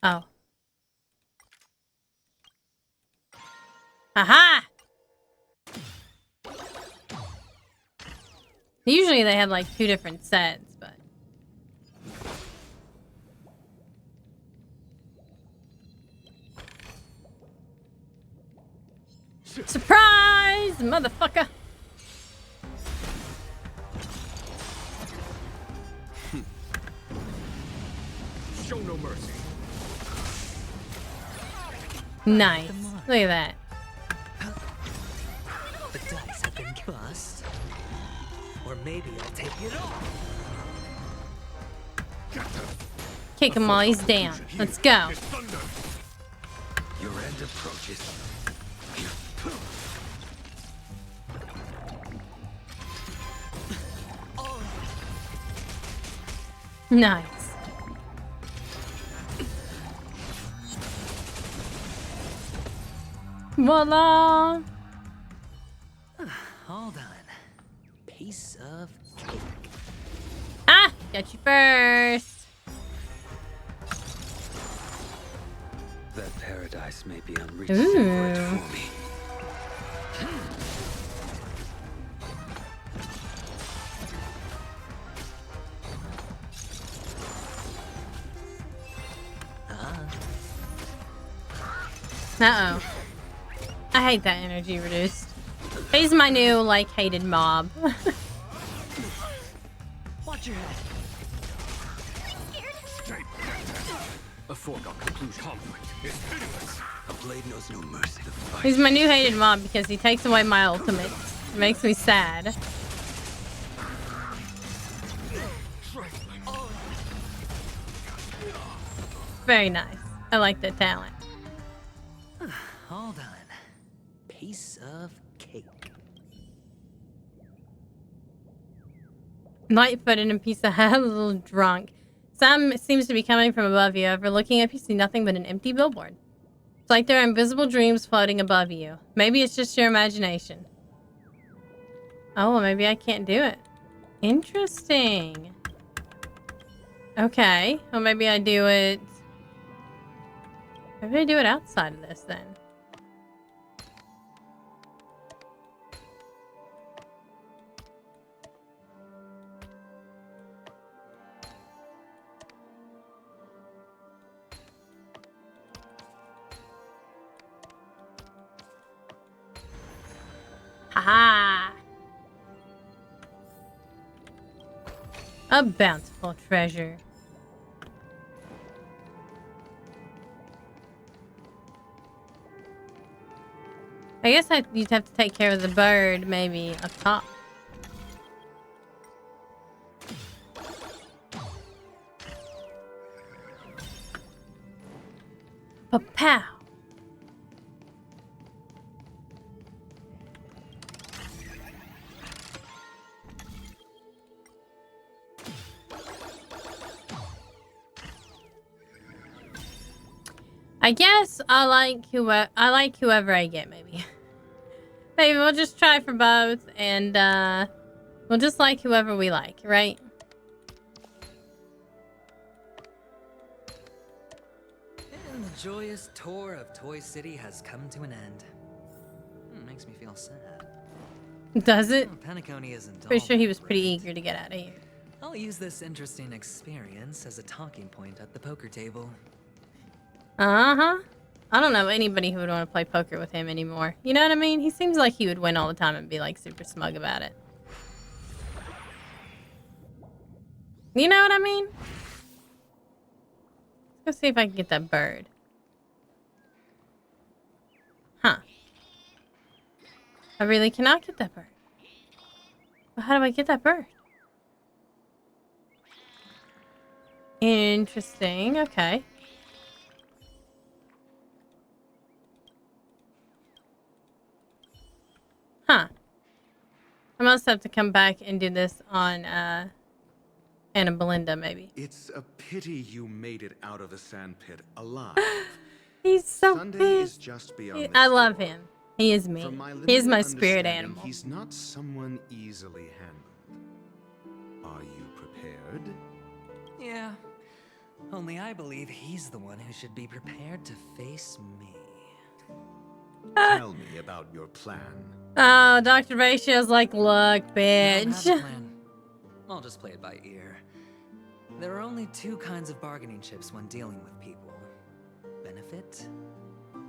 Oh. Aha! Usually they have like 2 different sets, but... Surprise, motherfucker! Show no mercy. Nice. Look at that. The dice have been cast. Or maybe I'll take it off. Kick him while he's down. Let's go. Your end approaches. Nice. Voila! All done. Piece of cake. Ah! Got you first. That paradise may be unreachable for me. Uh-oh. I hate that energy reduced. He's my new, like, hated mob. Watch your head. A foregone conclusion. Conflict is pitiless. A blade knows no mercy. He's my new hated mob because he takes away my ultimates. It makes me sad. Very nice. I like the talent. All done. Piece of cake. Light-footed and piece of head, a little drunk. Sound seems to be coming from above you. After looking up, you see nothing but an empty billboard. It's like there are invisible dreams floating above you. Maybe it's just your imagination. Oh, well, maybe I can't do it. Interesting. Okay. Well, maybe I do it... Maybe I do it outside of this, then. Haha! A bountiful treasure. I guess you'd have to take care of the bird, maybe, up top. Pa-pow! I guess I like whoever I get, maybe. Maybe we'll just try for both, and we'll just like whoever we like, right? And the joyous tour of Toy City has come to an end. Makes me feel sad. Does it? Panicone isn't Pretty sure he was all pretty right. eager to get out of here. I'll use this interesting experience as a talking point at the poker table. Uh-huh. I don't know anybody who would want to play poker with him anymore. You know what I mean? He seems like he would win all the time and be like super smug about it. You know what I mean? Let's go see if I can get that bird. Huh. I really cannot get that bird. Well, how do I get that bird? Interesting. Okay. Huh. I must have to come back and do this on Anna Belinda, maybe. It's a pity you made it out of the sandpit alive. He's so Sunday pissed. is just beyond this I love him. He is me. From my He is my limited spirit understanding, animal. He's not someone easily handled. Are you prepared? Yeah. Only I believe he's the one who should be prepared to face me. Tell me about your plan. Oh, Dr. Ratio's like, look, I don't bitch. have a plan. I'll just play it by ear. There are only two kinds of bargaining chips when dealing with people. Benefit or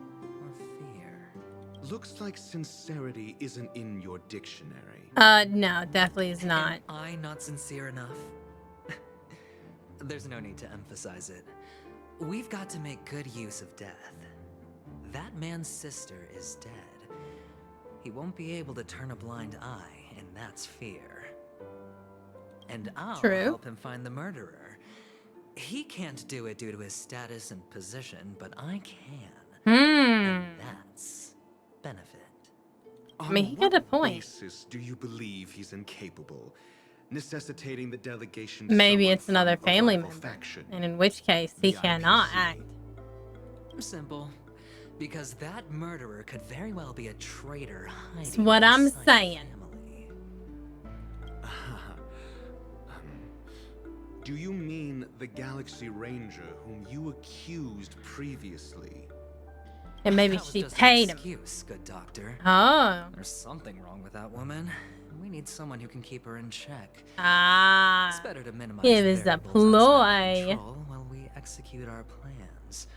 fear. Looks like sincerity isn't in your dictionary. No, definitely is not. Am I not sincere enough? There's no need to emphasize it. We've got to make good use of death. That man's sister is dead. He won't be able to turn a blind eye, and that's fear. And I'll help him find the murderer. He can't do it due to his status and position, but I can. And that's benefit. I mean, he got a point. On what basis do you believe he's incapable, necessitating the delegation? Maybe it's another family member, and in which case he cannot act. Simple. Because that murderer could very well be a traitor hiding. That's what I'm saying. Do you mean the Galaxy Ranger whom you accused previously? And maybe she paid him. Excuse, good doctor. Oh. There's something wrong with that woman. We need someone who can keep her in check. Ah. It's better to minimize It was a ploy. While we execute our plans.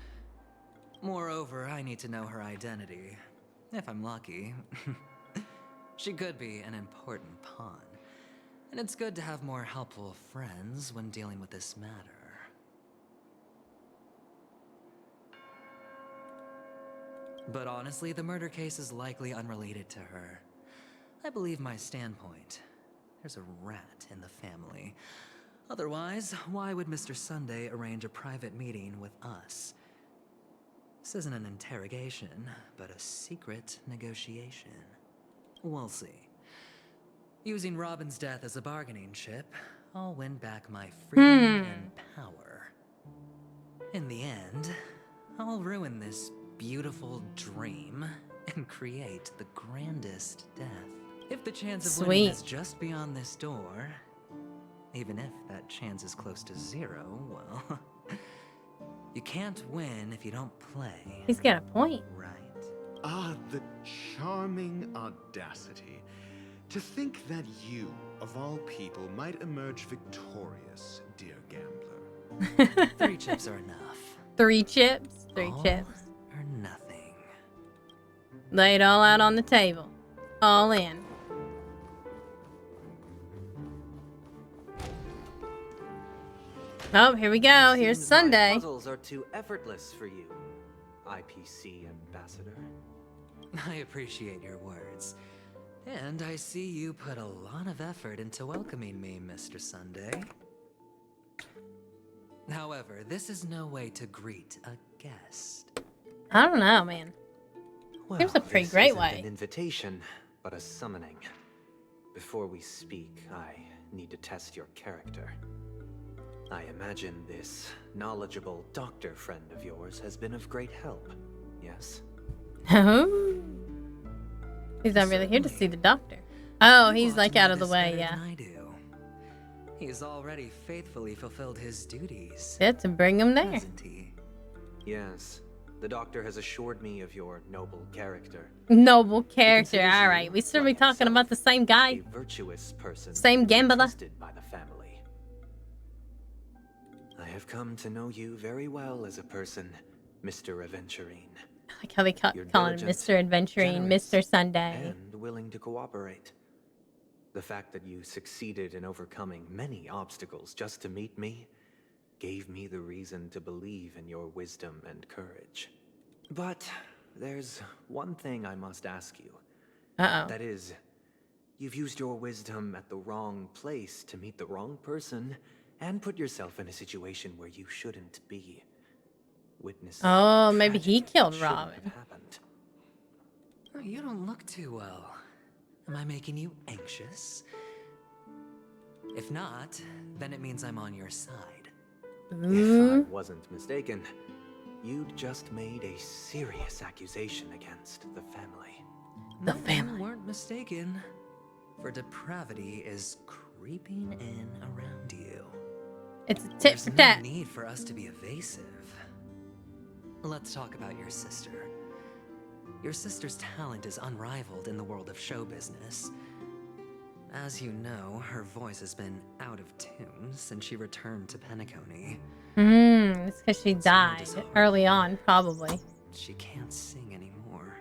Moreover, I need to know her identity. If I'm lucky. She could be an important pawn. And it's good to have more helpful friends when dealing with this matter. But honestly, the murder case is likely unrelated to her. I believe my standpoint. There's a rat in the family. Otherwise, why would Mr. Sunday arrange a private meeting with us? This isn't an interrogation, but a secret negotiation. We'll see. Using Robin's death as a bargaining chip, I'll win back my freedom and power. In the end, I'll ruin this beautiful dream and create the grandest death. If the chance of winning is just beyond this door, even if that chance is close to zero, well, you can't win if you don't play. He's got a point. Right. Ah, the charming audacity. To think that you, of all people, might emerge victorious, dear gambler. 3 chips are enough. 3 chips? 3 All chips. or nothing. Lay it all out on the table. All in. Oh, here we go. Here's Sunday. Puzzles are too effortless for you, IPC ambassador. I appreciate your words. And I see you put a lot of effort into welcoming me, Mr. Sunday. However, this is no way to greet a guest. I don't know, man. Well, Seems a pretty this great isn't way. an invitation, but a summoning. Before we speak, I need to test your character. I imagine this knowledgeable doctor friend of yours has been of great help, yes? He's not really here to see the doctor. Oh, he's like out of the way, yeah. I do. He's already faithfully fulfilled his duties. Yeah, to bring him there. Hasn't he? Yes. The doctor has assured me of your noble character. Noble character, alright. We still be talking about the same guy. A virtuous person. Same gambler. Trusted by the family. I have come to know you very well as a person, Mr. Aventurine. I like how they call him Mr. Adventuring, Mr. Sunday. And willing to cooperate. The fact that you succeeded in overcoming many obstacles just to meet me gave me the reason to believe in your wisdom and courage. But there's one thing I must ask you. That is, you've used your wisdom at the wrong place to meet the wrong person and put yourself in a situation where you shouldn't be. Witnessing Oh, maybe he killed Robin. Oh, you don't look too well. Am I making you anxious? If not, then it means I'm on your side. If I wasn't mistaken, you'd just made a serious accusation against the family. The family. You weren't mistaken, for depravity is creeping in around you. It's a tit There's for no tat. need for us to be evasive. Let's talk about your sister. Your sister's talent is unrivaled in the world of show business. As you know, her voice has been out of tune since she returned to Penacony. It's because she died early on, probably. She can't sing anymore.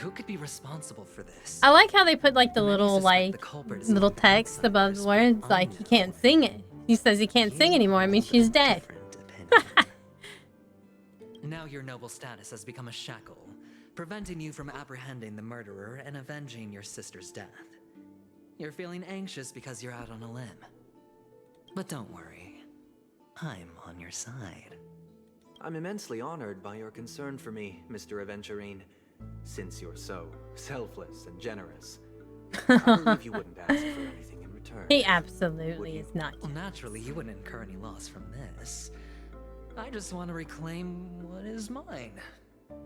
Who could be responsible for this? I like how they put like the Many little suspect the culprit is little text above the words, like he can't sing it. He says he can't sing anymore. I mean, she's dead. Now your noble status has become a shackle, preventing you from apprehending the murderer and avenging your sister's death. You're feeling anxious because you're out on a limb. But don't worry, I'm on your side. I'm immensely honored by your concern for me, Mr. Aventurine. Since you're so selfless and generous, I believe you wouldn't ask for anything in return. He absolutely is not. Well, naturally, you wouldn't incur any loss from this. I just want to reclaim what is mine.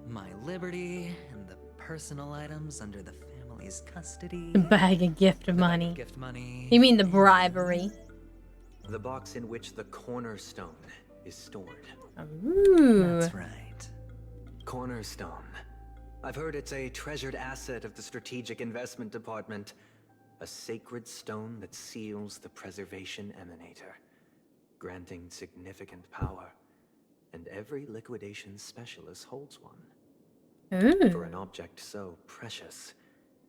My liberty and the personal items under the family's custody. The bag of gift money. Gift money. You mean the bribery? The box in which the cornerstone is stored. Ooh. That's right. Cornerstone. I've heard it's a treasured asset of the Strategic Investment Department. A sacred stone that seals the Preservation Emanator, granting significant power. And every liquidation specialist holds one. Ooh. For an object so precious,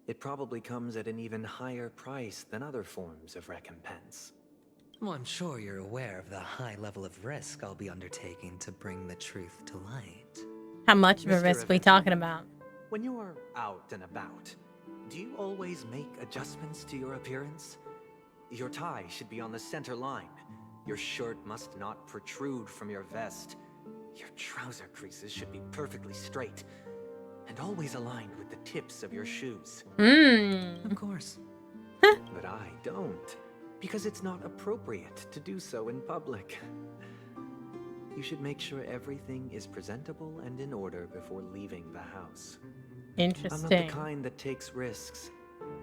it probably comes at an even higher price than other forms of recompense. Well, I'm sure you're aware of the high level of risk I'll be undertaking to bring the truth to light. How much of a Mr. risk we talking about? When you're out and about, do you always make adjustments to your appearance? Your tie should be on the center line. Your shirt must not protrude from your vest. Your trouser creases should be perfectly straight and always aligned with the tips of your shoes. Of course. But I don't, because it's not appropriate to do so in public. You should make sure everything is presentable and in order before leaving the house. Interesting. I'm not the kind that takes risks.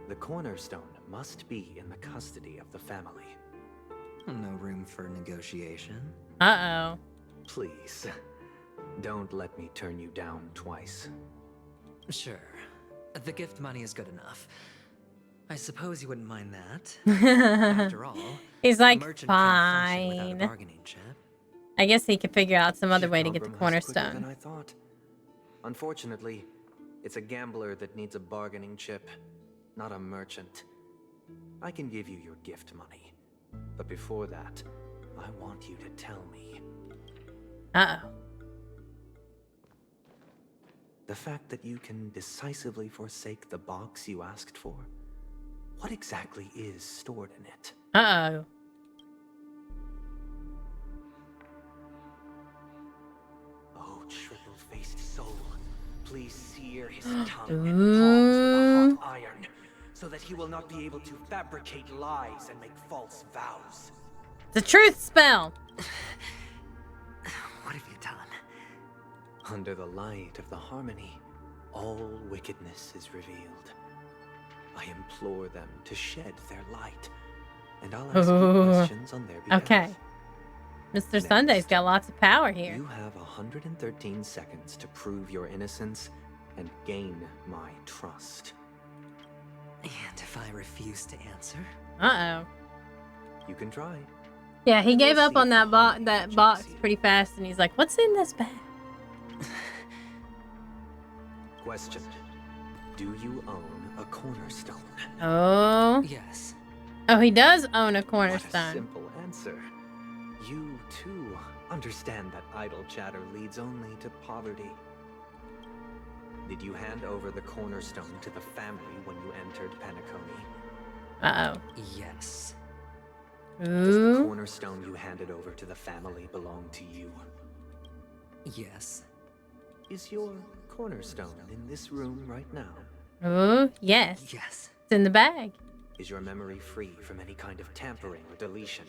The cornerstone must be in the custody of the family. No room for negotiation. Uh-oh. Please, don't let me turn you down twice. Sure. The gift money is good enough. I suppose you wouldn't mind that. After all, he's like, a merchant can't function without a fine. bargaining chip. I guess he could figure out some other way to get the Compromise quicker than cornerstone. I thought. Unfortunately, it's a gambler that needs a bargaining chip, not a merchant. I can give you your gift money, but before that, I want you to tell me. Uh-oh. The fact that you can decisively forsake the box you asked for, what exactly is stored in it? Uh-oh. Oh, triple-faced soul, please sear his tongue and palms with a hot iron, so that he will not be able to fabricate lies and make false vows. The truth spell. What have you done? Under the light of the harmony, all wickedness is revealed. I implore them to shed their light, and I'll ask you questions on their behalf. Okay. Mr. Sunday's got lots of power here. You have 113 seconds to prove your innocence and gain my trust. And if I refuse to answer? Uh-oh. You can try. Yeah, he gave up on that box pretty fast, and he's like, what's in this bag? Question. Do you own a cornerstone? Oh. Yes. Oh, he does own a What a cornerstone. simple answer. You, too, understand that idle chatter leads only to poverty. Did you hand over the cornerstone to the family when you entered Penacony? Uh-oh. Yes. Does the Ooh. cornerstone you handed over to the family belong to you? Yes. Is your cornerstone in this room right now? Ooh, yes. Yes. It's in the bag. Is your memory free from any kind of tampering or deletion,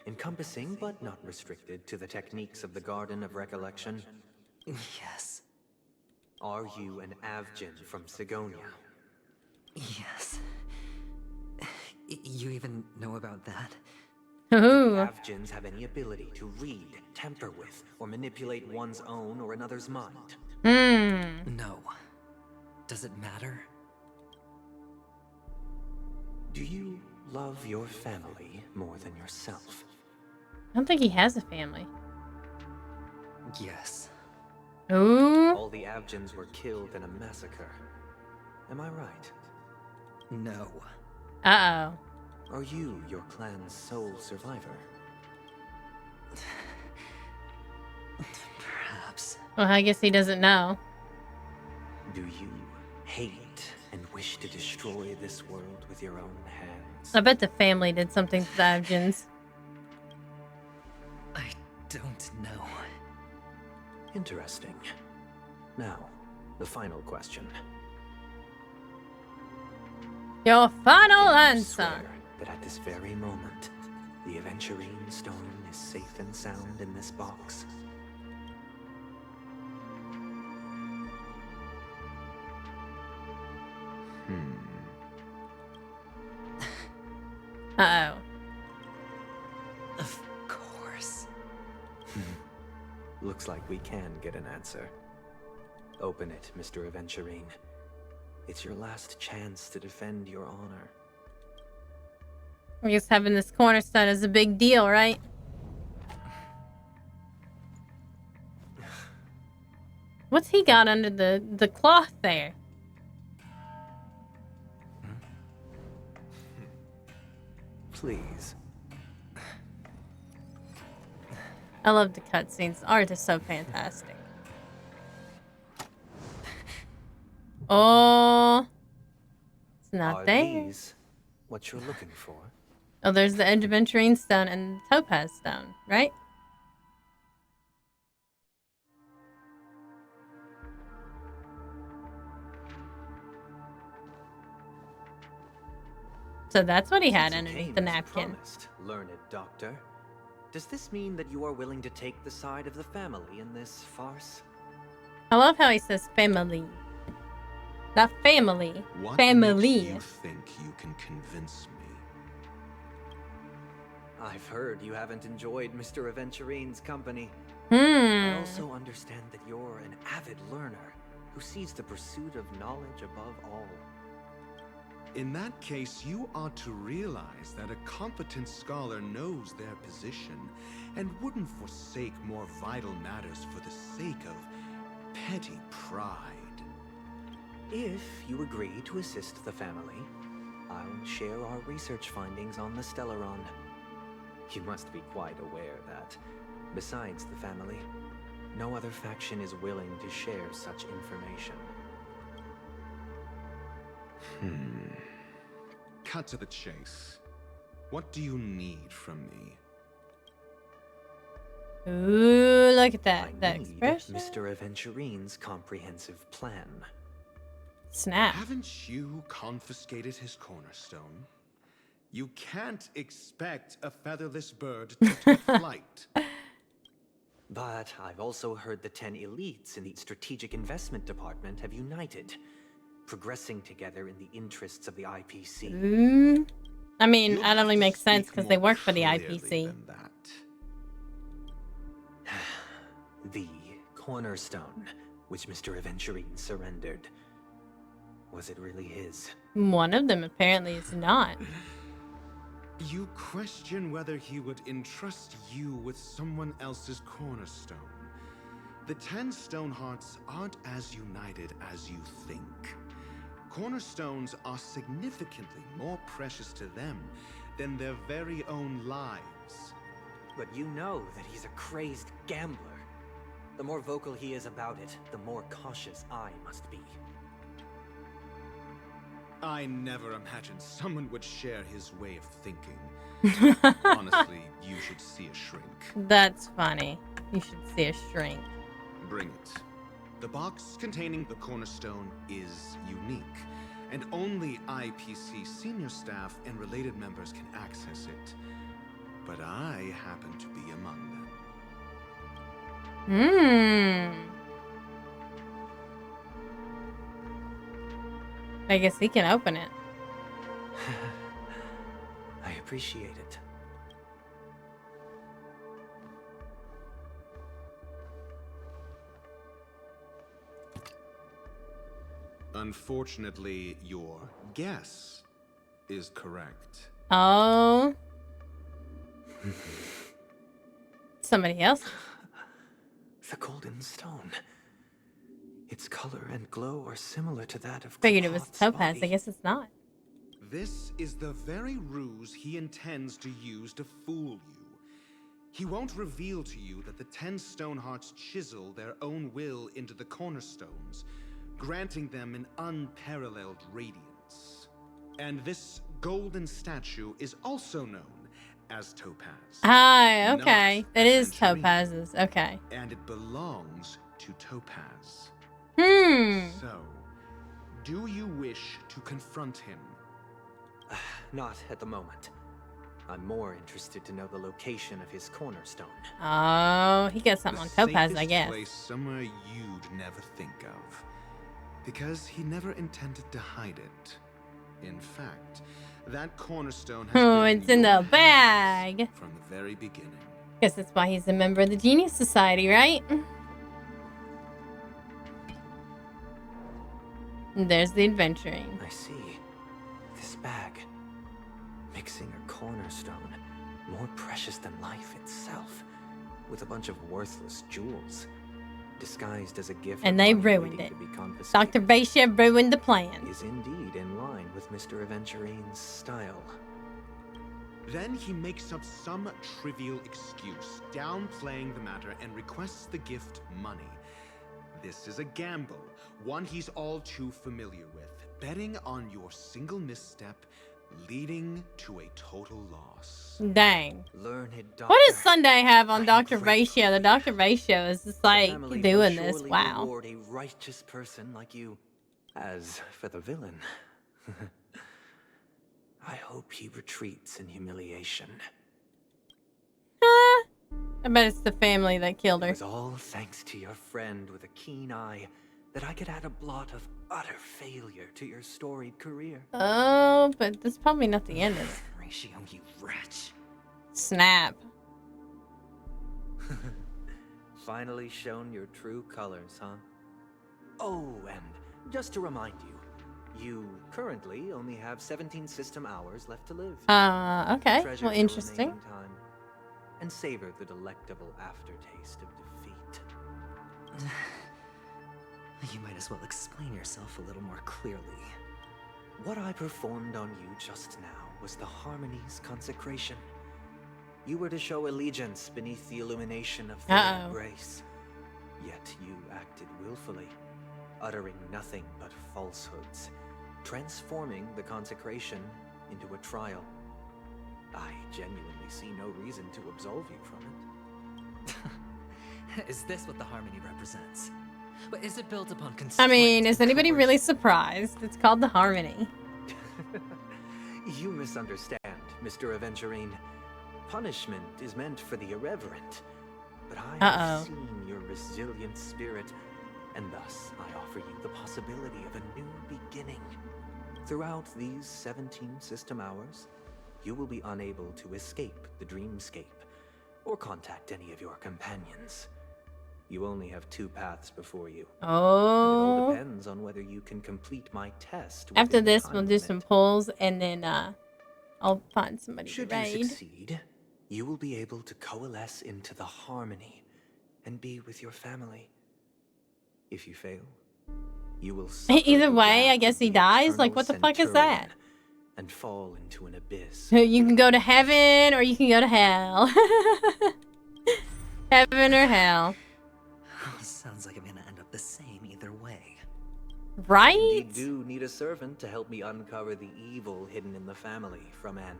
encompassing but not restricted to the techniques of the Garden of Recollection? Yes. Are you an Avgin from Sigonia? Yes. You even know about that? Ooh. Do the Avgins have any ability to read, tamper with, or manipulate one's own or another's mind? No. Does it matter? Do you love your family more than yourself? I don't think he has a family. Yes. Ooh. All the Avgins were killed in a massacre. Am I right? No. Uh-oh. Are you your clan's sole survivor? Perhaps. Well, I guess he doesn't know. Do you hate and wish to destroy this world with your own hands? I bet the family did something to the Avgins. I don't know. Interesting. Now, the final question. Your final Can you answer. swear that at this very moment, the Aventurine stone is safe and sound in this box? Uh-oh. Of course. Looks like we can get an answer. Open it, Mr. Aventurine. It's your last chance to defend your honor. I guess having this cornerstone is a big deal, right? What's he got under the cloth there? Please. I love the cutscenes. Art is so fantastic. Oh, it's not Are there. these what you're looking for? Oh, there's the Aventurine stone and the Topaz stone, right? So that's what he had Since you underneath came the as napkin. promised, learned doctor. Does this mean that you are willing to take the side of the family in this farce? I love how he says family. Not family. What Family. makes you think you can convince me? I've heard you haven't enjoyed Mr. Aventurine's company. Hmm. I also understand that you're an avid learner who sees the pursuit of knowledge above all. In that case, you ought to realize that a competent scholar knows their position and wouldn't forsake more vital matters for the sake of petty pride. If you agree to assist the family, I'll share our research findings on the Stellaron. You must be quite aware that, besides the family, no other faction is willing to share such information. Cut to the chase. What do you need from me? Ooh, look at that. I That need expression. Mr. Aventurine's comprehensive plan. Snap. Haven't you confiscated his cornerstone? You can't expect a featherless bird to take flight. But I've also heard the 10 elites in the Strategic Investment Department have united, progressing together in the interests of the IPC. I mean, that only makes sense because they work for the IPC. The cornerstone, which Mr. Aventurine surrendered. Was it really his? One of them apparently is not. You question whether he would entrust you with someone else's cornerstone. The 10 Stonehearts aren't as united as you think. Cornerstones are significantly more precious to them than their very own lives. But you know that he's a crazed gambler. The more vocal he is about it, the more cautious I must be. I never imagined someone would share his way of thinking. Honestly, you should see a shrink. That's funny. You should see a shrink. Bring it. The box containing the cornerstone is unique, and only IPC senior staff and related members can access it. But I happen to be among them. I guess he can open it. I appreciate it. Unfortunately, your guess is correct. Oh. Somebody else. The golden stone. Its color and glow are similar to that of Figured it was Clot's topaz. body. I guess it's not. This is the very ruse he intends to use to fool you. He won't reveal to you that the 10 Stonehearts chisel their own will into the cornerstones, granting them an unparalleled radiance. And this golden statue is also known as Topaz. Ah, okay. Not That is Aventurine. topazes. Okay. And it belongs to Topaz. So, do you wish to confront him? Not at the moment. I'm more interested to know the location of his cornerstone. Oh, he got something on topaz, I Safest guess. place somewhere you'd never think of. Because he never intended to hide it. In fact, that cornerstone has Oh, been it's in the bag. from the very beginning. Guess that's why he's a member of the Genius Society, right? And there's the adventuring. I see. This bag. Mixing a cornerstone, more precious than life itself, with a bunch of worthless jewels, disguised as a gift. And they of money ruined waiting it. to be confiscated, Dr. Baisha ruined the plan. is indeed in line with Mr. Aventurine's style. Then he makes up some trivial excuse, downplaying the matter, and requests the gift money. This is a gamble, one he's all too familiar with, betting on your single misstep, leading to a total loss. Dang. Learned doctor. What does Sunday have on Dr. Ratio? The Dr. Ratio is just like Family doing will this. surely Wow. reward a righteous person like you. As for the villain, I hope he retreats in humiliation. I bet it's the family that killed It her. was all thanks to your friend with a keen eye that I could add a blot of utter failure to your storied career. Oh, but that's probably not the end of it. Ratio, you wretch. Snap. Finally shown your true colors, huh? Oh, and just to remind you, you currently only have 17 system hours left to live. Okay. Treasure Well, your interesting. remaining time and savor the delectable aftertaste of defeat. You might as well explain yourself a little more clearly. What I performed on you just now was the Harmony's consecration. You were to show allegiance beneath the illumination of their grace. Yet you acted willfully, uttering nothing but falsehoods, transforming the consecration into a trial. I genuinely see no reason to absolve you from it. Is this what the Harmony represents? But is it built upon I constraint mean, is and anybody coercion? really surprised? It's called the Harmony. You misunderstand, Mr. Aventurine. Punishment is meant for the irreverent. But I have seen your resilient spirit, and thus I offer you the possibility of a new beginning. Throughout these 17 system hours, you will be unable to escape the dreamscape or contact any of your companions. You only have 2 paths before you. And it all Oh. depends on whether you can complete my test. After within the this, time we'll do limit. some polls, and then I'll find somebody Should to you raid. succeed, you will be able to coalesce into the Harmony and be with your family. If you fail, you will suffer Either the way, I wrath guess of he the dies. Like, eternal what the fuck is Centurion that? and fall into an abyss. You can go to heaven, or you can go to hell. Heaven or hell. Sounds like I'm gonna end up the same either way. Right? You do need a servant to help me uncover the evil hidden in the family from an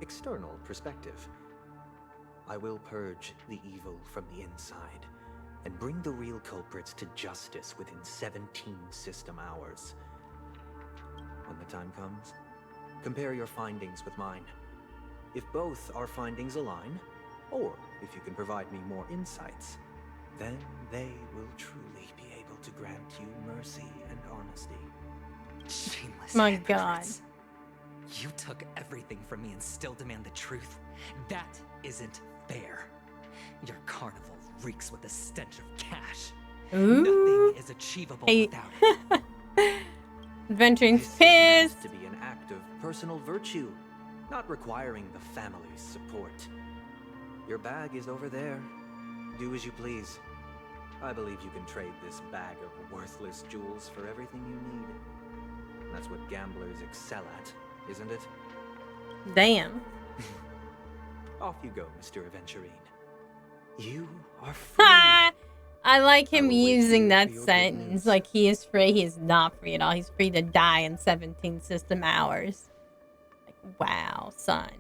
external perspective. I will purge the evil from the inside and bring the real culprits to justice within 17 system hours. When the time comes, compare your findings with mine. If both our findings align, or if you can provide me more insights, then they will truly be able to grant you mercy and honesty. Shameless My hypocrites. You took everything from me and still demand the truth? That isn't fair. Your carnival reeks with the stench of cash. Ooh. Nothing is achievable Hey. without it. Adventuring's This is pissed. meant to be an act of personal virtue, not requiring the family's support. Your bag is over there. Do as you please. I believe you can trade this bag of worthless jewels for everything you need. That's what gamblers excel at, isn't it? Damn. Off you go, Mr. Aventurine. You are free. I like him using that sentence. Like, he is free. He is not free at all. He's free to die in 17 system hours. Like, wow, son.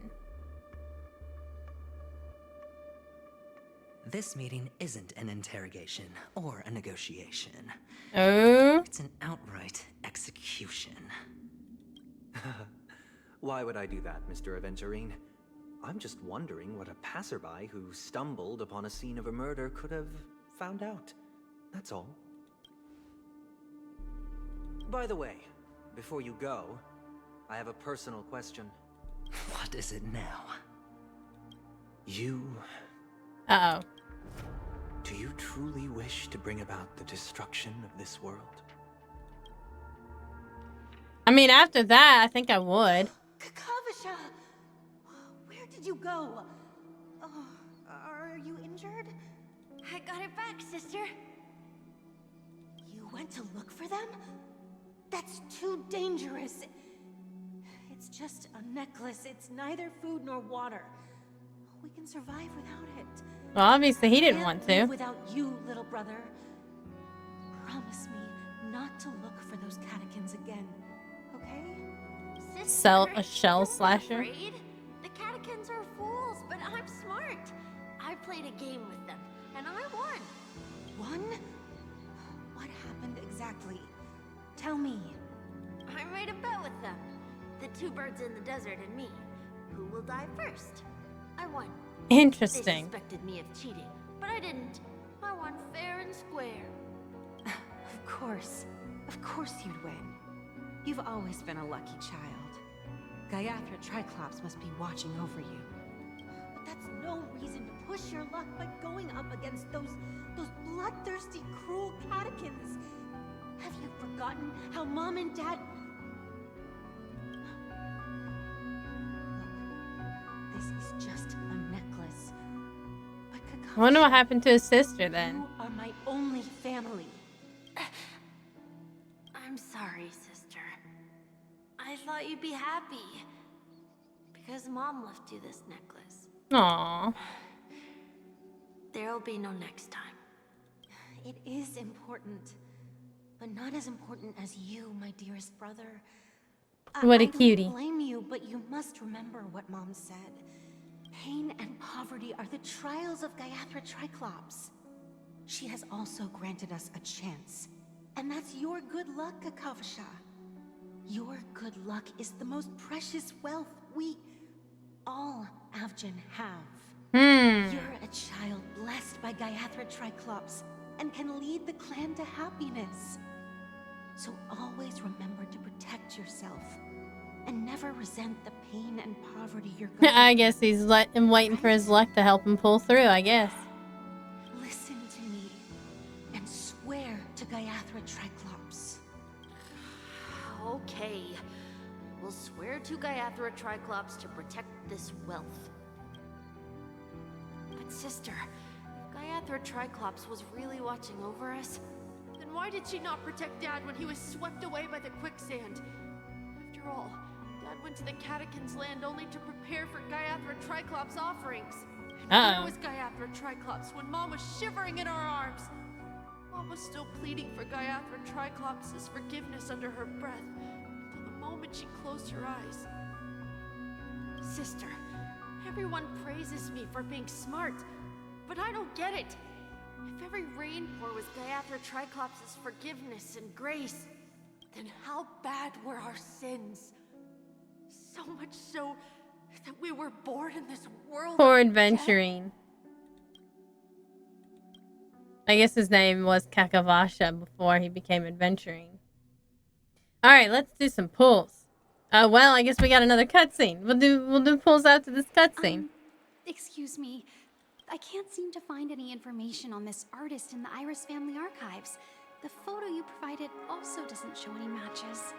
This meeting isn't an interrogation or a negotiation. Oh? It's an outright execution. Why would I do that, Mr. Aventurine? I'm just wondering what a passerby who stumbled upon a scene of a murder could have found out. That's all. By the way, before you go, I have a personal question. What is it now? You... Uh-oh. Do you truly wish to bring about the destruction of this world? I mean, after that, I think I would. Kavisha! Where did you go? Oh, are you injured? I got it back, sister. You went to look for them? That's too dangerous. It's just a necklace. It's neither food nor water. We can survive without it. Well, obviously he didn't want to. Without you, little brother. Promise me not to look for those catechins again, okay? Sell a shell slasher. Afraid? The catechins are fools, but I'm smart. I played a game with them, and I won. Won? What happened exactly? Tell me. I made a bet with them. The two birds in the desert and me. Who will die first? I won. Interesting. They suspected me of cheating, but I didn't. I won fair and square. Of course you'd win. You've always been a lucky child. Gaiathra Triclops must be watching over you. But that's no reason to push your luck by going up against those bloodthirsty, cruel catechins. Have you forgotten how Mom and Dad... Look, this is just a necklace. But I wonder what happened to his sister then. You are my only family. I'm sorry, sister. I thought you'd be happy. Because Mom left you this necklace. Aww. There'll be no next time. It is important. But not as important as you, my dearest brother. What a I cutie. don't blame you, but you must remember what Mom said. Pain and poverty are the trials of Gaiathra Triclops. She has also granted us a chance. And that's your good luck, Kavisha. Your good luck is the most precious wealth we all Avgin have. You're a child blessed by Gaiathra Triclops and can lead the clan to happiness. So always remember to protect yourself and never resent the pain and poverty you're going I guess he's waiting for his luck to help him pull through, I guess. Listen to me and swear to Gaiathra Triclops. Okay. We'll swear to Gaiathra Triclops to protect this wealth. But sister, if Gaiathra Triclops was really watching over us, then why did she not protect Dad when he was swept away by the quicksand? After all, Dad went to the Catechins' land only to prepare for Gaiathra Triclops' offerings. And where was Gaiathra Triclops when Mom was shivering in our arms? Mom was still pleading for Gaiathra Triclops' forgiveness under her breath, until the moment she closed her eyes. Sister, everyone praises me for being smart, but I don't get it. If every rainpour was Gaiathra Triclops' forgiveness and grace, then how bad were our sins? So much so that we were born in this world. Poor Adventuring. I guess his name was Kakavasha before he became Adventuring. Alright, let's do some pulls. Well, I guess we got another cutscene. We'll do pulls after this cutscene. Excuse me. I can't seem to find any information on this artist in the Iris family archives. The photo you provided also doesn't show any matches.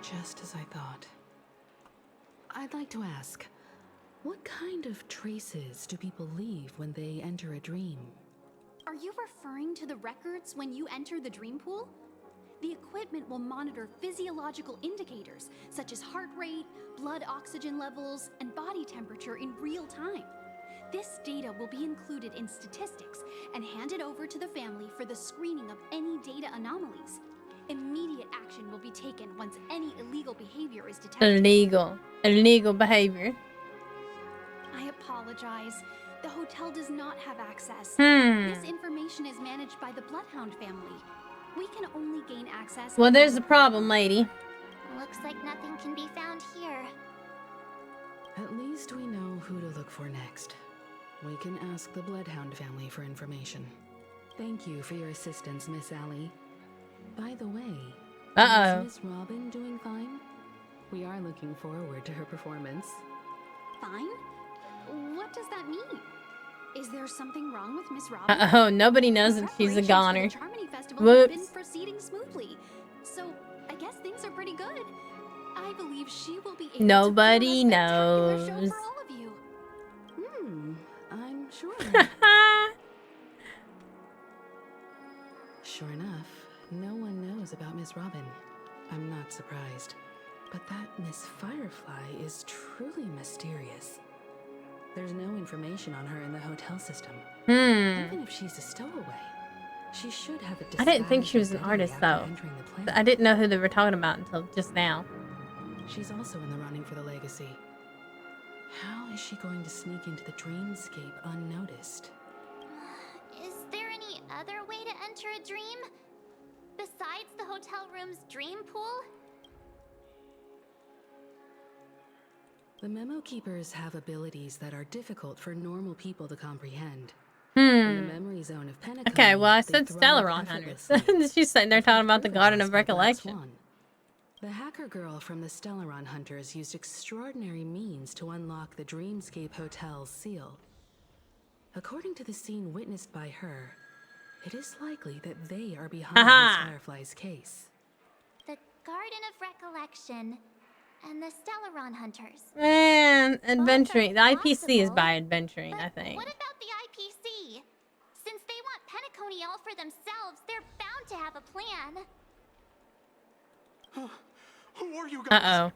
Just as I thought. I'd like to ask, what kind of traces do people leave when they enter a dream? Are you referring to the records when you enter the dream pool? The equipment will monitor physiological indicators such as heart rate, blood oxygen levels, and body temperature in real time. This data will be included in statistics and handed over to the family for the screening of any data anomalies. Immediate action will be taken once any illegal behavior is detected. Illegal behavior. I apologize. The hotel does not have access. Hmm. This information is managed by the Bloodhound family. We can only gain access. Well, there's a problem, lady. Looks like nothing can be found here. At least we know who to look for next. We can ask the Bloodhound family for information. Thank you for your assistance, Miss Allie. By the way, is Miss Robin doing fine? We are looking forward to her performance. Fine? What does that mean? Is there something wrong with Miss Robin? Uh-oh, nobody knows that she's a goner. The Charmony Festival has been Whoops. proceeding smoothly, so I guess things are pretty good. I believe she will be able Nobody to put on a knows. spectacular show for all of you. I'm sure. Sure enough, no one knows about Miss Robin. I'm not surprised. But that Miss Firefly is truly mysterious. There's no information on her in the hotel system. Even if she's a stowaway, she should have a I didn't think she was disguised an artist, identity though. after entering the planet. I didn't know who they were talking about until just now. She's also in the running for the legacy. How is she going to sneak into the dreamscape unnoticed? Is there any other way to enter a dream? Besides the hotel room's dream pool? The Memo Keepers have abilities that are difficult for normal people to comprehend. Hmm. In the memory zone of Penacony, Okay, well, I they said thrive Stellaron Hunters. effortlessly. She's sitting there talking about the Garden of That's Recollection. one. The hacker girl from the Stellaron Hunters used extraordinary means to unlock the Dreamscape Hotel's seal. According to the scene witnessed by her, it is likely that they are behind Miss Firefly's case. The Garden of Recollection and the Stellaron Hunters. And adventuring. The IPC is by adventuring, I think. What about the IPC? Since they want Penacony all for themselves, they're bound to have a plan. Who are you guys? Uh-oh.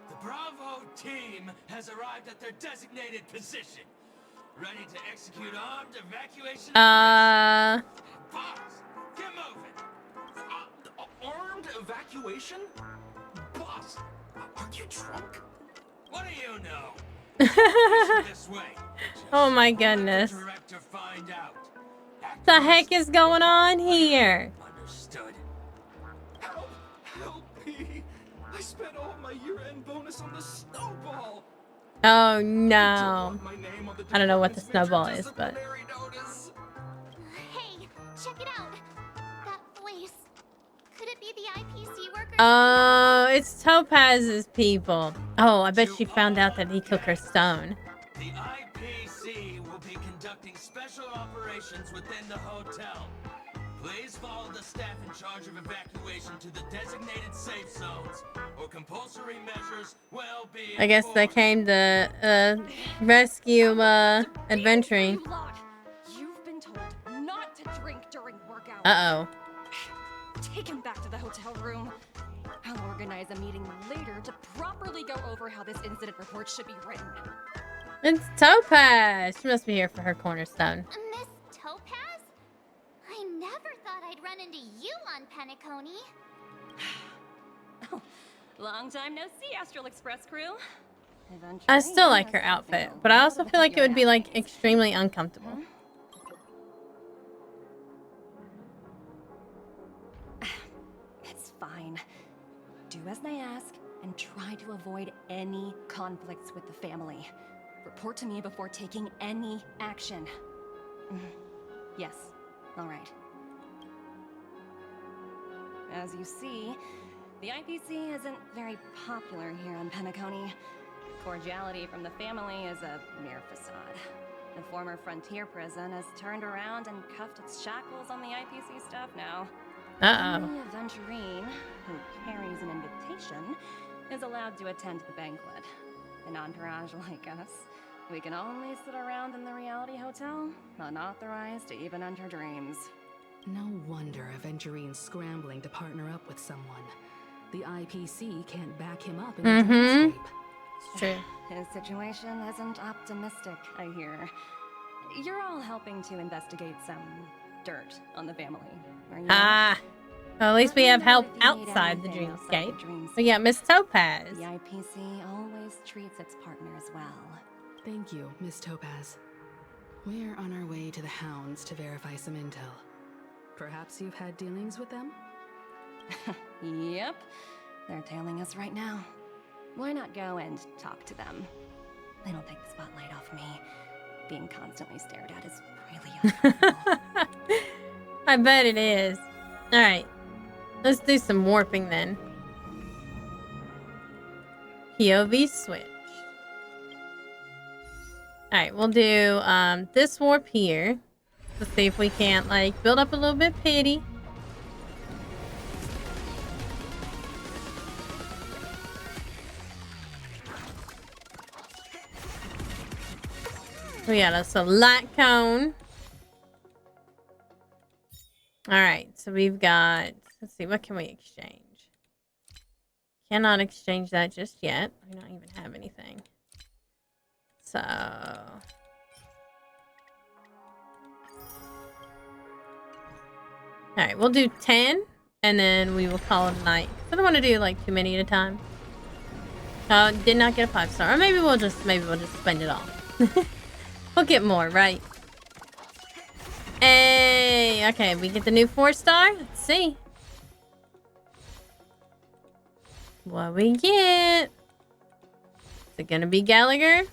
The Bravo team has arrived at their designated position, ready to execute armed evacuation. Boss, get moving. Armed evacuation? Boss, are you drunk? What do you know? This way. Oh my goodness. Director find out. What the heck is going on here? Understood. Help me. I spent all my year-end bonus on the snowball. Oh no. I don't know what the snowball is, but... Hey, check it out. That voice. Could it be the IPC workers? Oh, it's Topaz's people. Oh, I bet she found out that he took her stone. The IPC will be conducting special operations within the hotel. Please follow the staff in charge of evacuation to the designated safe zones, or compulsory measures will be I guess they came to rescue adventuring. You've been told not to drink during work hours. Uh-oh. Take him back to the hotel room. I'll organize a meeting later to properly go over how this incident report should be written. It's Topaz. She must be here for her cornerstone. Miss Topaz? I never thought I'd run into you on Penacony. Long time no see, Astral Express crew. I still like her outfit, but I also feel like it would be like extremely uncomfortable. It's fine. Do as I ask and try to avoid any conflicts with the family. Report to me before taking any action. Yes, all right. As you see, the IPC isn't very popular here on Penacony. Cordiality from the family is a mere facade. The former frontier prison has turned around and cuffed its shackles on the IPC staff now. Only a Venturine, who carries an invitation, is allowed to attend the banquet. An entourage like us, we can only sit around in the reality hotel, unauthorized to even enter dreams. No wonder a Venturine's scrambling to partner up with someone. The IPC can't back him up in the dreamscape. It's true. His situation isn't optimistic, I hear. You're all helping to investigate some dirt on the family, are you? Well, at least we have help outside the dreamscape. We got Miss Topaz. The IPC always treats its partners well. Thank you, Miss Topaz. We're on our way to the Hounds to verify some intel. Perhaps you've had dealings with them? Yep. They're tailing us right now. Why not go and talk to them? They don't take the spotlight off me. Being constantly stared at is really uncomfortable. I bet it is. Alright. Let's do some warping then. POV switch. Alright, we'll do this warp here. Let's see if we can't like build up a little bit pity. We got us a light cone. Alright, so we've got, let's see, what can we exchange? Cannot exchange that just yet. We don't even have anything. So... Alright, we'll do 10, and then we will call it a night. I don't want to do like too many at a time. Did not get a 5-star. Or maybe we'll just spend it all. We'll get more, right? Hey, okay, we get the new 4-star. Let's see what we get. Is it gonna be Gallagher?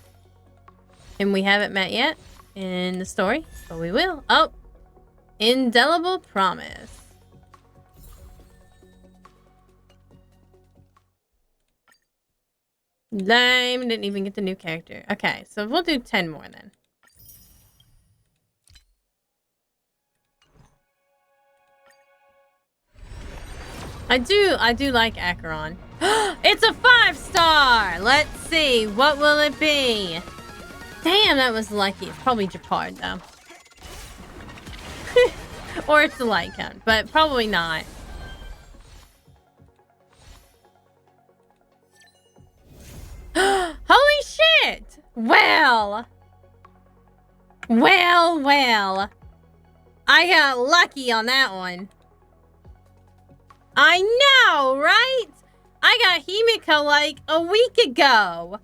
And we haven't met yet in the story, but we will. Oh, indelible promise. Lame, didn't even get the new character. Okay, so we'll do 10 more then. I do like Acheron. It's a 5-star! Let's see, what will it be? Damn, that was lucky. It's probably Japard though. Or it's the light cone, but probably not. Holy shit! Well. I got lucky on that one. I know, right? I got Himika like a week ago.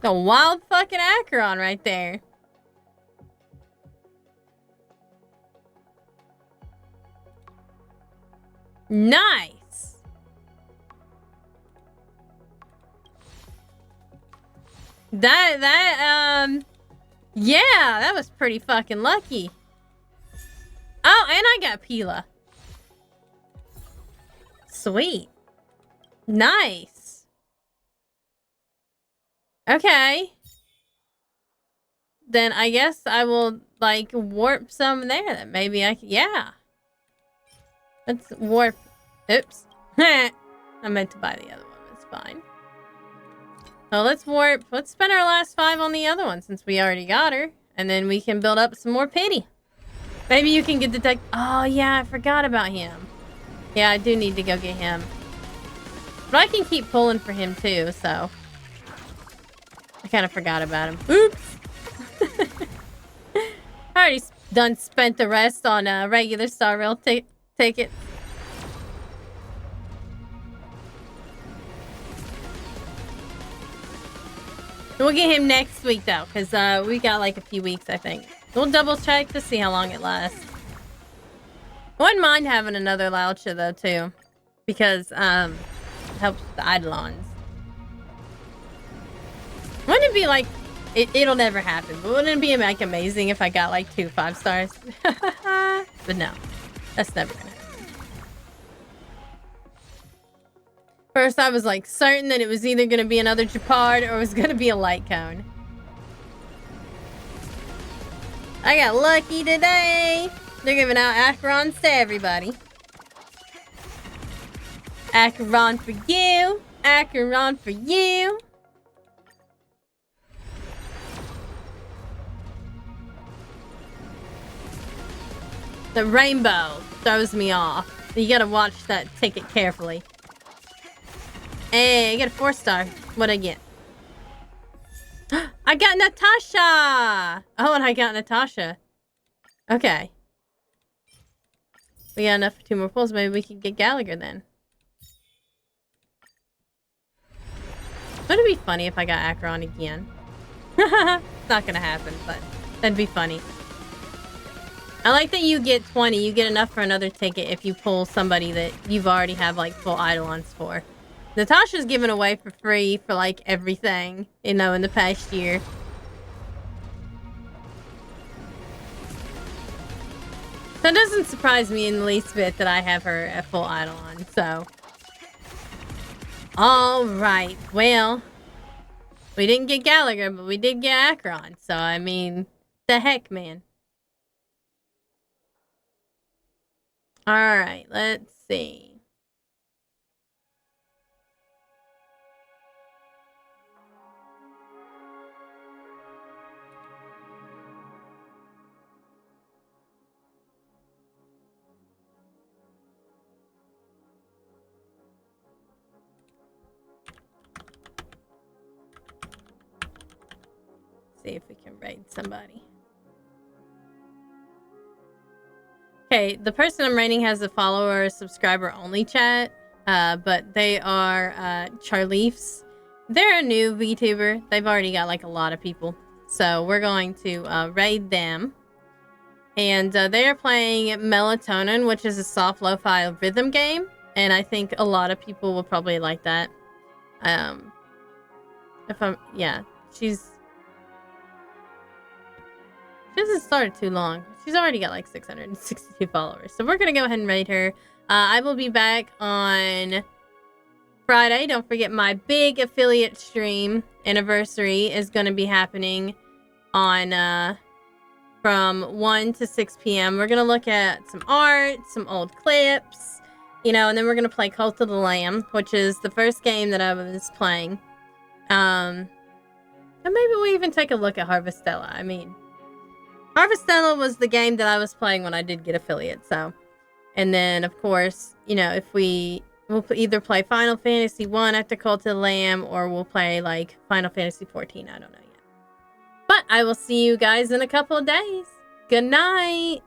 The wild fucking Acheron right there. Nice. Yeah, that was pretty fucking lucky. Oh, and I got Pila. Sweet. Nice. Okay. Then I guess I will, like, warp some there. That maybe I can, yeah. Let's warp. Oops. I meant to buy the other one. It's fine. So let's warp. Let's spend our last 5 on the other one since we already got her. And then we can build up some more pity. Maybe you can get the deck. Oh, yeah. I forgot about him. Yeah, I do need to go get him. But I can keep pulling for him too, so. I kind of forgot about him. Oops. I already done spent the rest on a regular Star Rail ticket. We'll get him next week though, because we got like a few weeks, I think. We'll double check to see how long it lasts. I wouldn't mind having another Laucha though too, because it helps with the Eidolons. Wouldn't it be like, it'll never happen, but wouldn't it be like amazing if I got like 2 5-stars? But no, that's never gonna happen. First, I was like certain that it was either going to be another Japard or it was going to be a light cone. I got lucky today. They're giving out Acherons to everybody. Acheron for you. Acheron for you. The rainbow throws me off. You gotta watch that ticket carefully. Hey, I get a 4-star. What'd I get? I got Natasha! Oh, and I got Natasha. Okay. We got enough for 2 more pulls. Maybe we can get Gallagher then. Wouldn't it be funny if I got Acheron again? It's not gonna happen, but that'd be funny. I like that you get 20. You get enough for another ticket if you pull somebody that you've already have like full Eidolons for. Natasha's given away for free for like everything, you know, in the past year. So it doesn't surprise me in the least bit that I have her at full Eidolon, so. Alright, well. We didn't get Gallagher, but we did get Acheron, so I mean, the heck, man. Alright, let's see. See if we can raid somebody. Okay, the person I'm raiding has a follower subscriber only chat, but they are Charleafs. They're a new VTuber. They've already got like a lot of people, so we're going to raid them. And they are playing Melatonin, which is a soft lo-fi rhythm game, and I think a lot of people will probably like that. Yeah, she hasn't started too long. She's already got like 662 followers. So we're going to go ahead and raid her. I will be back on Friday. Don't forget my big affiliate stream anniversary is going to be happening on from 1 to 6 p.m. We're going to look at some art, some old clips, you know, and then we're going to play Cult of the Lamb, which is the first game that I was playing. And maybe we even take a look at Harvestella. I mean, Harvestella was the game that I was playing when I did get affiliate, so. And then, of course, you know, if we'll either play Final Fantasy 1 after Cult of the Lamb, or we'll play, like, Final Fantasy 14. I don't know yet. But I will see you guys in a couple of days. Good night!